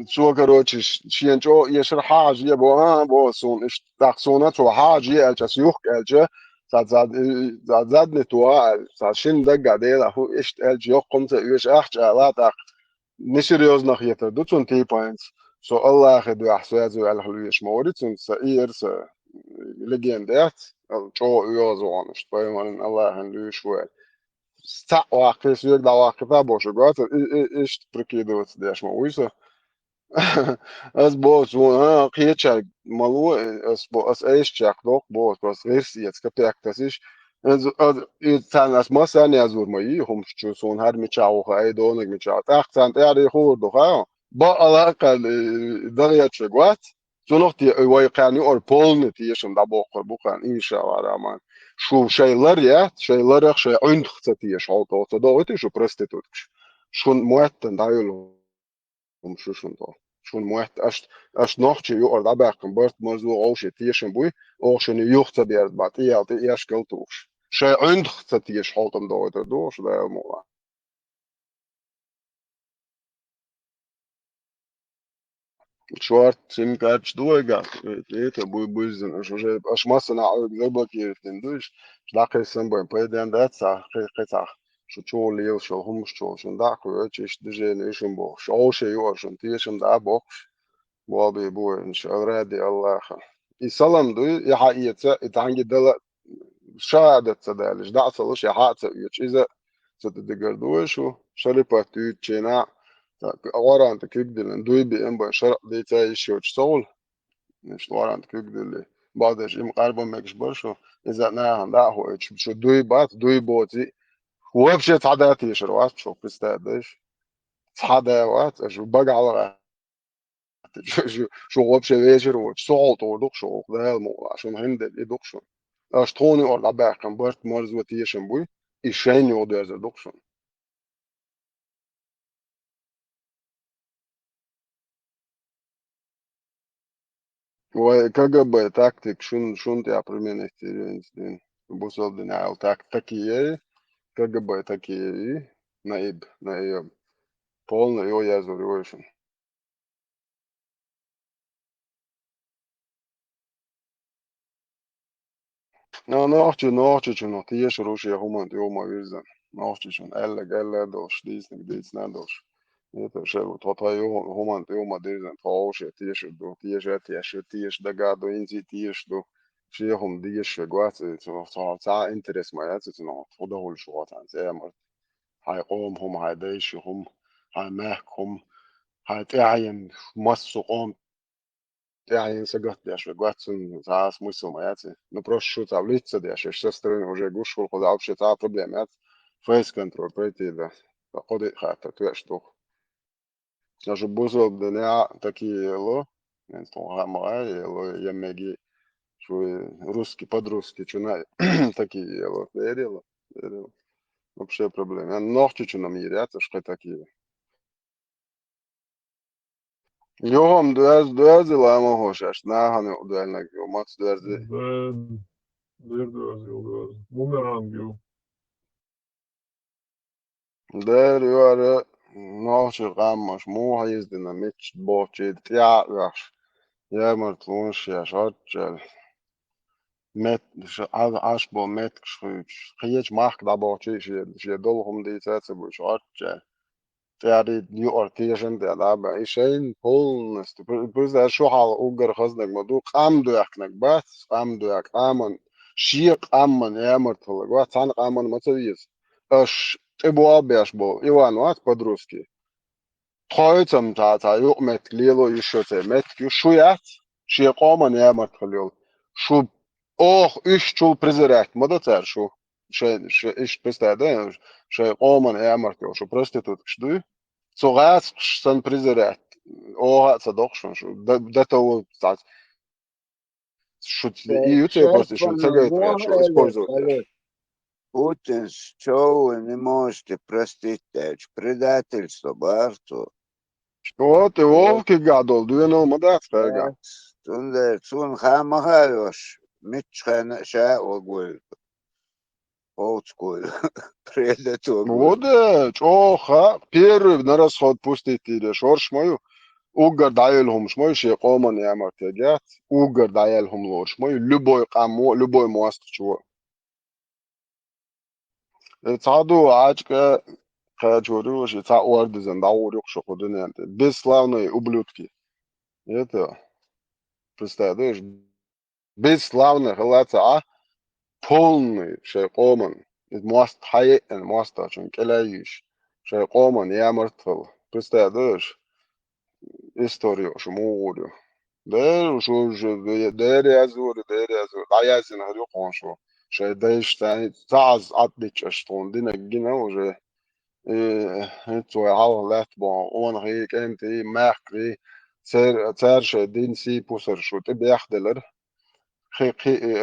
شو كروتش شين شو يشر حاجة بو بو سون إش تقصونا شو حاجة الش سيوخ الش زاد نتوا زاد شين دقة ديلا هو إش الش يوم قمت إيش أحج لا تق نشر يوز نخيته دوتون تي بوينتس سو الله خدو أحساس على حلويش موريتون سئير س لجين ديت شو يوز وانش بايمان الله هنلوش وين sta واقع سيوك دا واقع بوشو قات إيش بركيدو تديش مويسه Es būs kriečāk malo, es ešķāk dok būs, tos versiet, kāpēc tas ir cenas masāni azurma ihumšķus un har mičau hai donig mičau. Tāxcant arī hurdu ha. Ba alaka dariet šegvat. Sonuç diye öykani or polni tiyešim da bokar bukan inşallah rahman. Şu şeyler ya, şeyler şey öndükse tiyeş oldu. O da öte şu prostitutk. Şun muetten dayılı. Şu şun da. شون موحد أشت نوختي يقعد عباقم برت مرزو أوشي تيشن بوي أوشن يوختا بيرد باتي يالتي إيش قلتوش شي عندخ تيش حالتم دويتر دوش دا الموضوع شوارت سيم كاتش دويقات إيتا بوي بويزن أش ماسنا عوض زبك يرتين دوش شلاقي سنبوين بيدين داتسا قيقتا شو تشو ليو شو هم شو شن داكو إيش دجين إيشن بو شو شي يوشن تيشن دا بوكش وابي بو إن شاء الله رادي الله خا يسلم دو يحقيقة يتعنجي دل شهادة تدالش دعسلش يحقيقة إذا ستدقردوش شريبة تيتشينا ورا أنت كيقدل دوي بي إن بو شرق دي تايش يوش سول مش ورا أنت كيقدل بعدش إم قربا مكش برشو إذا ناهم دعهو إيش شو دوي بات دوي بوتي هو بشي تعداتي يشروات شو بستادش تعداوات شو بقى على شو غوب شويجر وصوت ودوك شو ده الموضوع عشان هند يدوك شو اشتوني ولا باكم برت مرز وتيشن بوي يشيني ودرز دوك شو وكجب تاكتيك شون تي ابرمين اكسبيرينس دين بوصل دين على تاكتيكي كجب تاكي نايب полный его язык. Nachtje nog tiež rušie humant joma virzen. Nachtje elle dos, dīsnik nedos. Это же вот humant joma dirzen taušie tieši dagādu inzi tieši do. Šiehum tieši guaci, tā interes ma jācīt no fudahul šotāns, ēmar. Hai qom hum hai deiši hum. هاي محكم هاي تعين مسقوم تعين سقط ديش وقاتن زاس مسلمات نبروش таблица деш все стороны уже гушул куда вообще та проблемат фейс контроль пройти да походы хата то что даже бузол дня такие ло то гамай ло ямеги что русский подрусский чуна такие ло верил вообще проблема ног чуть на мире это что такие يوم دوازي لا ما هوش عشنا هنقدر يوم دوازي Nerede Bumerang jo. där gör något gammalt små hejsdina mitt bort i teatrar jag mår lunch jag skjuter met ashbo met خيج مارك دابا شي دولهم دي تاتبو شوتش تاري نيو ارتيجن ده دابا ايشين بولنس بس ده شو حال اوغر خزنك مدو قام دو يكنك بس قام دو يك امن شيق امن يامرتلك واتان قامن متويز اش تبوا بيشبو ايوان وات по-друски تخويتم تا يوق مت ليلو يشوته مت يشويات شي قامن يامرتليول شو اوه ايش شو презирать مدتر شو شي ايش بستاده شي قامن يامرتليول شو проститут شدو صغات سن презирать اوه صدق شو ده تو شو يوتي просто شو تجاهل شو использовать Путин, что вы не можете простить предательство, Барту? Что ты вовки гадал, дуэно мадат ферга. Тун хамахалош, митчхана ша огуль. Олдскул. Предать огуль. Вот, чоха, первый на расход пустить тебе шорш мою. Угар даялхум шмой, ши коман ямар тегят. Угар даялхум лорш мой. Любой камо, любой мост чего. Цаду ачка качурю, ши ца ордизен да урюк шокодунен. Бесславные ублюдки. Это, представляешь, бесславных лаца, полный шейкоман. Мост хай и мост очень келающий. Шейкоман я мертвый. Представляешь, историю шумурю. Да, что же, да, резур. А я знаю, что شيء دايش تاني تعز عطلك اشتون دينا جينا وجه انتو عاو لاتبون اون هيك انتي ماكري تار شي دين سي بوسر شو تبي يخدلر خي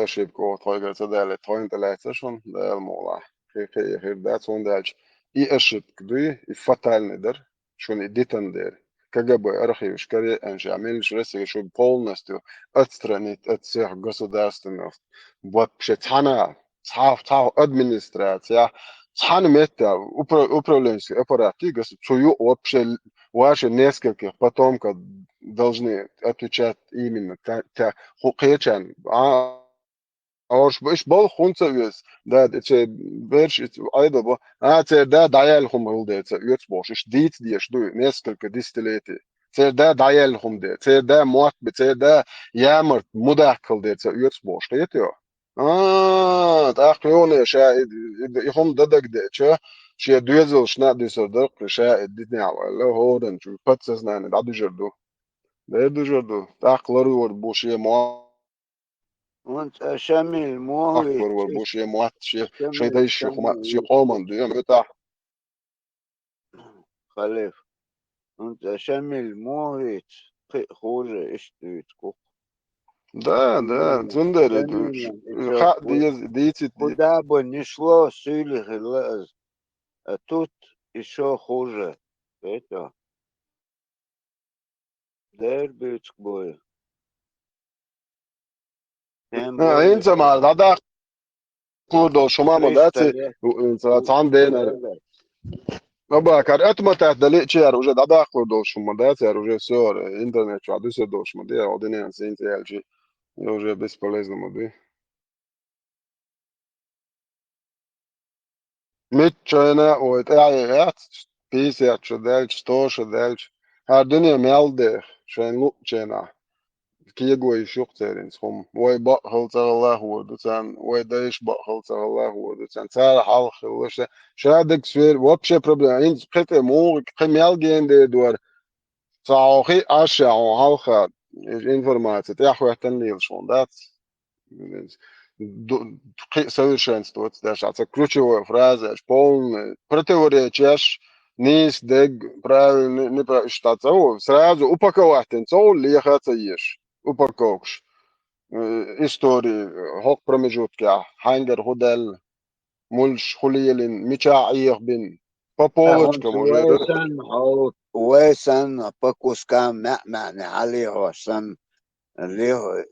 اشيب كو طايقر تدالي توين تلاتشون دا الموضوع خي خير داتون دالش اي اشيب كدوي يفتال ندر شون اديتن دير КГБ архивишкари анжамилш ресиги шо полностью отстранить от всех государственных вообще цана администрация цана мета управленческий аппарат свою вообще ваши нескольких потомков должны отвечать именно хукечан Аш бол хунцавес да это берш айда бо це да даялхум улде це юцбош иш дит диш ду несколько десятилетий це да даялхум де це да мот це да ямр мудакл де це юцбош это так он ша ихом дадаг де че ше дуезл шна десодер ша дитня ла ходен чу патсазнане да дужерду так лору боше мо وانت شامل موهي أكبر والبوش يا موات شيء ده شيء قوما ده متى خليف انت شامل موهي خوجة ايش تقول ده زندر خا دي куда бы ни шло сили а тут еще хуже это дерби бой انت مع ده كودو شما مداتي انت عم بين ابا كارت متى دلي تشير وجه ده كودو شما مداتي وجه سور انترنت شو عدو سدو شما دي اودينيان سنت الجي وجه бесполезно مدي متشنا وتاعيات بيسيات شو دالش توش دالش هالدنيا مالده شين لو تشنا كيجوي شوق تيرين هم وي بقى الله هو دوتان وي دايش بقى الله هو دوتان سار حال خلوش شادك سوير وابشي بروبلم إن قطع مو كميال جين دور صاحي أشياء هالخا informatie ja gewoon ten deel schon dat совершенство вот даже это ключевая фраза полная противоречишь nis deg правильно не что-то сразу упаковать то лехаться ешь упаковка истории хок промежутки хангер худель мульш хулиелин мичаих бин по полочкам уже ويسن بكوس كان معنى عليه سن اللي هو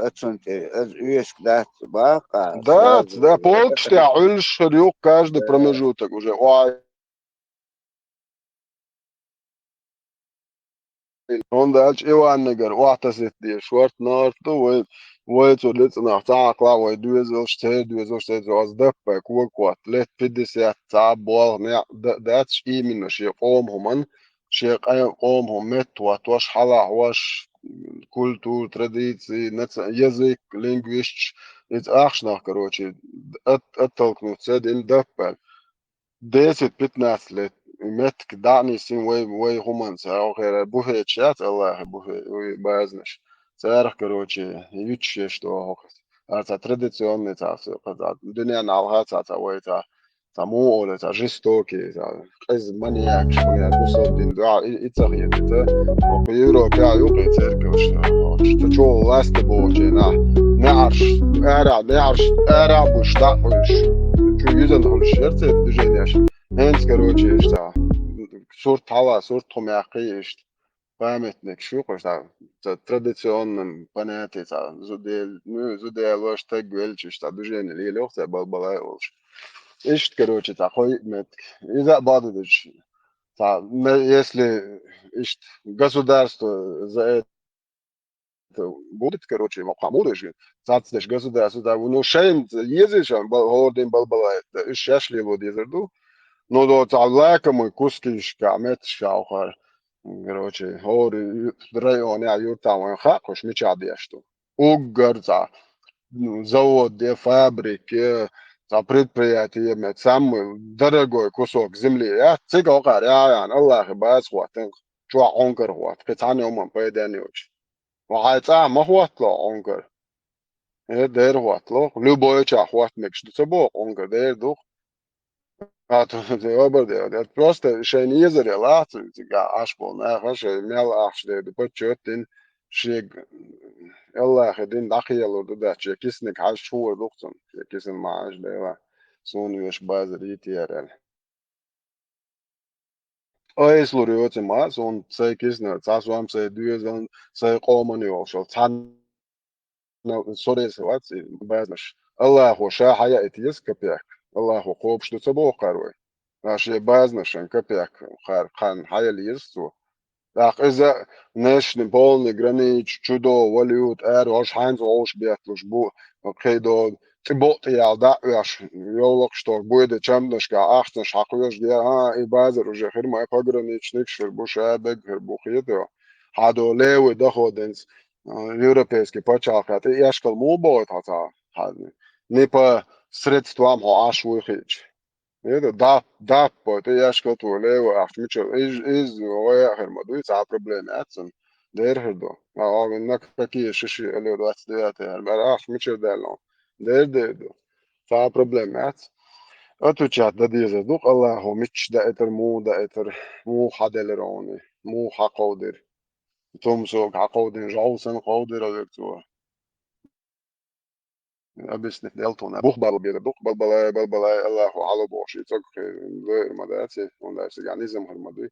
اتسنت يسك دات باقا да полчаса ульш рюк каждый промежуток уже он дальше Иван Негр, ватасит die Schwarz Nord, wo zu letzten nach Tag klar, wo du so steht so aus der Kuat, let 50 Tag bol, ne, das именно شيء قومهم شيء قومهم مت وتوش حلا وش культур, традиции, язык, лингвист, это ахшнах, короче, оттолкнуться один даппель. 10-15 лет متك دعني سين وي همان ساو غير بوهي تشات الله بوهي بازنش سارخ كروتشي يوتشي что هوكس это традиционный царство когда дуня налгаться та вой та тому оле та жестокий та из маньяк что я кусал дин да и цахи это по Европе я юпи церковь что что ласты боче на наш эра бушта что юзан хол шерце движение Hens короче что сурт хава сурт хумяхи что памятник шуко что традиционным понятие что зудель ваш так гвельчи что движение ли лёгкое балбалай олш ищет короче такой метк из-за бадыдыш если ищет государство за это будет короче махмудыш цацдыш государство да ну шейн езишан балгордин балбалай ищешь ли вот езерду Ну, до تعلق мой кускиш камет шаухар. Короче, хори район я юрта мой хакош мечади что. Угорца, заводы, фабрики, за предприятия, мет самый дорогой кусок земли. Я цигокар, я Аллах баз хватен. Чуа онкар хват, пецане уман поеден юч. Вахайца махватло онкар. Дер хватло. Любой ча хват мекш. Дуцебо онкар, дер дух. Это просто шей не зарела, аж полная, шей мел аж де почетин шей Аллах один дахияло да че кисник аж шур духсон, кисен мааж дева сон веш базри тиерел. Ой слуриоте ма сон цей кисна цасвам цей дуезон цей комони ошо цан сорес вац базнаш Аллах ша хая этис капяк الله قوب شو تبو قروي ماشي بازنشن كبيك خار خان حيل يسو راح إذا نش نبول نجرانيش شدو وليود وش حانز وش بيتلوش بو أوكي دو تبوت يا دا وش يولك شتور بويد تشمدش كا أحسن حقوش دي إي بازر وجه خير ما يقدرنيش نكشر بو شابك غير بو خيدو هادو ليو دخودنس европейский почалкат яшкал мубот хата хадни не по средствам аш выхич это да по это яшкал то лево ахмичо из оя хермаду ца проблем атсон дерхдо а на какие шиши лево 29 хермара ахмичо дало дердо ца проблем ат отучат да дизе дух Аллаху мич да этер му хаделерони му хакодер Tom so haqodin jausen qodir adekto. Abis nicht Elton. Buchbal bira buchbal bal Allahu ala boshi tok غير مداتي ولا يعني زم هالمدي.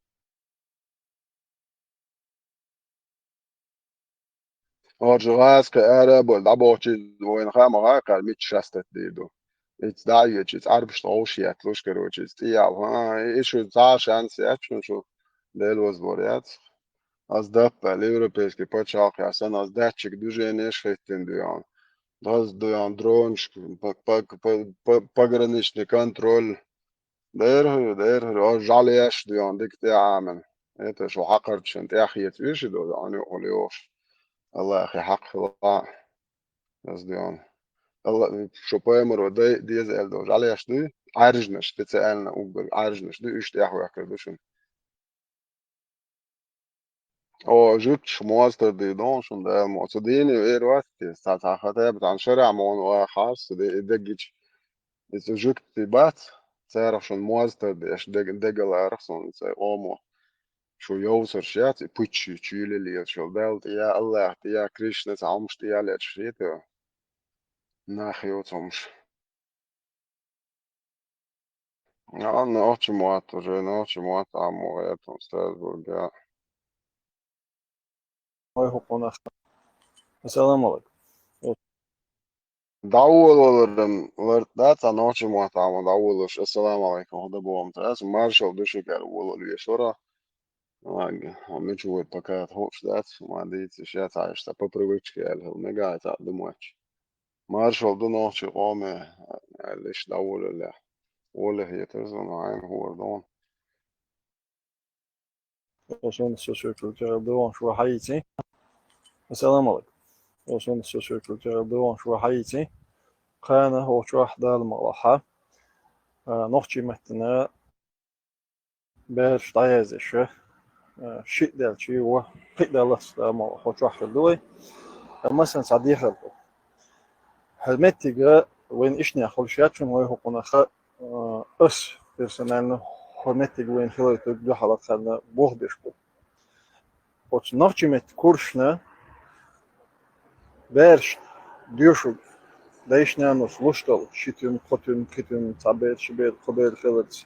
Orjuas ka Arab wal dabochi وين خام غاقل mit shastet dido. It's daje it's arbst aushiat los короче. Ja, ich za chance schon del was vorjat. Az dappel европейский почалки, а сан аз датчик движения шестен дуян. Даз дуян дронш, пограничный контроль. жалеешь дуян, дик ты амен. Это шо хакарчен, ты ахиет виши до, они олиош. الله أخي حق الله قصدي يعني الله شو بايمر ودي دي زي الدوج على يشتي عارجنش تسألنا وقبل عارجنش دي إيش تيحو يحكردوشن أو جوتش مواستر دي دونشون ده معتديني وإيه وقتي ساعة خطاب عن شارع مون خاص دي دقيش إذا جوت بات تعرف شو مواستر دي إيش دقل أرخصون زي أمو شو يوصر شيات بوتشي تشيل اللي شو دالت يا الله يا كريشنا تعمش يا لأشريته ناخيوتهمش Ja, noći motor, noći motor, amo, eto, Strasbourg, ja. السلام عليكم. داول ولرم لرتاتا noći motor, amo, dauluš, assalamu alaikum, hoda bovam, tas, maršal duši, kar ولو يسورا, мечу пока хош, dat, мадицы, сейчас, а что по привычке, я мега, это думаешь. Маршал до ночи, оме, лишь даулу, ля, ولا هي تزن عين هو دون. عشان السوسيو دوان شو حياتي. السلام عليكم. عشان السوسيو دوان شو حياتي. كان هو شو أحد المراحة. نحكي مثلا بيرش تعيزش شيء ده شيء هو قيد الله سلام هو شو أحد دوي. مثلا صديق هالمتجة وين إشني أخول شيء شو هو قنا خ أس بيرسونالنا هالمتجة وين خلوا تبدو حالات خلنا بوه بو. От навчимет куршна берш дюшуг дайшнано слуштал шитун хотун китун табет шибет хобер хелец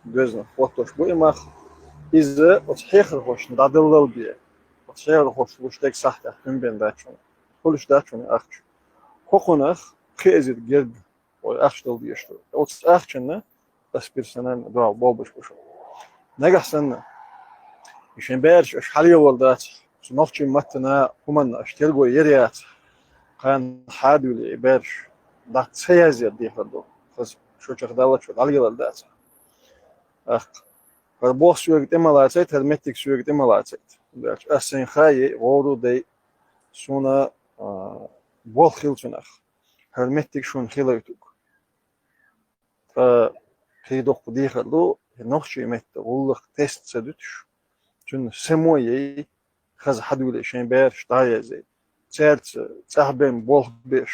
gözna fotoş bu imah izle от хехр хош дадыллал бие от хехр хош луштек сахта тüm ben daçun kuluş daçun ахч хохунах кезит герд ой ахштал диешто от ахчна das personal da bobuş bu negahsan İşin berş şhaliye oldu. Nofçi matna human ashtelgo yeriyat. Kan haduli berş da tsayazir dihado. Fas şu çakdalat şu dalgalar da. Ah. Farbox sürekli temalatsayt, hermetik sürekli temalatsayt. Berş asen khayi voru de sona bol khilçunaq. Hermetik şun khilaytuk. Fa khidok dihado nofçi mette ulq test sedütüş. Çünkü semoye خز حدول شين بيرش دايزي تيرت تهبن بول بيش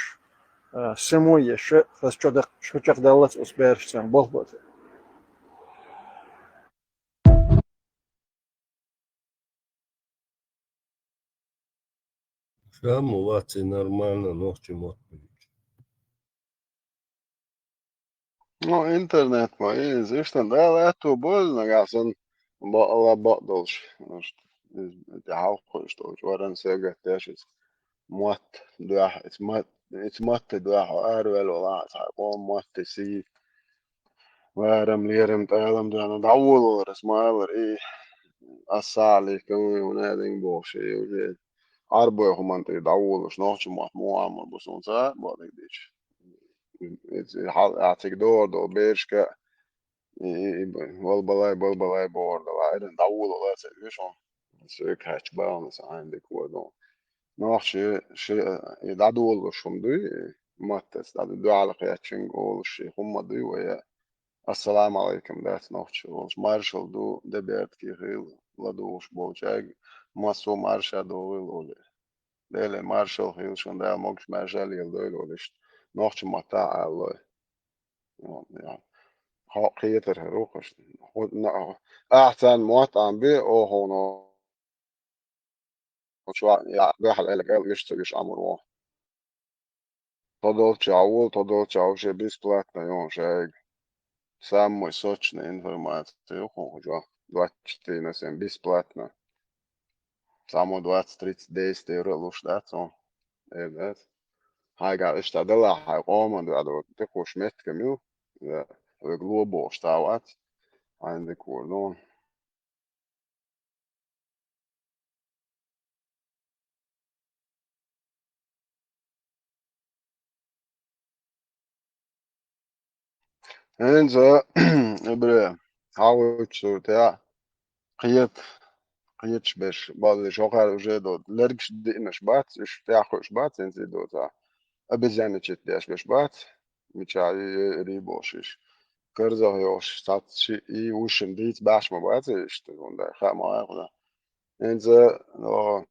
semoye şu خز çocuk devlet os beriş sen bol bol. Само вати нормально, ночи мотович. No, internet ma iyi, işte da eto bolna gasan la badolş. Det har förstås varan säga det mat it's mat du har väl och att ha mat si varam liram talam dan dawul rasmalar i asali كمان ونادين بوشي وجد arbo هم انت dawul snart mat muamma boson så vad det är. اعتقد دو بيرشكا والبلاي بورد وايدن داول ولا سيشون سيك هاتش بالانس عندك ودون شي يدعدول شومدي ماتس دعدو على قياتشين قول شي هم دي ويا السلام عليكم دات نوتش مارشال دو دبيرت كي غيل لدوش بوجاج ماسو مارشا دو ويل ديلي مارشال هيل شون دا موكش مارشال يل دويل ولش نوتش ماتا الله يعني حقيقة هروقش أحسن مطعم بي أو هون شو يعني بيحل إلك قال يشتريش أمره تضل تشاو شي بيسплатно يون شيء самой сочной информации хожу 24 на 7 бесплатно само 20-30 действий луш да то evet هاي işte de la hay olmadı adı de koşmet kemiu ve globo stavat aynı kordon. Enzo bre havuç ya qiyet قيتش باش بالي شوغار وجدو لرقش دينش بات إيش تاخوش بات إنزي دوتا أبزانة تشتيش باش بات متشاي ريبوشش كرزه يوش سات شي إي وشن ديت باش ما بات إيش تقول ده خا ما يقول إنزا لو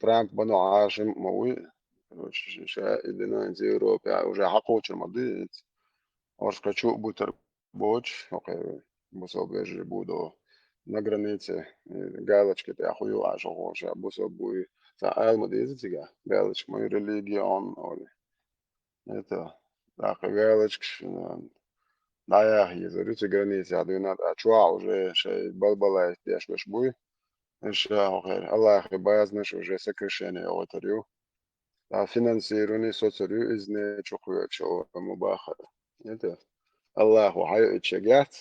ترامب بنو عاشم موي شا إدنا إنزي أوروبا وجا حقوش المضي Ors хочу бутерброд, окей, бусо бежи буду на границе, галочки те ахую аж оша, бусо буй, за алма дезитига, галочка, мой религион, оли, это, так, галочка, да я изорюсь границы, а дуна, а чуа уже, шей, балбалай, тяж беш буй, ша, окей, Аллах, базнаш, уже сокращение оторю, а финансирование соцарю из не чухуя, чего, мубаха, это, Allahu حقيقة شجاعت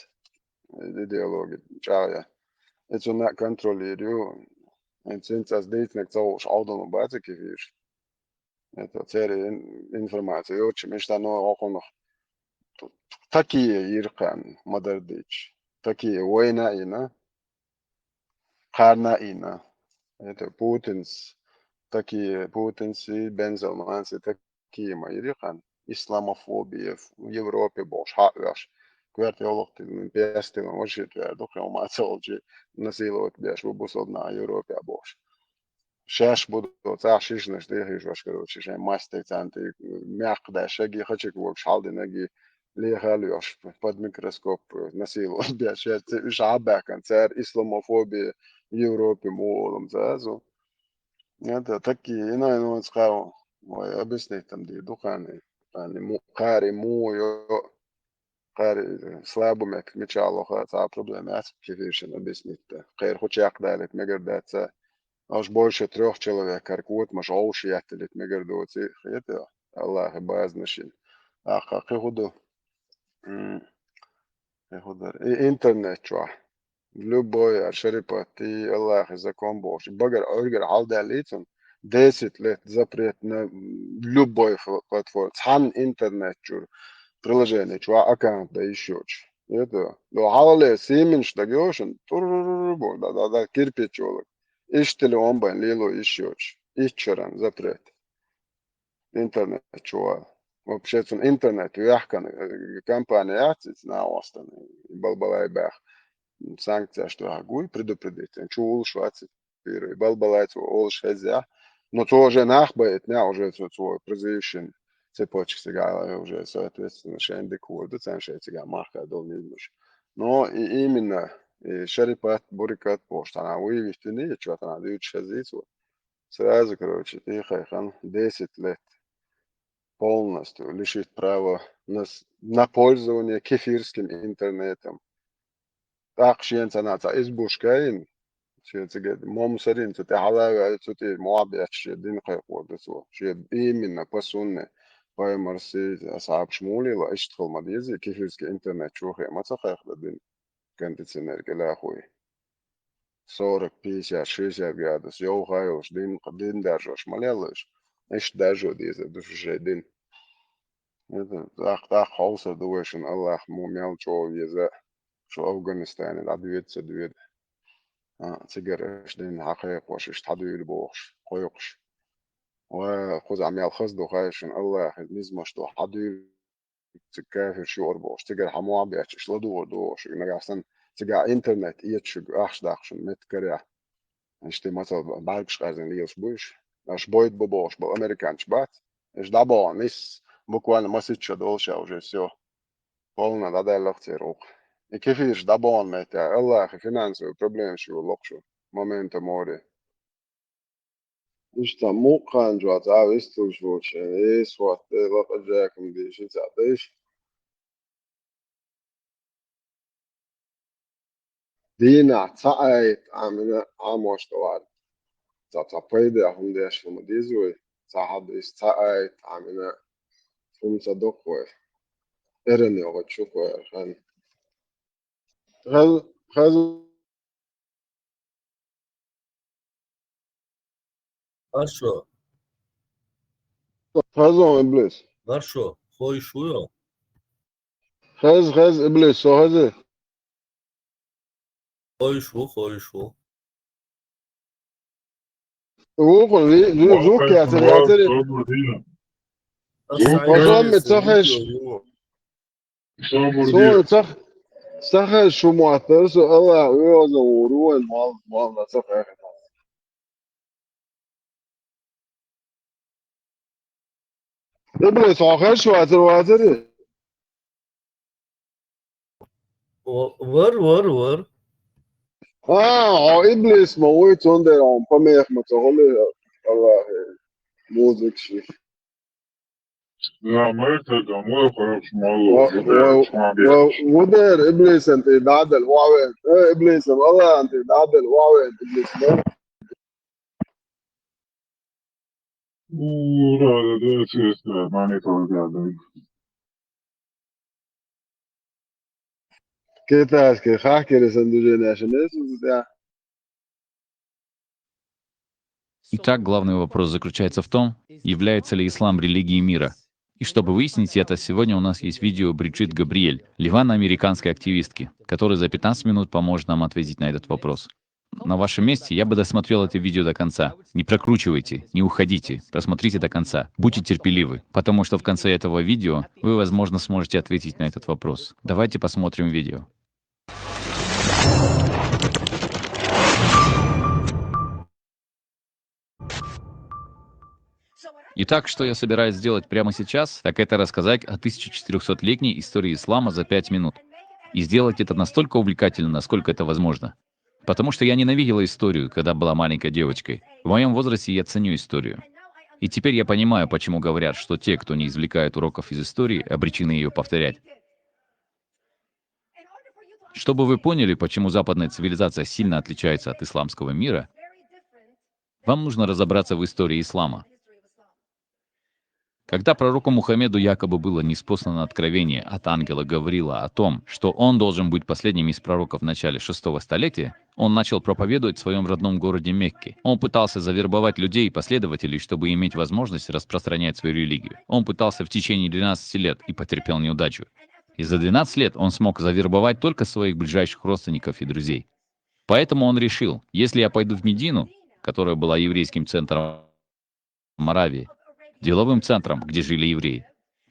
الإيديولوجيا شاية إنتو نا كنتروليريو إنتو as ديتنك توش عوضن وبعد كيفيش إنتو تيري إنفورماتيو مش تانو أقول تكي يرقان مدر ديش تكي وينا إنا قارنا إنا إنتو بوتنس تكي بوتنسي بنزل مانسي تكي ما يرقان إسلاموفوبيا في Европе boš haviaš. Kvērt jau lokti piestilin ošit vēr dukrau mācolģi nasilot bieši busodnā Europā boš. Šeš budu цаш išneš dīhīšoš, короче, šeit masteicanti mjaqda šegi hačik vok šaldinagi liehāļoš под микроскоп nasilot bieši. Šeit šābēkan cer islamofobija Европе mūlam zēzu. Это такие, иной, ну, сказал, ой, объясни там, ди духаны. Kāri mūju, kāri slēbumek, mičālo tā problēma atskifīšana объяснить-то. Kāri hučāk dēlit megardēts, аж больше 3 человек, kāri kūt maž auši jātelit megardot, это Аллах базнашин. Аха, кīhudu, интернет чуа. Любой шарипати Аллах закон Божий. Багар ойгар халдалитун. 10 лет запрет на любой платформе. Хан интернет чур. Приложение чуа аккаунт да еще ч. Это. Но халале сименш да гёшен. Туруруруру. Да кирпич олак. Иштели онбайн лило еще ч. Иччаран запрет. Интернет чуа. Вообще интернет уяхкан компания яцит на остан. Балбалай бах. Санкция что агуй предупредить. Чул швацит. Балбалайт олш хезя. Но то уже нахбает, не уже свой позиtion цепочек сигала уже соответственно шенди курды ценшей сига марка долнизмуш. Но и именно шарипат бурикат пошта она выявить не что-то надо дают шазицу. Сразу, короче, тихо, 10 лет полностью лишить права на пользование кефирским интернетом. Так шенцанаца избушкаин. شيء مو مسرين تتي حلاوة تتي موابع شيء دين خيقود سو شيء إيمنا بسونة باي مرسي أصحاب شمولي لا اشتغل مديزي كيف يسكي إنترنت شوخي ما تخيخ دين كانت تسنر كلا أخوي صورك بيسا شيسا قادس يو خايوش دين دارجوش مليالش إيش دارجو ديزي دوش شيء دين تاق حوصة دوشن الله مو ميال شو يزا شو أفغانستان العدوية سدوية تجرش دين حقيق وش تحدي البوش قيقش وخذ عميال خصدو خايشن الله نزمش تو حدي تكافر شو أربوش تجر حمو عبيتش لدور دوش نجاسن تجا إنترنت يتشج أخش داخشن متكريا إشتي مثلا بالكش قازن ليش بوش أش بويد ببوش بالأمريكانش بات إش دابا نيس بوكوالنا ما سيتش دولشة وجه سيو полно да дай лохтерок. И кефиш да бон мете Allah финансовый проблем شو لقشو момента море. إشتا مو كان جو تعال استوجوش إيش وقت لقى جاكم دي شو تعطيش دينا تعيت عمنا عموش توار تعطيد هم ديش في مديزوي تعحد تعيت عمنا فم صدقوي إرني وقت شوفوا خان خذ Хорошо, خذوا إبليس хорошо. Хойшу요. خذ إبليس سو هذا Хойшу. زوق ياسر ياسر وصام تخش صون تخش شو معترس الله ويوزا ورو المال تخش إبليس آخر شو واتر ور إبليس مويت هندر عم بميخ متغلي الله موزك شي لا ما يترجع ما يخرج والله ودر إبليس أنت دعدل واعد إبليس الله أنت دعدل واعد إبليس ما لا ده سيستم ما يترجع كيتاش كي خاكي لسندوجين عشان إيش Итак, главный вопрос заключается в том, является ли ислам религией мира. И чтобы выяснить это, сегодня у нас есть видео Бриджит Габриэль, ливано-американской активистки, которая за 15 минут поможет нам ответить на этот вопрос. На вашем месте я бы досмотрел это видео до конца. Не прокручивайте, не уходите, просмотрите до конца. Будьте терпеливы, потому что в конце этого видео вы, возможно, сможете ответить на этот вопрос. Давайте посмотрим видео. Итак, что я собираюсь сделать прямо сейчас, так это рассказать о 1400-летней истории ислама за 5 минут. И сделать это настолько увлекательно, насколько это возможно. Потому что я ненавидела историю, когда была маленькой девочкой. В моем возрасте я ценю историю. И теперь я понимаю, почему говорят, что те, кто не извлекает уроков из истории, обречены ее повторять. Чтобы вы поняли, почему западная цивилизация сильно отличается от исламского мира, вам нужно разобраться в истории ислама. Когда пророку Мухаммеду якобы было ниспослано откровение от ангела Гавриила о том, что он должен быть последним из пророков в начале 6-го столетия, он начал проповедовать в своем родном городе Мекке. Он пытался завербовать людей и последователей, чтобы иметь возможность распространять свою религию. Он пытался в течение 12 лет и потерпел неудачу. И за 12 лет он смог завербовать только своих ближайших родственников и друзей. Поэтому он решил, если я пойду в Медину, которая была еврейским центром Аравии, деловым центром, где жили евреи.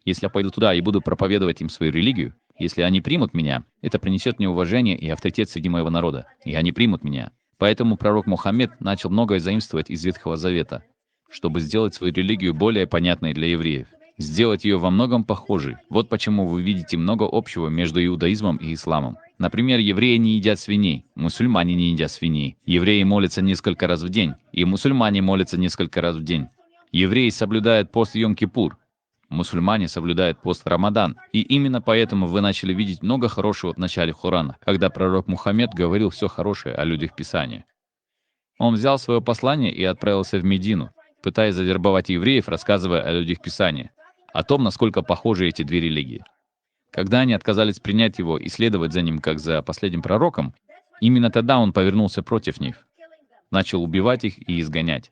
Если я пойду туда и буду проповедовать им свою религию, если они примут меня, это принесет мне уважение и авторитет среди моего народа, и они примут меня. Поэтому пророк Мухаммед начал многое заимствовать из Ветхого Завета, чтобы сделать свою религию более понятной для евреев, сделать ее во многом похожей. Вот почему вы видите много общего между иудаизмом и исламом. Например, евреи не едят свиней, мусульмане не едят свиней, евреи молятся несколько раз в день, и мусульмане молятся несколько раз в день. Евреи соблюдают пост Йом-Кипур, мусульмане соблюдают пост Рамадан. И именно поэтому вы начали видеть много хорошего в начале Корана, когда пророк Мухаммед говорил все хорошее о людях Писания. Он взял свое послание и отправился в Медину, пытаясь завербовать евреев, рассказывая о людях Писания, о том, насколько похожи эти две религии. Когда они отказались принять его и следовать за ним, как за последним пророком, именно тогда он повернулся против них, начал убивать их и изгонять.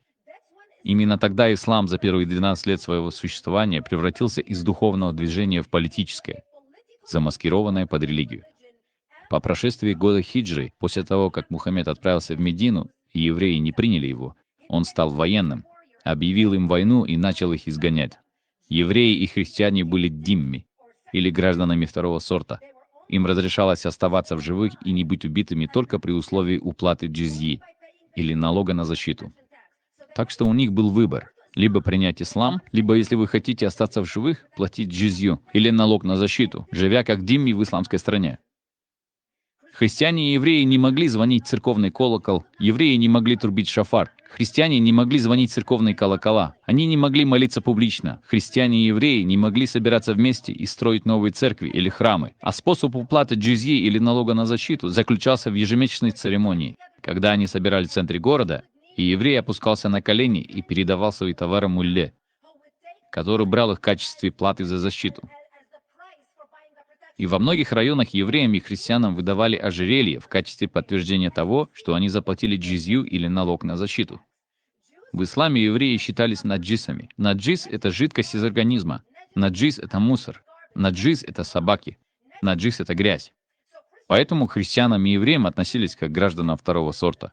Именно тогда ислам за первые 12 лет своего существования превратился из духовного движения в политическое, замаскированное под религию. По прошествии года хиджры, после того, как Мухаммед отправился в Медину, и евреи не приняли его, он стал военным, объявил им войну и начал их изгонять. Евреи и христиане были димми, или гражданами второго сорта. Им разрешалось оставаться в живых и не быть убитыми только при условии уплаты джизьи, или налога на защиту. Так что у них был выбор. Либо принять ислам, либо, если вы хотите остаться в живых, платить джизью, или налог на защиту, живя как димми в исламской стране. Христиане и евреи не могли звонить в церковный колокол, евреи не могли трубить шафар, христиане не могли звонить в церковные колокола, они не могли молиться публично, христиане и евреи не могли собираться вместе и строить новые церкви или храмы, а способ уплаты джизьи или налога на защиту заключался в ежемесячной церемонии, когда они собирались в центре города, и еврей опускался на колени и передавал свои товары мулле, который брал их в качестве платы за защиту. И во многих районах евреям и христианам выдавали ожерелье в качестве подтверждения того, что они заплатили джизью или налог на защиту. В исламе евреи считались наджисами. Наджис — это жидкость из организма. Наджис — это мусор. Наджис — это собаки. Наджис — это грязь. Поэтому к христианам и евреям относились как к гражданам второго сорта.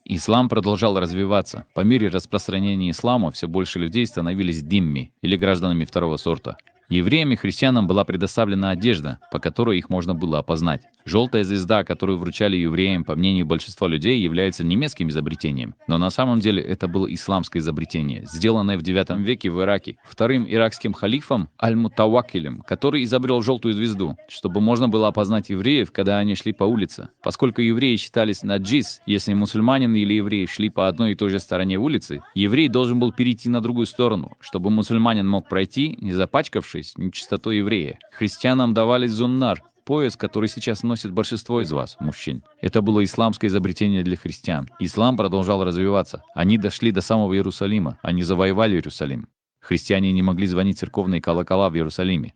Ислам продолжал развиваться. По мере распространения ислама все больше людей становились димми, или гражданами второго сорта. Евреям и христианам была предоставлена одежда, по которой их можно было опознать. Желтая звезда, которую вручали евреям, по мнению большинства людей, является немецким изобретением. Но на самом деле это было исламское изобретение, сделанное в IX веке в Ираке вторым иракским халифом Аль-Мутаваккилем, который изобрел желтую звезду, чтобы можно было опознать евреев, когда они шли по улице. Поскольку евреи считались наджис, если мусульманин или еврей шли по одной и той же стороне улицы, еврей должен был перейти на другую сторону, чтобы мусульманин мог пройти, не запачкавшись нечистотой еврея. Христианам давали зуннар, пояс, который сейчас носит большинство из вас, мужчин. Это было исламское изобретение для христиан. Ислам продолжал развиваться. Они дошли до самого Иерусалима. Они завоевали Иерусалим. Христиане не могли звонить церковные колокола в Иерусалиме.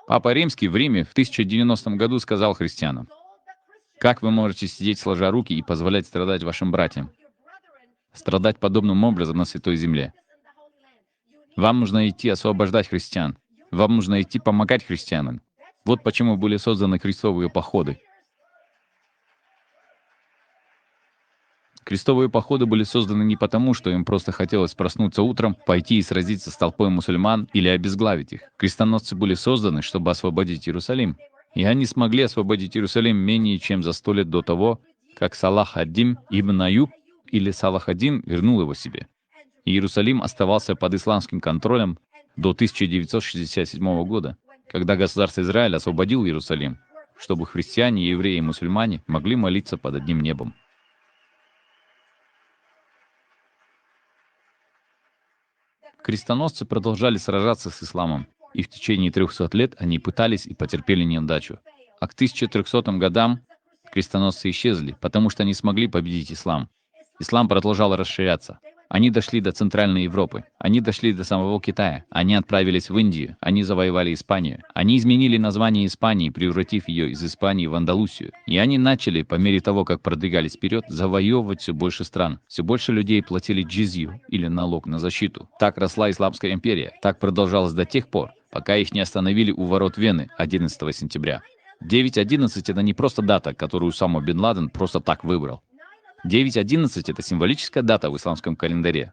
Папа Римский в Риме в 1090 году сказал христианам: «Как вы можете сидеть сложа руки и позволять страдать вашим братьям? Страдать подобным образом на Святой Земле. Вам нужно идти освобождать христиан. Вам нужно идти помогать христианам. Вот почему были созданы крестовые походы». Крестовые походы были созданы не потому, что им просто хотелось проснуться утром, пойти и сразиться с толпой мусульман или обезглавить их. Крестоносцы были созданы, чтобы освободить Иерусалим. И они смогли освободить Иерусалим менее чем за 100 лет до того, как Салах ад-Дин ибн Аюб или Салах ад-Дин вернул его себе. Иерусалим оставался под исламским контролем до 1967 года, когда государство Израиль освободил Иерусалим, чтобы христиане, евреи и мусульмане могли молиться под одним небом. Крестоносцы продолжали сражаться с исламом, и в течение 300 лет они пытались и потерпели неудачу. А к 1300 годам крестоносцы исчезли, потому что не смогли победить ислам. Ислам продолжал расширяться. Они дошли до Центральной Европы, они дошли до самого Китая, они отправились в Индию, они завоевали Испанию. Они изменили название Испании, превратив ее из Испании в Андалусию. И они начали, по мере того, как продвигались вперед, завоевывать все больше стран. Все больше людей платили джизью, или налог на защиту. Так росла Исламская империя. Так продолжалось до тех пор, пока их не остановили у ворот Вены 11 сентября. 9.11 — это не просто дата, которую Усама бен Ладен просто так выбрал. 9.11 — это символическая дата в исламском календаре.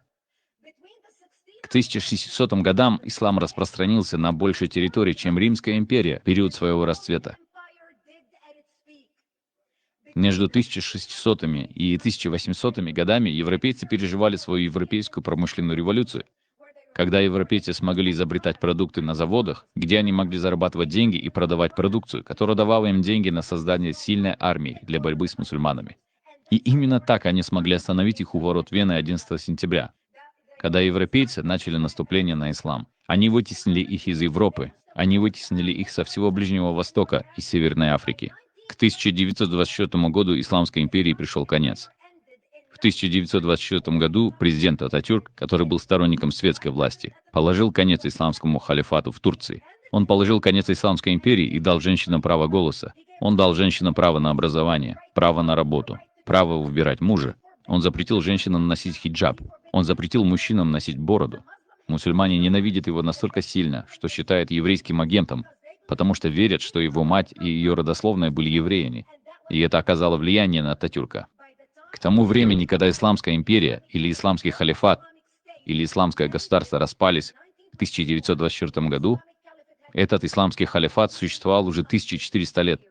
К 1600 годам ислам распространился на большей территории, чем Римская империя в период своего расцвета. Между 1600 и 1800 годами европейцы переживали свою европейскую промышленную революцию, когда европейцы смогли изобретать продукты на заводах, где они могли зарабатывать деньги и продавать продукцию, которая давала им деньги на создание сильной армии для борьбы с мусульманами. И именно так они смогли остановить их у ворот Вены 11 сентября, когда европейцы начали наступление на ислам. Они вытеснили их из Европы, они вытеснили их со всего Ближнего Востока и Северной Африки. К 1924 году Исламской империи пришел конец. В 1924 году президент Ататюрк, который был сторонником светской власти, положил конец исламскому халифату в Турции. Он положил конец Исламской империи и дал женщинам право голоса. Он дал женщинам право на образование, право на работу, право выбирать мужа. Он запретил женщинам носить хиджаб. Он запретил мужчинам носить бороду. Мусульмане ненавидят его настолько сильно, что считают еврейским агентом, потому что верят, что его мать и ее родословная были евреями. И это оказало влияние на Ататюрка. К тому времени, когда Исламская империя или Исламский халифат или Исламское государство распались в 1924 году, этот Исламский халифат существовал уже 1400 лет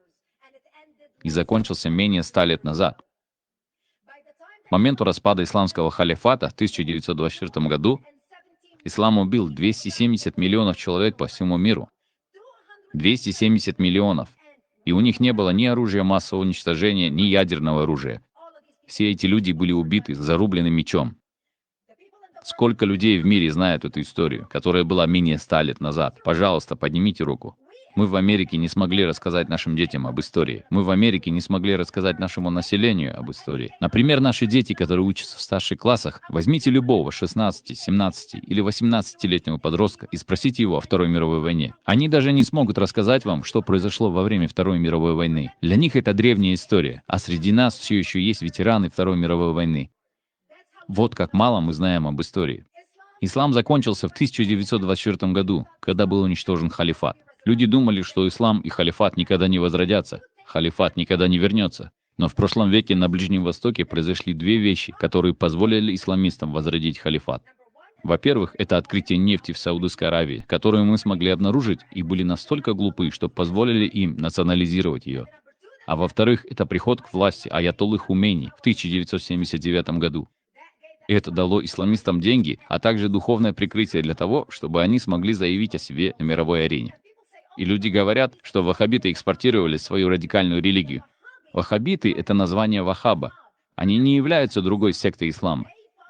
и закончился менее 100 лет назад. К моменту распада Исламского халифата в 1924 году ислам убил 270 миллионов человек по всему миру. 270 миллионов. И у них не было ни оружия массового уничтожения, ни ядерного оружия. Все эти люди были убиты зарубленным мечом. Сколько людей в мире знают эту историю, которая была менее 100 лет назад? Пожалуйста, поднимите руку. Мы в Америке не смогли рассказать нашим детям об истории. Мы в Америке не смогли рассказать нашему населению об истории. Например, наши дети, которые учатся в старших классах, возьмите любого 16, 17 или 18-летнего подростка и спросите его о Второй мировой войне. Они даже не смогут рассказать вам, что произошло во время Второй мировой войны. Для них это древняя история, а среди нас все еще есть ветераны Второй мировой войны. Вот как мало мы знаем об истории. Ислам закончился в 1924 году, когда был уничтожен халифат. Люди думали, что ислам и халифат никогда не возродятся, халифат никогда не вернется. Но в прошлом веке на Ближнем Востоке произошли две вещи, которые позволили исламистам возродить халифат. Во-первых, это открытие нефти в Саудовской Аравии, которую мы смогли обнаружить и были настолько глупы, что позволили им национализировать ее. А во-вторых, это приход к власти аятоллы Хумейни в 1979 году. И это дало исламистам деньги, а также духовное прикрытие для того, чтобы они смогли заявить о себе на мировой арене. И люди говорят, что ваххабиты экспортировали свою радикальную религию. Ваххабиты — это название Вахаба. Они не являются другой сектой ислама.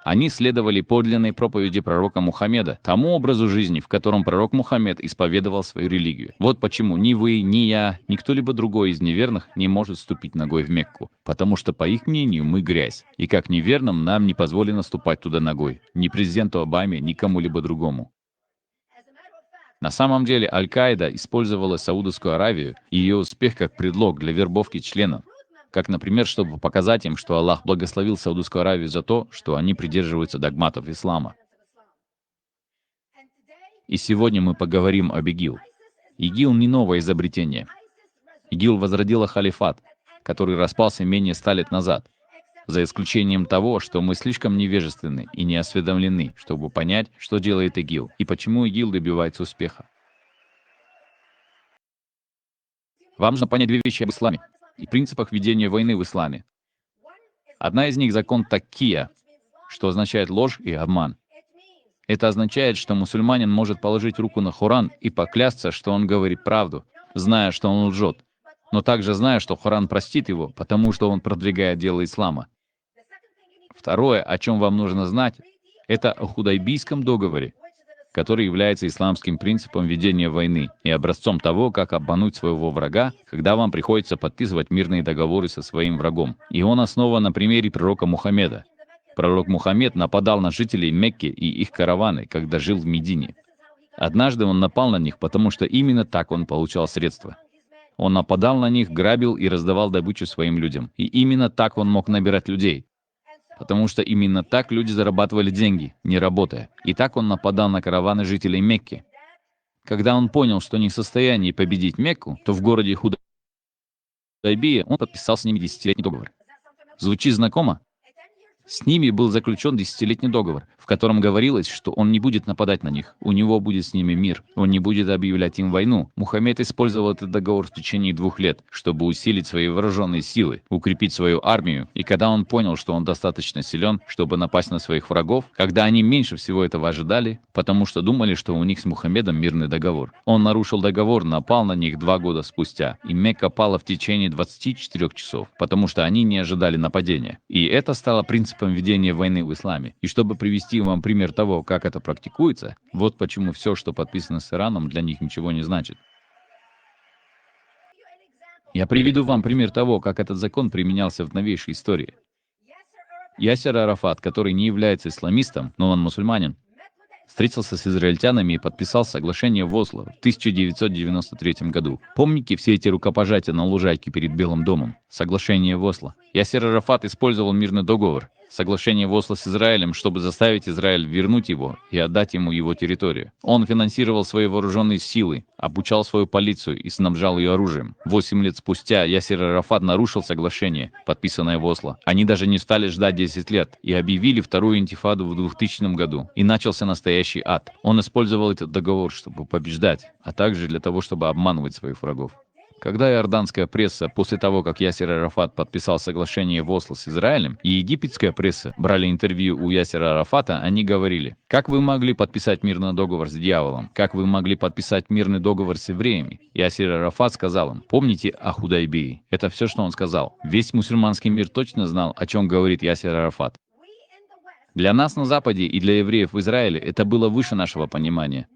Они следовали подлинной проповеди пророка Мухаммеда, тому образу жизни, в котором пророк Мухаммед исповедовал свою религию. Вот почему ни вы, ни я, ни кто-либо другой из неверных не может ступить ногой в Мекку, потому что, по их мнению, мы грязь. И как неверным нам не позволено ступать туда ногой. Ни президенту Обаме, ни кому-либо другому. На самом деле, Аль-Каида использовала Саудовскую Аравию и ее успех как предлог для вербовки членов. Как, например, чтобы показать им, что Аллах благословил Саудовскую Аравию за то, что они придерживаются догматов ислама. И сегодня мы поговорим об ИГИЛ. ИГИЛ не новое изобретение. ИГИЛ возродила халифат, который распался менее 100 лет назад, за исключением того, что мы слишком невежественны и не осведомлены, чтобы понять, что делает ИГИЛ и почему ИГИЛ добивается успеха. Вам нужно понять две вещи об исламе и принципах ведения войны в исламе. Одна из них — закон таккия, что означает ложь и обман. Это означает, что мусульманин может положить руку на Коран и поклясться, что он говорит правду, зная, что он лжет, но также зная, что Коран простит его, потому что он продвигает дело ислама. Второе, о чем вам нужно знать, это о Худайбийском договоре, который является исламским принципом ведения войны и образцом того, как обмануть своего врага, когда вам приходится подписывать мирные договоры со своим врагом. И он основан на примере пророка Мухаммеда. Пророк Мухаммед нападал на жителей Мекки и их караваны, когда жил в Медине. Однажды он напал на них, потому что именно так он получал средства. Он нападал на них, грабил и раздавал добычу своим людям. И именно так он мог набирать людей. Потому что именно так люди зарабатывали деньги, не работая. И так он нападал на караваны жителей Мекки. Когда он понял, что не в состоянии победить Мекку, то в городе Худайбия он подписал с ними 10-летний договор. Звучит знакомо? С ними был заключен 10-летний договор, в котором говорилось, что он не будет нападать на них, у него будет с ними мир, он не будет объявлять им войну. Мухаммед использовал этот договор в течение 2 лет, чтобы усилить свои вооруженные силы, укрепить свою армию, и когда он понял, что он достаточно силен, чтобы напасть на своих врагов, когда они меньше всего этого ожидали, потому что думали, что у них с Мухаммедом мирный договор, он нарушил договор, напал на них 2 года спустя, и Мекка пала в течение 24 часов, потому что они не ожидали нападения. И это стало принципом ведения войны в исламе. И чтобы привести вам пример того, как это практикуется, вот почему все, что подписано с Ираном, для них ничего не значит. Я приведу вам пример того, как этот закон применялся в новейшей истории. Ясер Арафат, который не является исламистом, но он мусульманин, встретился с израильтянами и подписал соглашение в Осло в 1993 году. Помните все эти рукопожатия на лужайке перед Белым домом? Соглашение в Осло. Ясер Арафат использовал мирный договор, соглашение в Осло с Израилем, чтобы заставить Израиль вернуть его и отдать ему его территорию. Он финансировал свои вооруженные силы, обучал свою полицию и снабжал ее оружием. 8 лет спустя Ясер Арафат нарушил соглашение, подписанное в Осло. Они даже не стали ждать 10 лет и объявили вторую интифаду в 2000 году. И начался настоящий ад. Он использовал этот договор, чтобы побеждать, а также для того, чтобы обманывать своих врагов. Когда иорданская пресса, после того, как Ясер Арафат подписал соглашение в Осло с Израилем, и египетская пресса брали интервью у Ясера Арафата, они говорили: «Как вы могли подписать мирный договор с дьяволом? Как вы могли подписать мирный договор с евреями?» Ясер Арафат сказал им: «Помните о Худайбии?» Это все, что он сказал. Весь мусульманский мир точно знал, о чем говорит Ясер Арафат. Для нас на Западе и для евреев в Израиле это было выше нашего понимания.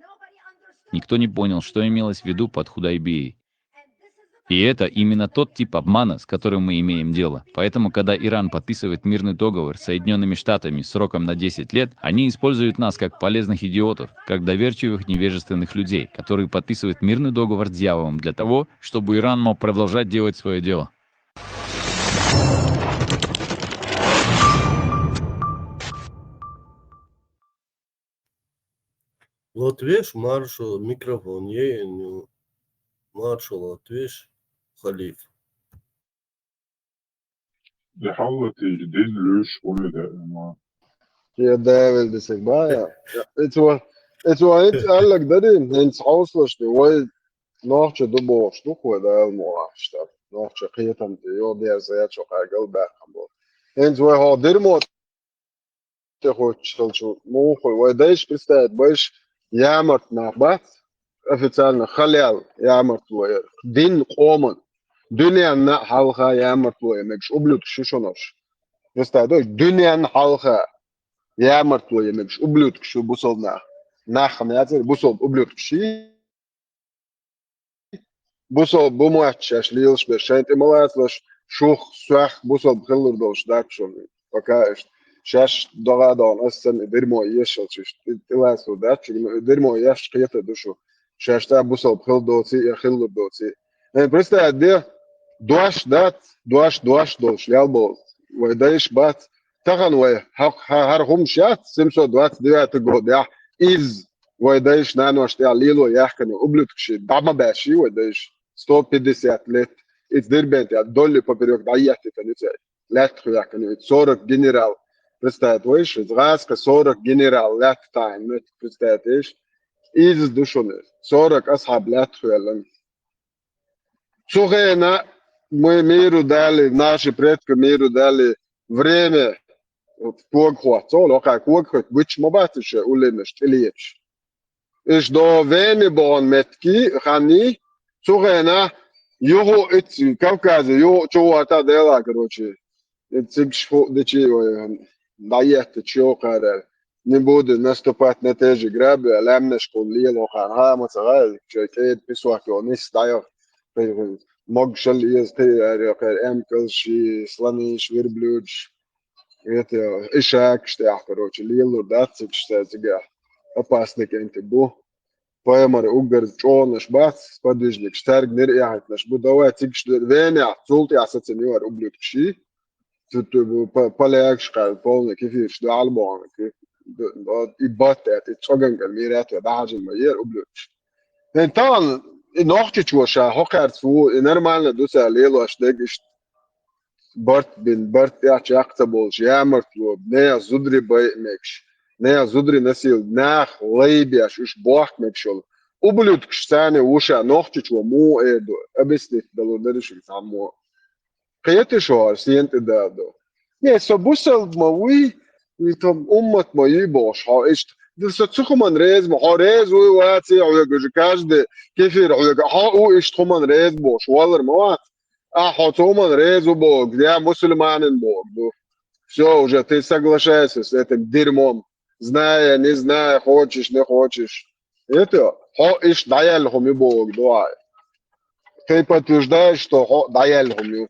Никто не понял, что имелось в виду под Худайбией. И это именно тот тип обмана, с которым мы имеем дело. Поэтому, когда Иран подписывает мирный договор с Соединенными Штатами сроком на 10 лет, они используют нас как полезных идиотов, как доверчивых невежественных людей, которые подписывают мирный договор с дьяволом для того, чтобы Иран мог продолжать делать свое дело. Латвиш, маршал, микрофон, маршал, Латвиш, халиф. بحاول تجديد لوش ولا ما Ja, der will das nicht mehr, ja. Het was niet eigenlijk dat in het huis was, weil noch du boos, du ko da mo ashta. Noch khitan yo der zayat sho qagal ba khambo. En zo ha dirmo te khol mo khol wa daish bistad bash yamart na bat. Официально халал yamart wa din qoman. Dünyanın halka yamart wa yemek ublut şuşonoş. Bistad dünyanın halka yamart wa yemek ublut şu bu solna. Nakham yazır bu sol ublut şi. Busol bu maçş liels beşent imalatlas şuh suah busol khilur dos dakşon pakaiş şaş dogadan assen dermo yeşil çiş tilas o da çünkü dermo yaş qiyata duşu şaşta busol khil dosi ya khilur dosi ben просто de duaş dos yalbo ve daiş bat tagan ve hak har hum şat simso duat diat goda iz ve daiş nanoş ya lilo yahkanu ublutkşi dama başı ve daiş 150 لت اتضربت يعني دول بابريوك ضيعت فنيتي لا تخيا كانوا صورك جنرال برستات ويش غاز كصورك جنرال لا تاين نت برستات ايش ايز دوشون صورك اصحاب لا تخيا لن سوغينا ميرو دالي ناشي بريتك ميرو دالي время погхват соло как погхват which мобатиш улемеш телиеш ايش دو вени бон метки хани سوغينا يوهو اتس كوكاز يو جو اتا ديلا كروتشي اتسكش فوق دشي ضيعت تشيو قادر نبود نستوبات نتاجي جراب لامنش كل ليل وقان ها متغال شيكيد بيسواك يونيس دايو مقشل يزتي اريقر امكل شي سلاني شوير بلوج يتي اشاك شتاح كروتشي ليل وداتسك شتازيجا опасник انت بو Поэмар угар чонаш бац, подвижник, штарг неряхат наш будова тикш веня, цулти асацениор ублюдкши. Тут поляк шкал полный кефир, что альбом, и батет, и чогангал мират, и даже майер ублюдкш. Então, nochtje чуша, хокарт фу, нормально дуса лело аштегиш Bart ja чактаболш, ямарт лоб, не зудри баймекш. Ne zudri nasil nach leibiaš už bohmekšol. Ubljutkš sane uša nohčičo mu edo. Abisnit dalo darišik samo. Kajetišo ar siente dado. Ne, so busel maui, tom ummat maui boš, ha ist. So tsuchuman rez, ha rez ui waatsi, ujaga každe kefir, ujaga ha u ist chuman rez boš, waller maat. Ha tuman rez u bog, ja muslimanin bog. Все, уже ты соглашаешься с этим дерьмом. Зная, не зная, хочешь, не хочешь. Это иш даялхум и Бог, дуай. Ты подтверждаешь, что даялхум.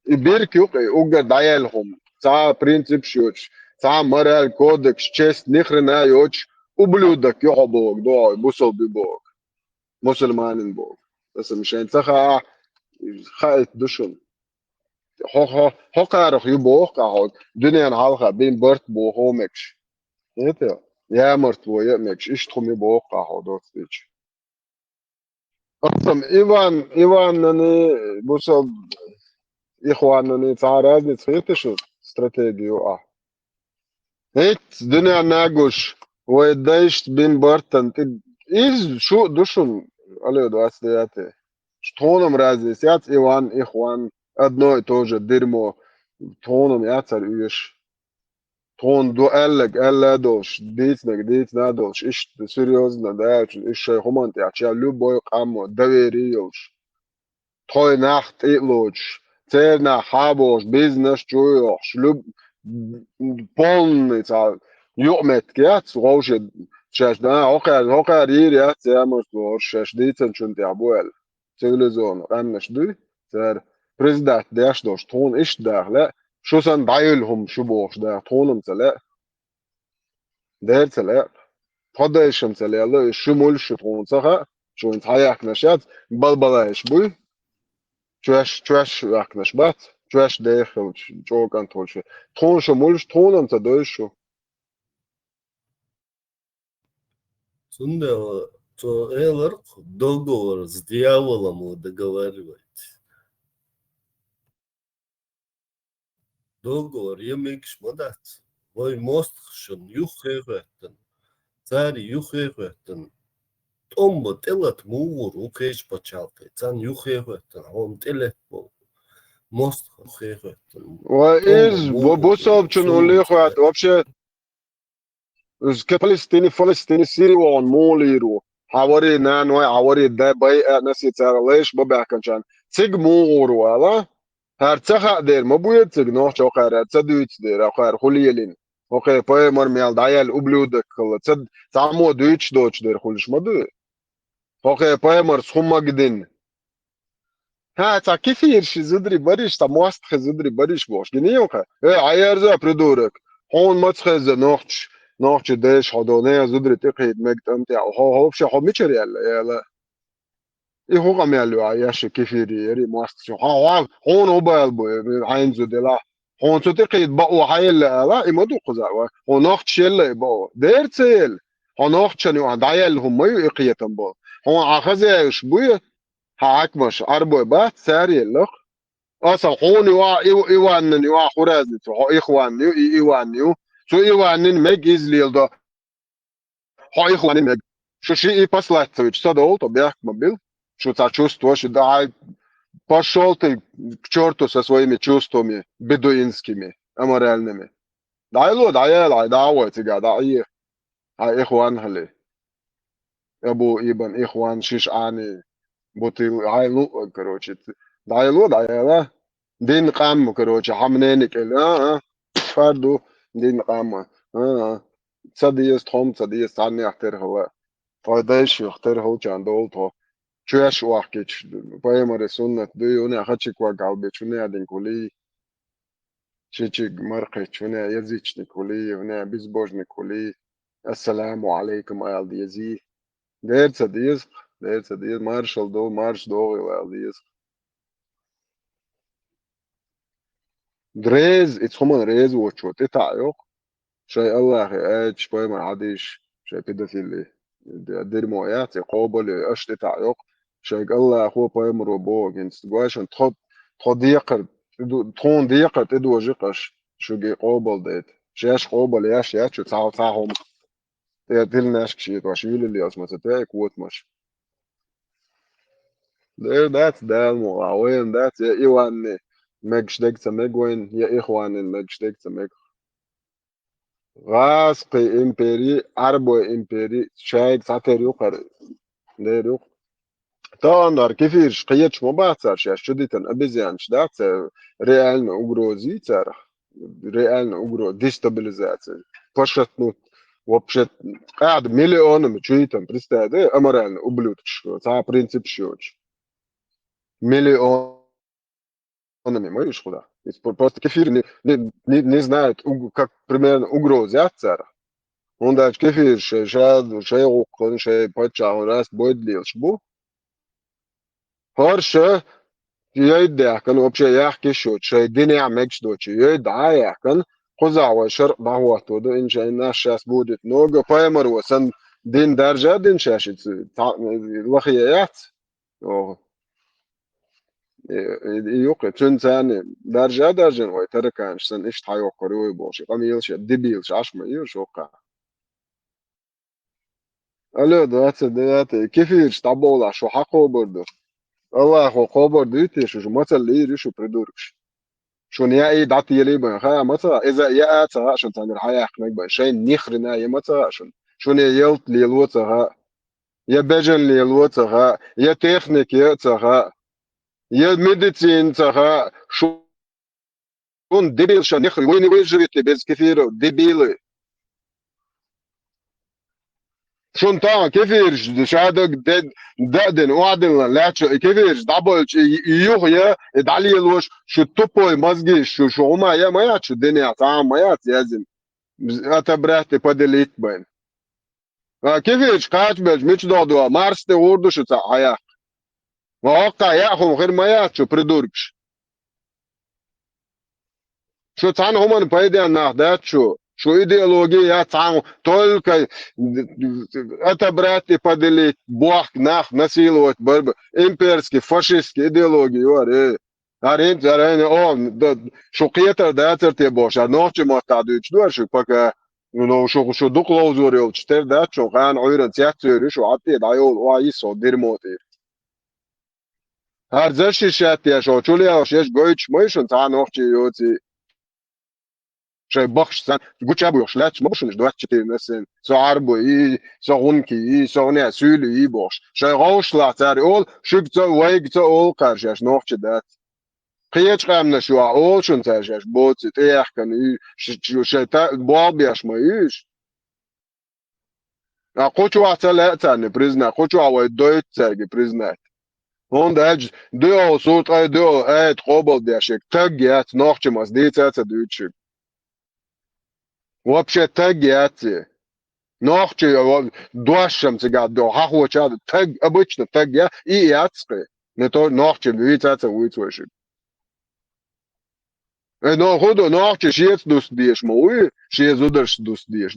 И биркюк, и угар даялхум. Ца принцип шуч. Ца мораль, кодекс, честь, ни хрена юч. Ублюдок, його Бог, дуай, бусол би Бог. Мусульманин Бог. Это мишень. Цаха хаит душун. Хокарох ю Бог, кахот. Дуньян халха, бин борт Бог, хомекш. Это я мертвое меч, ишь хуми бока ходот стич. Отсам Иван нани бусал ихван нани царазни цветишу стратегию а. Эт дуня нагуш, уэдайш бин бартан ты из шу душун алё 29. Что нам разъяснять Иван ихван одно и то же дерьмо. Что нам я царь уешь. Тон до элек эледош дит надош иш серьезно да иш хумант я ча любой камо довериешь той нахт илоч цена хабош бизнес чуешь люб полный ца юмет кят роше чаш да окар я цемос рош дитен чун я буэл цивилизон раннаш ды цер президент дэш дош тон иш дахле شوسن دايلهم شبوش ده تونم تلا ده تلا قداشم تلا لا شمول شتون صخا شو انت هياك نشات بلبلاش بوي تواش راكنش بات تواش داخل جو كان تولش تون شمولش تونم تدوش شو Сунда, то Эллар договор с дьяволом договаривает. договор емекш модат. Вой мост шон юхеветтен. Цари юхеветтен. Томбо телат муур укеш почалте. Цан юхеветтен. Он телет бо. Мост юхеветтен. وإيش بوصل شنو اللي خات вообще فلسطيني سيري وان موليرو حواري نانوي حواري دا باي ناسي تارليش بباكنشان تيج مورو على هرتخا دير ما بويت تيج نوح شو خير تدويت دير خير خليلين اوكي باي مر ميال دايل وبلودك تد تعمو دويتش دوتش دير خلش ما دو اوكي باي مر سخما جدين ها تا كيفير شي زدري بريش تا مواست خزدري بريش باش جنيوكا اي عيارزا بريدورك هون ما تخز نوحش ديش حضونية زدري تقيد مجد امتع وهو بشي حو ميشر يلا ايه هو قام يالو عياش كيفيري يري مواست شو هون هو بالبو عين زدلا هون تقيد بقو حيل لا اي مدو قزاوا هون نوحش يلا بقو دير تيل هون نوحش نيو عدايل هم ميو اقيتن بو هون عخزي يشبوه هاكمش أربعة بات ساري اللخ أصلا هون إيوان يوا خرازني تو إخوان إيوان شو إيوان مج إزليل ده هو إخوان مج شو شيء بسلات تويش صدول то бях мобил что та чувствуешь да пошел ты к черту со своими чувствами бедуинскими аморальными да я да вот тебя да и إخوان هلي أبو ابن إخوان شيش عني بطيل عيلو короче دايلو دايلا دين قام короче حمنينك فردو دين قام تصدي ستهم تصدي ستاني اختر هو فدايش يختر هو جاندول تو چوش واخكيش بايمر سنة ديوني اخاتشك وقال بيشوني ادين كولي شيشك مرقي شوني يزيشني كولي هنا بيزبوجني كولي السلام عليكم ايال ديزي دير تصديز مارشال دو مارش دو ايال ديز دريز اتخمن ريز وچو تتعيق شيء الله اج بايمر عاديش شيء بيدوفيلي دير مويات قوبل اش تتعيق شيء الله اخو بايمر وبو جنس جواشن تضيق تون ديق تدو جقش شو جي قوبل ديت شاش قوبل ياش شو تعهم تلناش شيء واشيل اللي اسمه تتاك وتمش there that's dalmo وين that's يا ايوان مجدك مجوين يا اخوان مجدك مج غاسقي امبيري اربو امبيري شايك ساتر يقر ديرو طاندر كيفيش قيتش مباصر شاش شديتن ابيزيانش دات реально угрози цара реально угроз дестабилизация пошатнут вообще قاعد مليون чуитам представь да аморально ублюдочку за принцип счёч миллионами моешь куда просто кефир не знают как примерно угрозят цара он дальше кефир шей окон шей почал раз будет лишь هرشة يدع كان وبشي يحكي شو شي دنيا مكش دوتشي يدع يحكن قزع وشرق ضهوة تودو إن شاء الناس شاس بودت نوغو بايمر وسن دين درجة دين شاشت الوخيات يوقع تنساني درجة ويتركانش سن إيش تحيو قروي بوشي قميلش دبيلش عشما يوش وقع ألو دواتي كيفيش تابولا شو حقو بردو الله هو قبر ديتي شو مثلا ليه شو بريدورش شو نيا دعتي يلي بن خا مثلا اذا يا تا عشان تاني الحياه حقنك بن شيء نخرنا يا مثلا عشان شو نيا يلت لي الوتها يا بجن لي الوتها يا تكنيك يا تها يا ميديسين تها شو ديبيل شو نخر وين ويجريت بس كثير ديبيل شون تا كيفيرش شادك دادن وعدن لاتش كيفيرش دبلش يوهيا دالي الوش شو توبوي مزجي شو هما يا ما ياتش الدنيا تاع ما يات يازن اتبرات بدليت بين كيفيرش قاعد بج مش دودو مارس تي وردو شو تاع هيا واقع ياهم غير ما ياتش بريدوركش شو تاع هما بايدي ناخدات شو идеология там только это брать и поделить, Бог нах насиловать борьбу, имперские, фашистские идеологии, Arint zarayne on şu qiyatar da terte boş. Noqçı matadüç dur şu paka şu duqlo zoruyor çter da çok an oyran tiyatro şu atti da yol o ayı so dirmoti. Her zaşı şat ya şu çuluya şeş goyç moyşun ta noqçı yoti. Şey bakşsan guça bu yoşlat mı boşun da çtir mesela. So arbo iyi, so gunki, so ne sülü iyi boş. Şey gawşla tar ol şu gta ol qarşaş noqçı da. Qiyach qamna shu olshun tashash botsi teyaxkan shu shayta bobiyash mayush a qochu atala tani prizna qochu away doit sergi priznat onda aj do sut ay do et qobol dashek tagyat noqchimas detsatsa duchik вообще tagyat noqchi dosham tsga do hahocha tag обычно tagya и yatske не то noqchi detsatsa uitwashik No, ходу, no, чешец dus dieš mūju, šies udars dus dieš,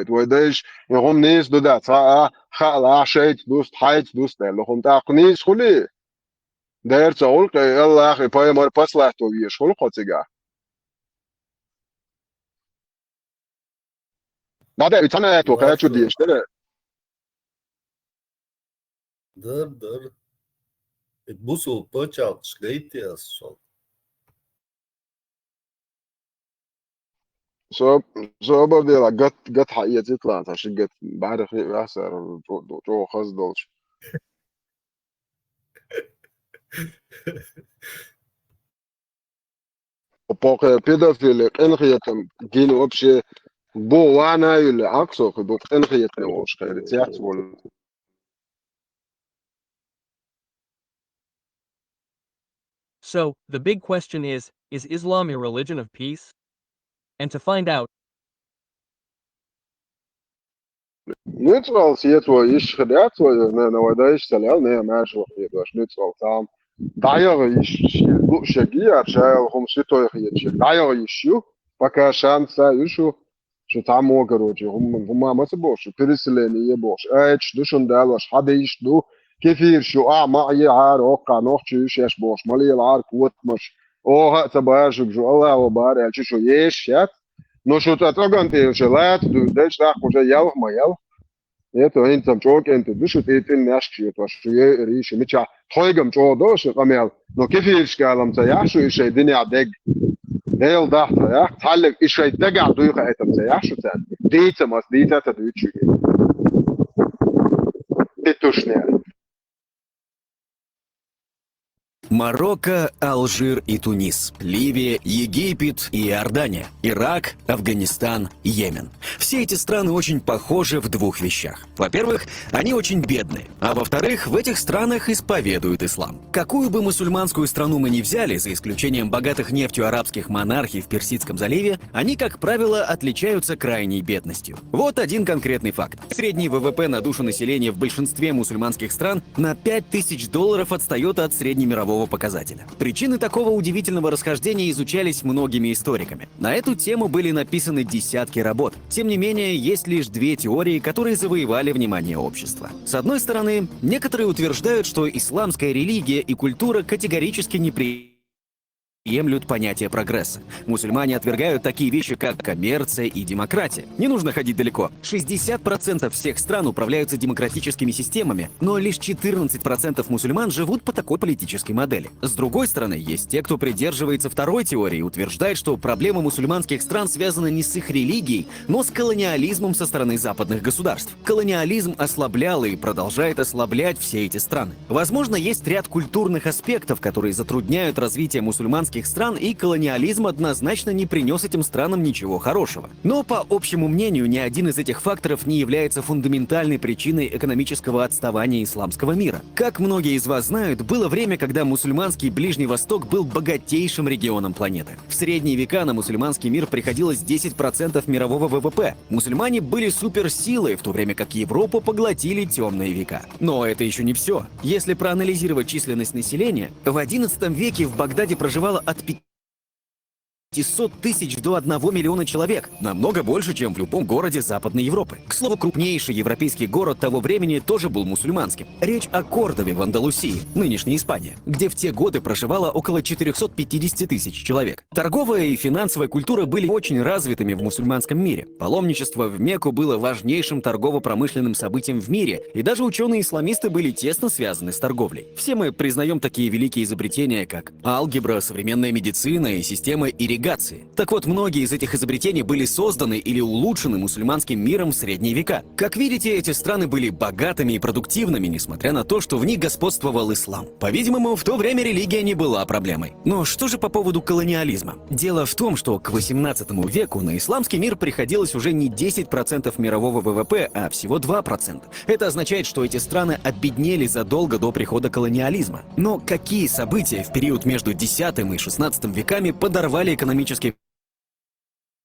vai dēļ, ja hom nīs dodāts, lā šeit dus, haits dus, tēl, hom tā, nīs hulī. Dēr caul, ka Allah, pājam ar paslēto vieš, hulu kocigā. Nādē, vicana to, ka eču dieš, tere. Dar. Būs pačālt skaities. So بدي قط حقيقة تطلع عشان قط بعرف أحسن جو خاص دولش وباقي pedofil انخيتم جينو أبشي بو وانا يل عكسه خدوق انخيتنا وش خير تيات ولا So, the big question is Islam a religion of peace? And to find out, neutral سيت ويش خدعت ولا ودايش سلال نه ماش وخير واش neutral تام داير يش لو شجيع شاي هم سيتو يخيش داير يشيو بقى شان سا يشو شو تامو قروجي هم ما سبوش بريسليني يبوش ايش دوشن دالوش حدا يشدو كثير شو ما يعار وقع نوخش يش بوش مالي العار قوت مش او ها تباش جو الله وبار شو يش يات no što ta trogante še let du deć tako že jel ma jel eto intam çok ente düşü tetin naşki to şu rishi miça toygam ço do şu kamel no kefir şkalam ta ya şu şey dünya deg del dahta ya talib işe dega duyqa etam ta ya şu ta ditamas dita ta düçü tetuşne Марокко, Алжир и Тунис, Ливия, Египет и Иордания, Ирак, Афганистан, Йемен. Все эти страны очень похожи в двух вещах. Во-первых, они очень бедные, а во-вторых, в этих странах исповедуют ислам. Какую бы мусульманскую страну мы ни взяли, за исключением богатых нефтью арабских монархий в Персидском заливе, они, как правило, отличаются крайней бедностью. Вот один конкретный факт. Средний ВВП на душу населения в большинстве мусульманских стран на $5000 отстает от среднемирового показателя. Причины такого удивительного расхождения изучались многими историками. На эту тему были написаны десятки работ. Тем не менее, есть лишь две теории, которые завоевали внимание общества. С одной стороны, некоторые утверждают, что исламская религия и культура категорически не приемлют понятие прогресса. Мусульмане отвергают такие вещи, как коммерция и демократия. Не нужно ходить далеко. 60% всех стран управляются демократическими системами, но лишь 14% мусульман живут по такой политической модели. С другой стороны, есть те, кто придерживается второй теории и утверждает, что проблемы мусульманских стран связаны не с их религией, но с колониализмом со стороны западных государств. Колониализм ослаблял и продолжает ослаблять все эти страны. Возможно, есть ряд культурных аспектов, которые затрудняют развитие мусульманских стран, и колониализм однозначно не принес этим странам ничего хорошего. Но, по общему мнению, ни один из этих факторов не является фундаментальной причиной экономического отставания исламского мира. Как многие из вас знают, было время, когда мусульманский Ближний Восток был богатейшим регионом планеты. В средние века на мусульманский мир приходилось 10% мирового ВВП. Мусульмане были суперсилой, в то время как Европу поглотили темные века. Но это еще не все. Если проанализировать численность населения, в XI веке в Багдаде проживало от 500 тысяч до 1 миллиона человек, намного больше, чем в любом городе Западной Европы. К слову, крупнейший европейский город того времени тоже был мусульманским. Речь о Кордове в Андалусии, нынешняя Испания, где в те годы проживало около 450 тысяч человек. Торговая и финансовая культура были очень развитыми в мусульманском мире. Паломничество в Мекку было важнейшим торгово-промышленным событием в мире, и даже ученые-исламисты были тесно связаны с торговлей. Все мы признаем такие великие изобретения, как алгебра, современная медицина и система ирригации. Так вот, многие из этих изобретений были созданы или улучшены мусульманским миром в средние века. Как видите, эти страны были богатыми и продуктивными, несмотря на то, что в них господствовал ислам. По-видимому, в то время религия не была проблемой. Но что же по поводу колониализма? Дело в том, что к 18 веку на исламский мир приходилось уже не 10% мирового ВВП, а всего 2%. Это означает, что эти страны обеднели задолго до прихода колониализма. Но какие события в период между X и 16 веками подорвали экономический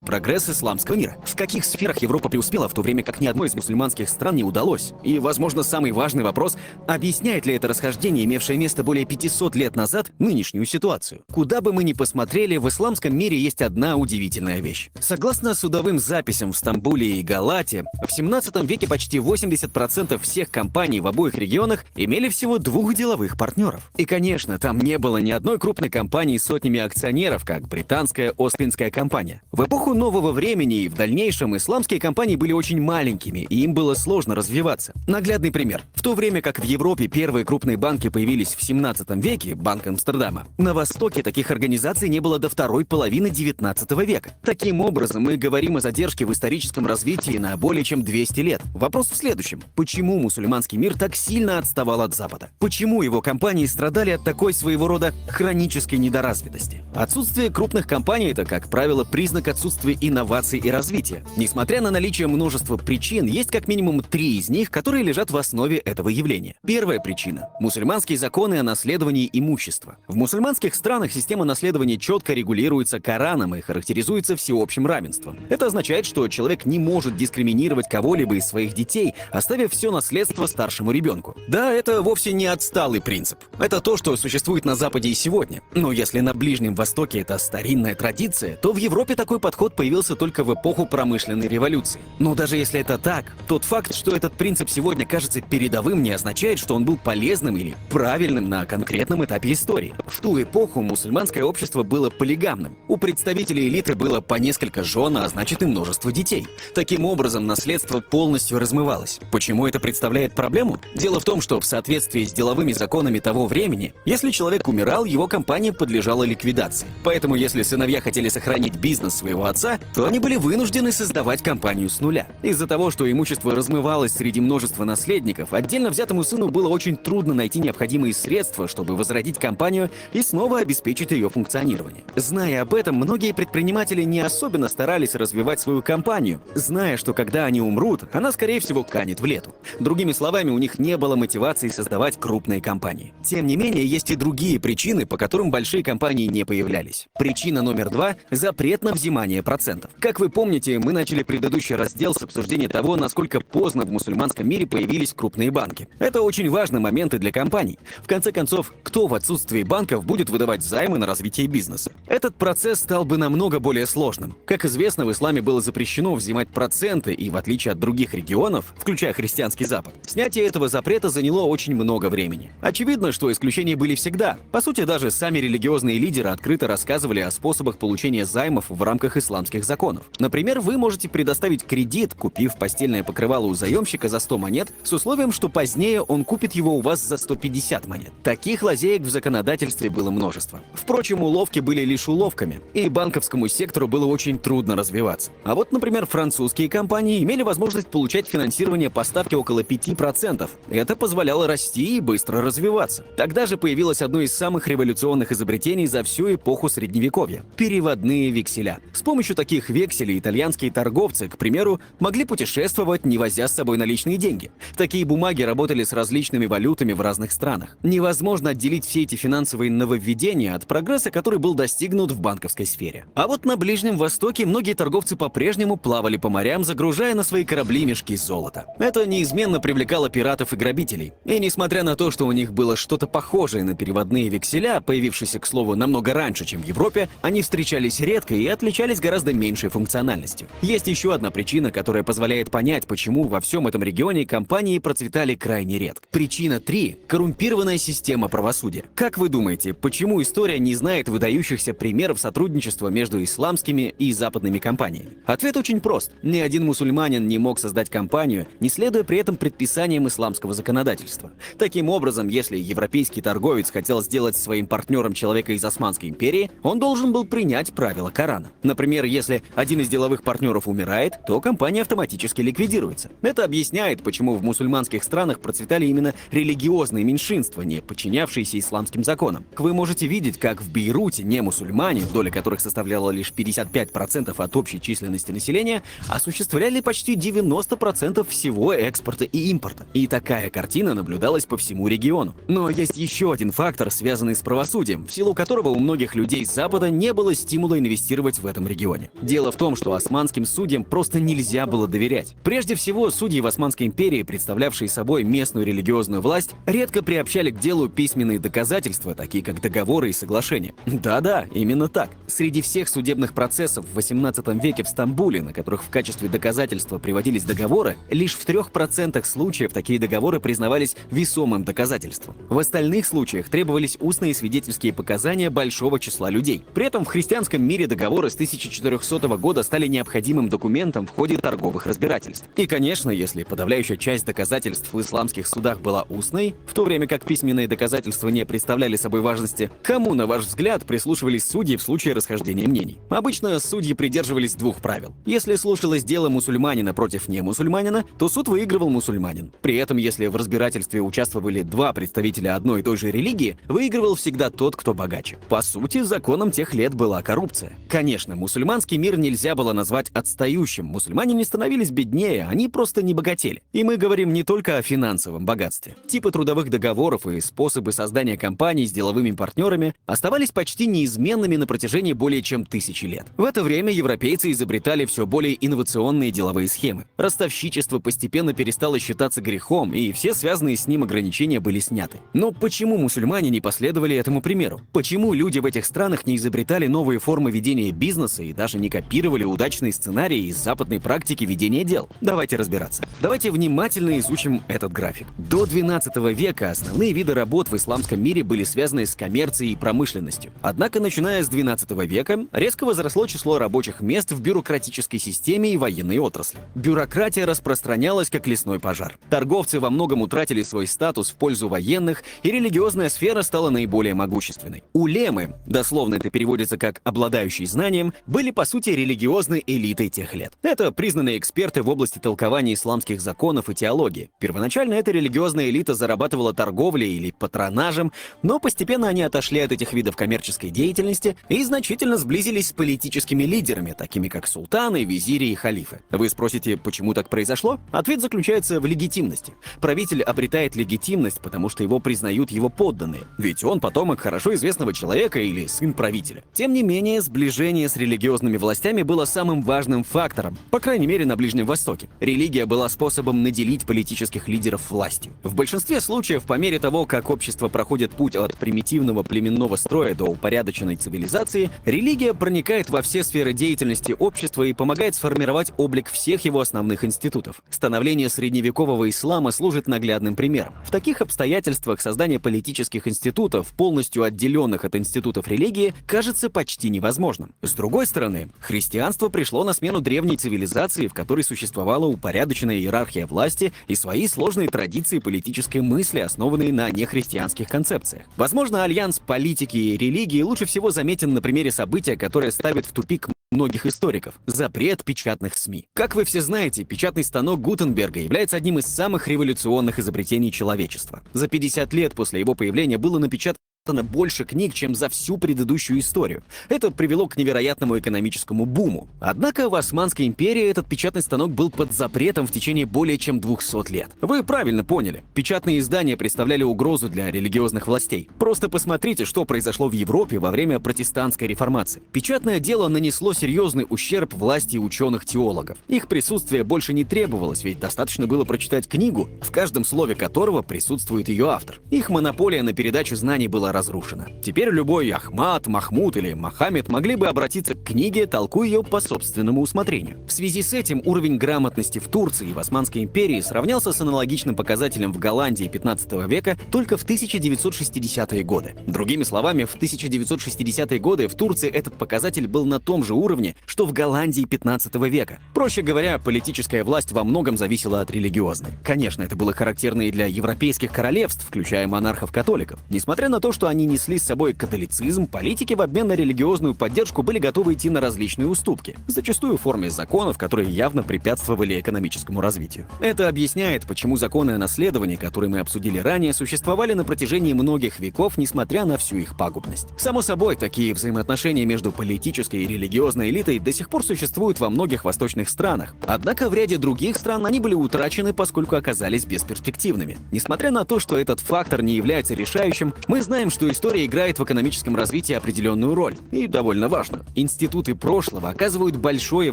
прогресс исламского мира? В каких сферах Европа преуспела, в то время как ни одной из мусульманских стран не удалось? И, возможно, самый важный вопрос – объясняет ли это расхождение, имевшее место более 500 лет назад, нынешнюю ситуацию? Куда бы мы ни посмотрели, в исламском мире есть одна удивительная вещь. Согласно судовым записям в Стамбуле и Галате, в 17 веке почти 80% всех компаний в обоих регионах имели всего 2 деловых партнеров. И, конечно, там не было ни одной крупной компании с сотнями акционеров, как британская Остинская компания. В эпоху нового времени и в дальнейшем исламские компании были очень маленькими, и им было сложно развиваться. Наглядный пример. В то время как в Европе первые крупные банки появились в 17 веке, Банк Амстердама, на Востоке таких организаций не было до второй половины 19 века. Таким образом, мы говорим о задержке в историческом развитии на более чем 200 лет. Вопрос в следующем. Почему мусульманский мир так сильно отставал от Запада? Почему его компании страдали от такой своего рода хронической недоразвитости? Отсутствие крупных компаний – это, как правило, признак отсутствия инноваций и развития. Несмотря на наличие множества причин, есть как минимум 3 из них, которые лежат в основе этого явления. Первая причина – мусульманские законы о наследовании имущества. В мусульманских странах система наследования четко регулируется Кораном и характеризуется всеобщим равенством. Это означает, что человек не может дискриминировать кого-либо из своих детей, оставив все наследство старшему ребенку. Да, это вовсе не отсталый принцип. Это то, что существует на Западе и сегодня. Но если на Ближнем Востоке это старинная традиция, то в Европе такой подход появился только в эпоху промышленной революции. Но даже если это так, тот факт, что этот принцип сегодня кажется передовым, не означает, что он был полезным или правильным на конкретном этапе истории. В ту эпоху мусульманское общество было полигамным. У представителей элиты было по несколько жен, а значит и множество детей. Таким образом, наследство полностью размывалось. Почему это представляет проблему? Дело в том, что в соответствии с деловыми законами того времени, если человек умирал, его компания подлежала ликвидации. Поэтому, если сыновья хотели сохранить бизнес своего отца, то они были вынуждены создавать компанию с нуля. Из-за того, что имущество размывалось среди множества наследников, отдельно взятому сыну было очень трудно найти необходимые средства, чтобы возродить компанию и снова обеспечить ее функционирование. Зная об этом, многие предприниматели не особенно старались развивать свою компанию, зная, что когда они умрут, она, скорее всего, канет в лету. Другими словами, у них не было мотивации создавать крупные компании. Тем не менее, есть и другие причины, по которым большие компании не появлялись. Причина номер 2 – запрет на взимание процентов. Как вы помните, мы начали предыдущий раздел с обсуждения того, насколько поздно в мусульманском мире появились крупные банки. Это очень важный момент и для компаний. В конце концов, кто в отсутствии банков будет выдавать займы на развитие бизнеса? Этот процесс стал бы намного более сложным. Как известно, в исламе было запрещено взимать проценты, и в отличие от других регионов, включая христианский Запад, снятие этого запрета заняло очень много времени. Очевидно, что исключения были всегда. По сути, даже сами религиозные лидеры открыто рассказывали о способах получения займов в рамках исламских законов. Например, вы можете предоставить кредит, купив постельное покрывало у заемщика за 100 монет, с условием, что позднее он купит его у вас за 150 монет. Таких лазеек в законодательстве было множество. Впрочем, уловки были лишь уловками, и банковскому сектору было очень трудно развиваться. А вот, например, французские компании имели возможность получать финансирование по ставке около 5%. Это позволяло расти и быстро развиваться. Тогда же появилось одно из самых революционных изобретений за всю эпоху Средневековья – переводные векселя. С помощью помощью таких векселей итальянские торговцы, к примеру, могли путешествовать, не возя с собой наличные деньги. Такие бумаги работали с различными валютами в разных странах. Невозможно отделить все эти финансовые нововведения от прогресса, который был достигнут в банковской сфере. А вот на Ближнем Востоке многие торговцы по-прежнему плавали по морям, загружая на свои корабли мешки золота. Это неизменно привлекало пиратов и грабителей. И несмотря на то, что у них было что-то похожее на переводные векселя, появившиеся, к слову, намного раньше, чем в Европе, они встречались редко и отличались гораздо меньшей функциональностью. Есть еще одна причина, которая позволяет понять, почему во всем этом регионе компании процветали крайне редко. Причина 3 – коррумпированная система правосудия. Как вы думаете, почему история не знает выдающихся примеров сотрудничества между исламскими и западными компаниями? Ответ очень прост. Ни один мусульманин не мог создать компанию, не следуя при этом предписаниям исламского законодательства. Таким образом, если европейский торговец хотел сделать своим партнером человека из Османской империи, он должен был принять правила Корана. Например, если один из деловых партнеров умирает, то компания автоматически ликвидируется. Это объясняет, почему в мусульманских странах процветали именно религиозные меньшинства, не подчинявшиеся исламским законам. Вы можете видеть, как в Бейруте не мусульмане, доля которых составляла лишь 55% от общей численности населения, осуществляли почти 90% всего экспорта и импорта. И такая картина наблюдалась по всему региону. Но есть еще один фактор, связанный с правосудием, в силу которого у многих людей с Запада не было стимула инвестировать в этом регионе. Дело в том, что османским судьям просто нельзя было доверять. Прежде всего, судьи в Османской империи, представлявшие собой местную религиозную власть, редко приобщали к делу письменные доказательства, такие как договоры и соглашения. Да-да, именно так. Среди всех судебных процессов в 18 веке в Стамбуле, на которых в качестве доказательства приводились договоры, лишь в 3% случаев такие договоры признавались весомым доказательством. В остальных случаях требовались устные свидетельские показания большого числа людей. При этом в христианском мире договоры с 1400 года стали необходимым документом в ходе торговых разбирательств. И, конечно, если подавляющая часть доказательств в исламских судах была устной, в то время как письменные доказательства не представляли собой важности, кому, на ваш взгляд, прислушивались судьи в случае расхождения мнений? Обычно судьи придерживались двух правил. Если слушалось дело мусульманина против немусульманина, то суд выигрывал мусульманин. При этом, если в разбирательстве участвовали два представителя одной и той же религии, выигрывал всегда тот, кто богаче. По сути, законом тех лет была коррупция. Конечно, мусульманский мир нельзя было назвать отстающим. Мусульмане не становились беднее, они просто не богатели. И мы говорим не только о финансовом богатстве. Типы трудовых договоров и способы создания компаний с деловыми партнерами оставались почти неизменными на протяжении более чем 1000 лет. В это время европейцы изобретали все более инновационные деловые схемы. Ростовщичество постепенно перестало считаться грехом, и все связанные с ним ограничения были сняты. Но почему мусульмане не последовали этому примеру? Почему люди в этих странах не изобретали новые формы ведения бизнеса и даже не копировали удачные сценарии из западной практики ведения дел? Давайте разбираться. Давайте внимательно изучим этот график. До 12 века основные виды работ в исламском мире были связаны с коммерцией и промышленностью. Однако, начиная с 12 века, резко возросло число рабочих мест в бюрократической системе и военной отрасли. Бюрократия распространялась как лесной пожар. Торговцы во многом утратили свой статус в пользу военных, и религиозная сфера стала наиболее могущественной. Улемы, дословно это переводится как «обладающие знанием», были по сути религиозной элитой тех лет. Это признанные эксперты в области толкования исламских законов и теологии. Первоначально эта религиозная элита зарабатывала торговлей или патронажем, но постепенно они отошли от этих видов коммерческой деятельности и значительно сблизились с политическими лидерами, такими как султаны, визири и халифы. Вы спросите, почему так произошло? Ответ заключается в легитимности. Правитель обретает легитимность, потому что его признают его подданные, ведь он потомок хорошо известного человека или сын правителя. Тем не менее, сближение с религиозными властями было самым важным фактором, по крайней мере на Ближнем Востоке. Религия была способом наделить политических лидеров властью. В большинстве случаев, по мере того, как общество проходит путь от примитивного племенного строя до упорядоченной цивилизации, религия проникает во все сферы деятельности общества и помогает сформировать облик всех его основных институтов. Становление средневекового ислама служит наглядным примером. В таких обстоятельствах создание политических институтов, полностью отделенных от институтов религии, кажется почти невозможным. С другой стороны, христианство пришло на смену древней цивилизации, в которой существовала упорядоченная иерархия власти и свои сложные традиции политической мысли, основанные на нехристианских концепциях. Возможно, альянс политики и религии лучше всего заметен на примере события, которое ставит в тупик многих историков – запрет печатных СМИ. Как вы все знаете, печатный станок Гутенберга является одним из самых революционных изобретений человечества. За 50 лет после его появления было напечатано больше книг, чем за всю предыдущую историю. Это привело к невероятному экономическому буму. Однако в Османской империи этот печатный станок был под запретом в течение более чем 200 лет. Вы правильно поняли. Печатные издания представляли угрозу для религиозных властей. Просто посмотрите, что произошло в Европе во время протестантской реформации. Печатное дело нанесло серьезный ущерб власти ученых-теологов. Их присутствие больше не требовалось, ведь достаточно было прочитать книгу, в каждом слове которого присутствует ее автор. Их монополия на передачу знаний была разрушена. Теперь любой Ахмад, Махмуд или Мохаммед могли бы обратиться к книге, толкуя ее по собственному усмотрению. В связи с этим уровень грамотности в Турции и в Османской империи сравнялся с аналогичным показателем в Голландии 15 века только в 1960-е годы. Другими словами, в 1960-е годы в Турции этот показатель был на том же уровне, что в Голландии 15 века. Проще говоря, политическая власть во многом зависела от религиозной. Конечно, это было характерно и для европейских королевств, включая монархов-католиков. Несмотря на то, что они несли с собой католицизм, политики в обмен на религиозную поддержку были готовы идти на различные уступки, зачастую в форме законов, которые явно препятствовали экономическому развитию. Это объясняет, почему законы о наследовании, которые мы обсудили ранее, существовали на протяжении многих веков, несмотря на всю их пагубность. Само собой, такие взаимоотношения между политической и религиозной элитой до сих пор существуют во многих восточных странах. Однако в ряде других стран они были утрачены, поскольку оказались бесперспективными. Несмотря на то, что этот фактор не является решающим, мы знаем, что история играет в экономическом развитии определенную роль, и довольно важную. Институты прошлого оказывают большое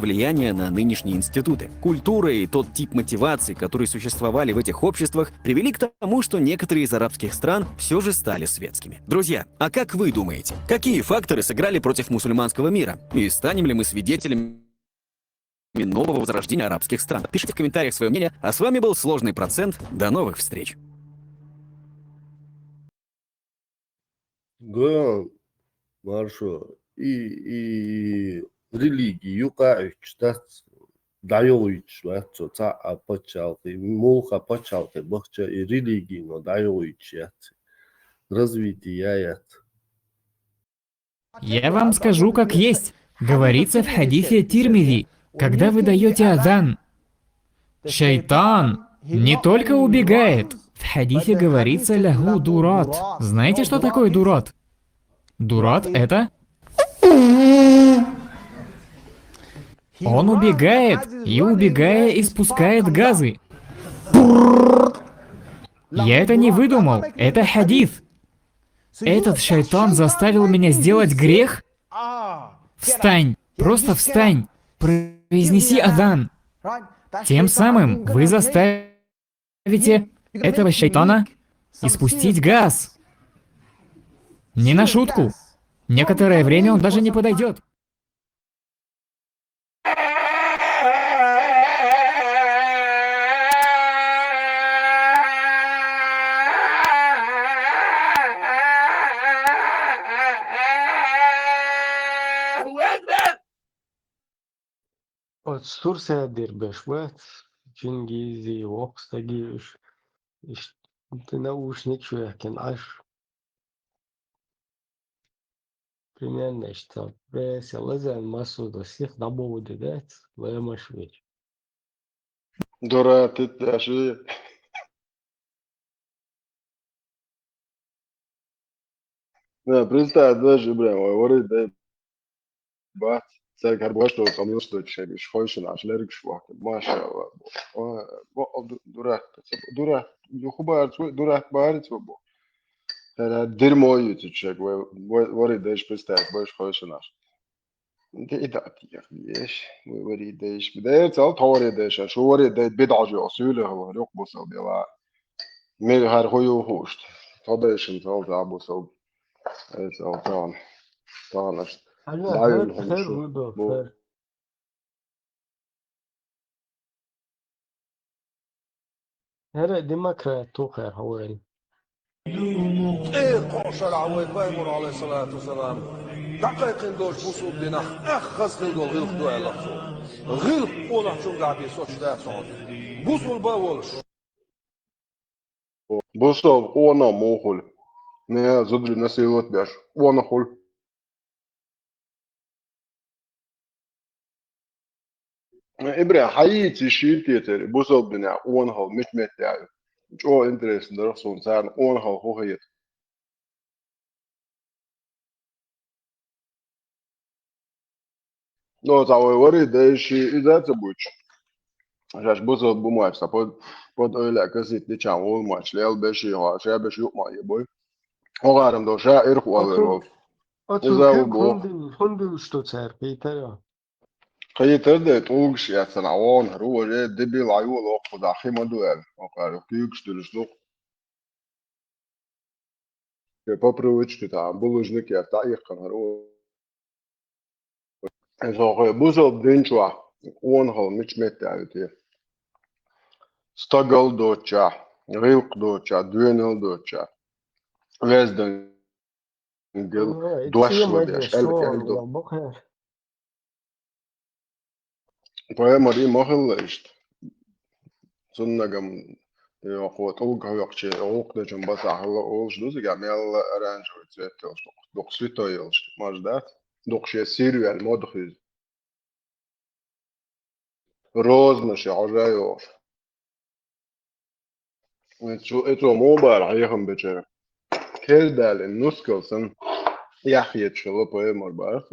влияние на нынешние институты. Культура и тот тип мотивации, которые существовали в этих обществах, привели к тому, что некоторые из арабских стран все же стали светскими. Друзья, а как вы думаете, какие факторы сыграли против мусульманского мира? И станем ли мы свидетелями нового возрождения арабских стран? Пишите в комментариях свое мнение, а с вами был Сложный процент. До новых встреч! Гон, маршо, и религии, юкаич, да, даёвич, вацо, ца апачалки, мулха апачалки, бахча и религии, но даёвич, развитие, яят. Я вам скажу, как есть. Говорится в хадисе Тирмизи, когда вы даете азан, шайтан не только убегает. В хадисе говорится лягу дурат. Знаете, что такое дурат? Дурат — это... Он убегает, и убегая испускает газы. Я это не выдумал, это хадис. Этот шайтан заставил меня сделать грех? Встань, просто встань, произнеси азан. Тем самым вы заставите этого шайтана испустить газ. Не на шутку. Некоторое время он даже не подойдет. От Турцияdır бешвет, Чингизи, Окстагиш, ты наушник швекен, аж примерно что весело, лазан масуда всех домов дедет, лема швеч. Дора, ты даже... Да, представь, даже, бля, говорит, да, бат, царь что там есть, что человек, хочешь наш, лерик швак, маша, дурак, дурак, дурак, барит, бо. Это дерьмо эти человек, говорит, даже представь, больше хочешь наш. ده ليش وريد دايش بداية سال طوري دايش شو وريد دايت بدعجي أصيله هو يقبل صوب يلا ميل هار هو هوشت طبيش نسال تعبو صوب سال طان خير خير خير هلا ديمقراط تو خير هوين ايه شرع ويبايمر عليه الصلاة والسلام دقيقين دوش بوصول بنخ اخز خلقو غلق دو علاقو غلق اولح شو قاعد يسوش ده صعود بوصول باولش بوصول اونا موخول نه زدر نسيوت باش اونا خول إبرة حياتي شيلتي تري بوصول بنا اونا خول مش متعب جو انترست درسون سان اونا خول هو هيت Ну, tämä ori deishi isätä buch. Jos busot bumaista pod öyle kasit ni çam olmaç. Lel beşi ha, şey beşi yok ma boy. O garam do şair kualır ol. Otur İza kim bu hundul stutzer Peter ya. kayıtır da tuğuş ya sana on ruoje debil ayol o da hima duel. O kadar küçülüş yok. По привычке там булыжник я та их канару. So busot dinchwa. On hol mich met daviti. Stagal docha, rilk docha, duenel docha. Vezden gil İçiye doşla madde diye elbette son eldo. ya bakar. Poemari mahalla işte. Sunnagam yok olga yok şey olg da jum basa halla olş duzu ga mel aranj et dok svitoyel možda dok şey sirvel modhiz rozmaş ajayo eto mobar ayham becer keldal nuskelsen yaxyet şolo poemar bar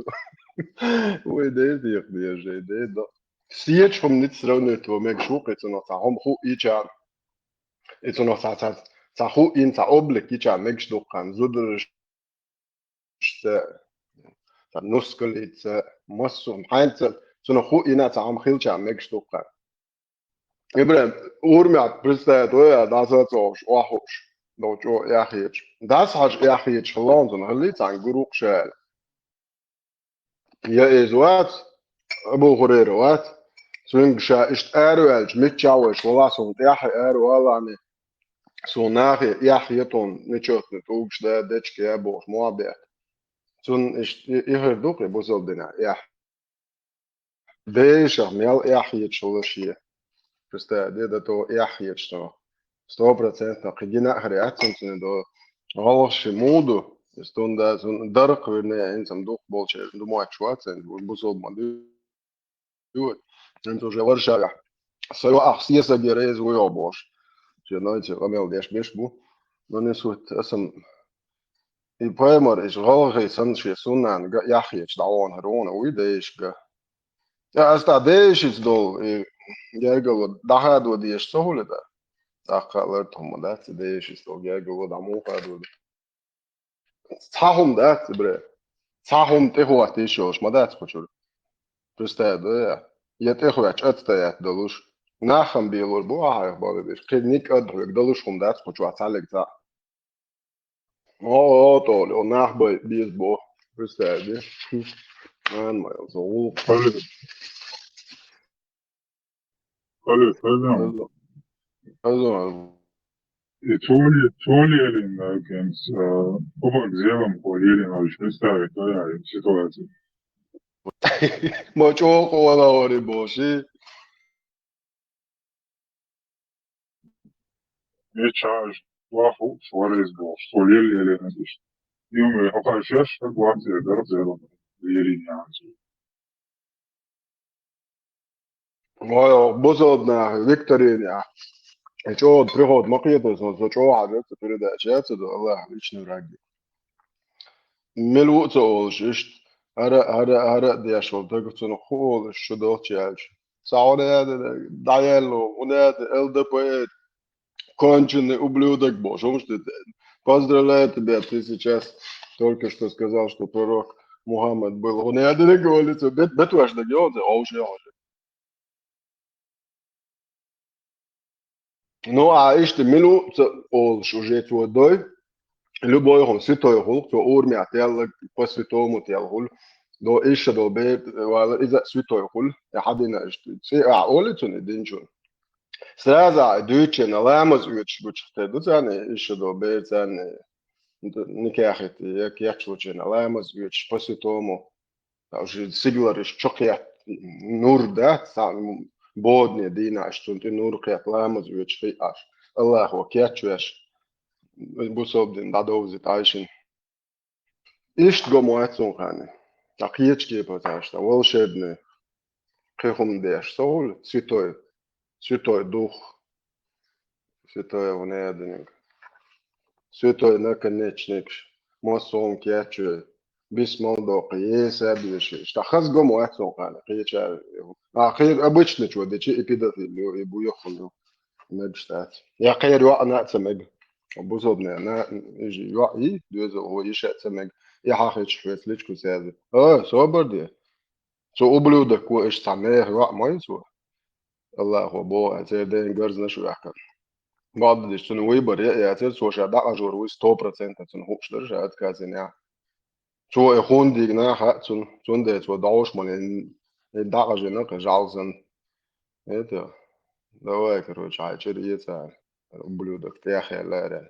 Ой, да это их бежит, да. Сиеч vom nit sravne to meg shuk et no ta hom khu icha et no ta khu in ta oblek icha meg shuk kan zudr ta nuskel it masum haint so no khu ina ta am khilcha meg shuk kan. Ibrahim urmят представляет я да за то wa hosh no jo yaxyet. Das haj yaxyet shlon so no lit an guruq shal. Ja ezwat Abu Hurayra wat Swing sha ist erwelch mit chawes wala so ja erwala ne so nach ja jeton mit chot net ook sta dechke ja bo moabe sun ist ich hör doch bo so dena ja besh mel ja jet sholoshie просто ده то ja jet что 100% قدينا خريات سنت до غلش موضو stunda so dark wenn in zum doch bolche du mo chwat und bo so man du und so warsha Сойва ахсия собирает свой бош. Знаете, ламел деш бешбу. Но не суть. Асам и поэмор is голги санши сунан яхич даон харона уидешга. Ja, as da dеш is dol. Гего дахаду деш сохуледа. Дахалер томадат деш is dol гего дамо хаду. Цахум да бре. Цахум техуат дешош мадат почур. Просто да. Я техуач отстоять долуш. Nacham bielor boah bale bis klinik adruk dalus hom dat ko chwa talek za o to o nach bei bis bo bestade man mal so Hallo. also И туалетин агент оба делом поверен очень ставит да ситуацию. mo cho ko wala ore bo shi Не чаж, плохо, сварез был, что лели на дышь. И мы окажешь, как главное, да, делом, лели не анцу. mo bozo na victory ya cho prihod maqiyat so cho hada tfir da chat do Allah ishnu ragi melu to ist ara de shol da gutun khol shudo chaj saore da yello una ldp конченый ублюдок боже, он что поздравляю тебя, ты сейчас только что сказал, что пророк Мухаммад был. Он и один говорит, бетуаш да делает, а уже. Ну, а işte милу олш уже твой любой он святой гул, то урмя тел по святому тел гул. До еще до бе, вала из святой гул, я хадина işte. А олицун идинчун. Сразу дюче на ламаз уч бучте дуцане еще до бецане никахет як чуче на ламаз уч по святому. Уже сиглариш чокят нур да сам бодне дина что ты нур кят ламаз уч фи аш. Аллаху кячуеш бусобден дадовзи тайшин. Ишт гомоацун хане. Так ечке поташта волшебный кехум деш соул Святой Дух, Святой Внедник, Святой Наконечник, Масон Кячу, Без молдока, есть обещание. Что хазгом уатсон кана, кича. Ахир обычно что, да че эпидофилию и буёхну. Мечтать. Я خير وأنا أتسمج. بوزودنا أنا يجي وعي دوزو هو يشاء أتسمج. يا حاخي شفت ليش كوساد. صبر دي. سو أبلودك وإيش تعمله وع ما يسوى. الله هو بو أتسدين جرز نشو يحكي. بعض دي شنو ويبر يا أتسد سو شادع أجور وي 100% تسن هوش درجة أتكازن يا. سو يخون دينا حق تسن ده سو دعوش من الدعجة نك جالزن. إيه давай, короче, череца, ублюдок, ты охерел.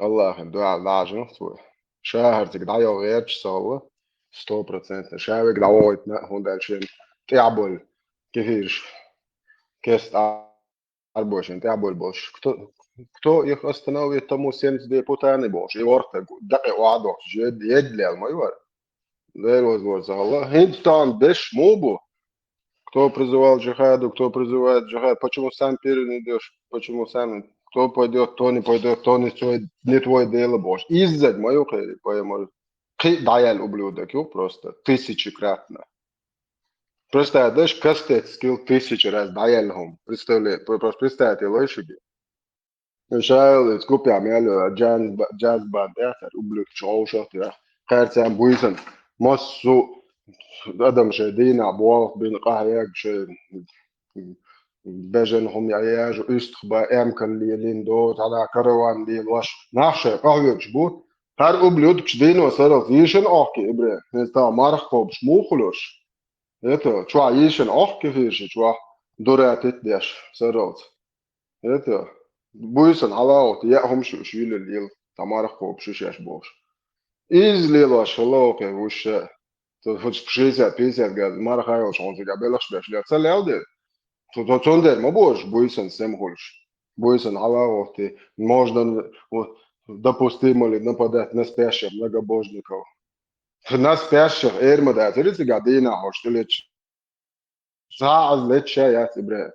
الله دعاء لاجن سوى شهر تقدر غير تسوى 100% شهر قدر هون دالشين تعبول كثيرش كست 24 تعبول باش كتو يخستناوي تمو سيمس دي بوتاني باش يورتك دقيق وعدوك جد يدلي ما يور غير وزور الله هندستان بش موبو кто призывал джихаду, кто призывает джихад, почему сам вперед не идешь, почему сам, кто пойдет, кто не пойдет, кто не твое дело, Боже. Иззать мою пойму. Даял ублюдок, просто тысячекратно. Просто даже кастет скилл 1000 раз даял хом. Представляете, просто представьте, лошади. Шайл, скупя мялю, джаз банд, ублюдок, чоушат, خيرتان بويسن مصو أدم شدينا بوالق بين قهياج شيء بجن هم يعياج استخبا أمكن لين دوت على كروان دي الوش نحشة قهوة جبوت هر أبليود كشدين وصار زيشن أحكي إبرة نستا مارخ خوب شمو خلوش هتا شو عيشن أحكي فيش شو دورات تدش صارت هتا بويسن حلاوت يأهم شو شويل الليل تمارخ خوب شو شاش بوش إزليلا شلاقة وش فوتش 50 قال ما راح يعيش عن زي قبل أشبه لا تسلي عودة تندر ما بوش بويسن سمخولش بويسن على وقتي можно допустимо ли нападать на спящих многобожников на спящих эрмада это гадина что ли ساعة لتشا يا تبرة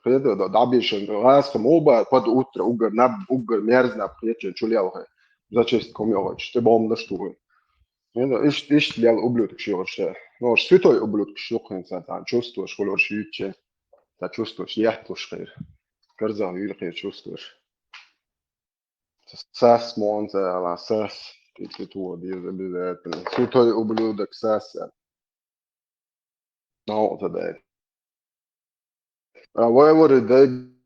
خير ده دابيشن راس موبا под утро угар мерзна приятель чулялха зачем комёч ты бом на штуку إيش اللي الأبلود كشيرش نو شفتوا الأبلود كشيرين ساعة чувствуешь خلوش يجي تا чувствуешь يحتوش خير كرزا يلقي чувствуешь ساس مونزا على ساس تيتو دي بالذات شفتوا الأبلود كساس نو تدا وين ده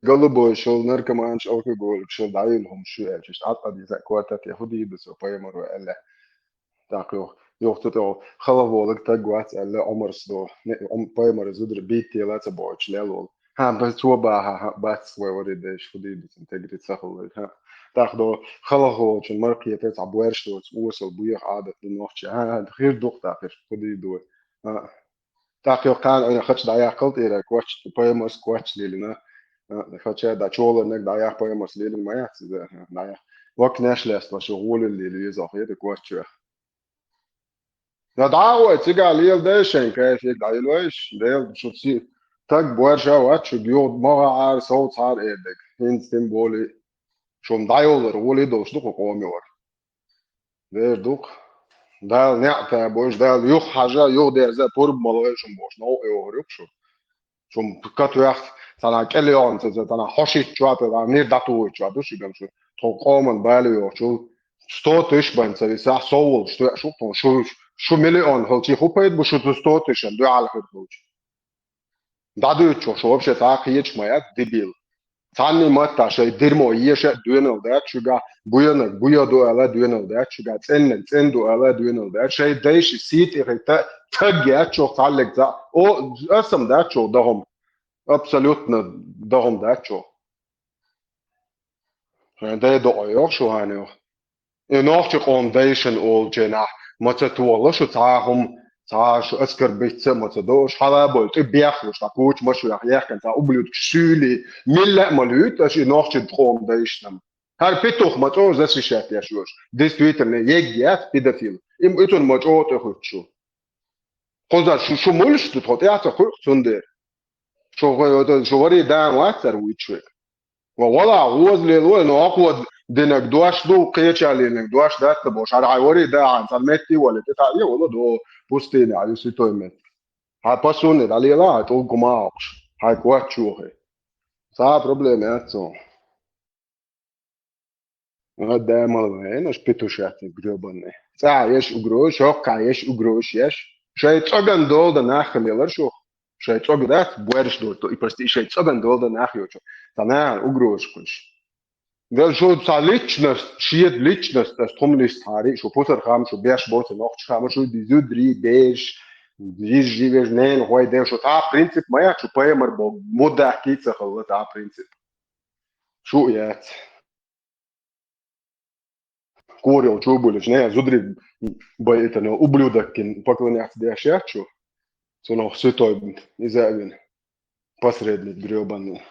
قلبه شو نركمان شو كقول شو دايلهم شو يعني عطى دي زكواتك يهودي بس وبيمر ولا تاكلو يوختو خلافولك تاغوات الا عمرسدو بايمر زودر بيتي لا تبوش لالول ها بس هو با بس وريدش فدي انتجريت سهل ها تاخدو خلافولك الماركيه تاع بويرشتو وصل بيخ عاده لنوختش ها غير دوق تاخر فدي دو تاكلو كان انا خدش دايا قلت الى كواتش بايمر سكواتش لينا خدش دا تشول انك دايا بايمر لينا ما يحسب دايا وكناش لاست شغل اللي يزاخير كواتش Na dāvoj, cik liela dēšana, ka es iegāju, dēļ šo tak božā vaču gjūt maha ar sauc ar ēdek. Hins tim boli šom dājolar uli dos duku komjor. Dēļ duk. Dēļ neatā bož, dēļ juh hažā, juh dēļ purb maloj šom bož, nav eur jukšu. Šom katu jaht, tānā keljon, tānā hošit čuāt, tānā nir datuoj čuāt, ušigam šo. To koman bēli jo, šo 100 išbaņ, savi sā soul, شو مليون هالشي هو بيد بشو تستوتش دو على هالروج دادو شو بشه تاقيش مايات ديبيل ثاني ماتا شي ديرمو يش دوينل دات شوغا بويا دو الا دوينل دات شوغا تسن دو الا دوينل دات شي دايش سيت ايتا تاجيات شو خالك ذا او اسم دات شو دهم ابسولوتنا دهم دات شو ده دو ايوه شو هانيو انوخ فاونديشن اول جناح متى تولش تعهم تعاش أذكر بيت متى دوش حلابول تبيخلش تقولش مش يحيح كان تقبلوا تشيلي ملا ملوت أشي نوخش تقوم دايشنم هر بيتوخ متى زس شات يا شوش ديس تويتر نه يجيات بيدافيل إم إتون متى تأخذ شو خذ شو مولش تطلع يا تأخذ سندر شو وري دام واتر ويتشوك وولا عوض للول نأخذ دينك دوش دو قيش على إنك دوش ده تبوش على عوري ده عن سلمتي ولا تتعليه ولا دو بوستيني على سيتويمت هاي باسوني على لا تو جماعش هاي كوات شوخي صعب بروبلم أتسو هذا ما هنا شبيتوشات جروبنا ساعة يش أجروش هوكا يش أجروش يش شيء تأجن دول ده ناخل يلرشوا شيء تأجن ده بورش دول تو يبرستي شيء تأجن دول ده ناخيوشوا تمام أجروش كلش ده شو صاليتشنس شيء ليتشنس ده تمليس تاري شو بوتر خام شو بيش بوت نوخ خام شو دي زودري بيش ديش جيبش نين هواي ده شو تا برينسيب ما يا شو باي مربو مدة أكيد سخلت تا برينسيب شو يات Кори учебу лишь не зудри это ублюдок поклоняться дящачу, что он все то изявен посредник гребаный.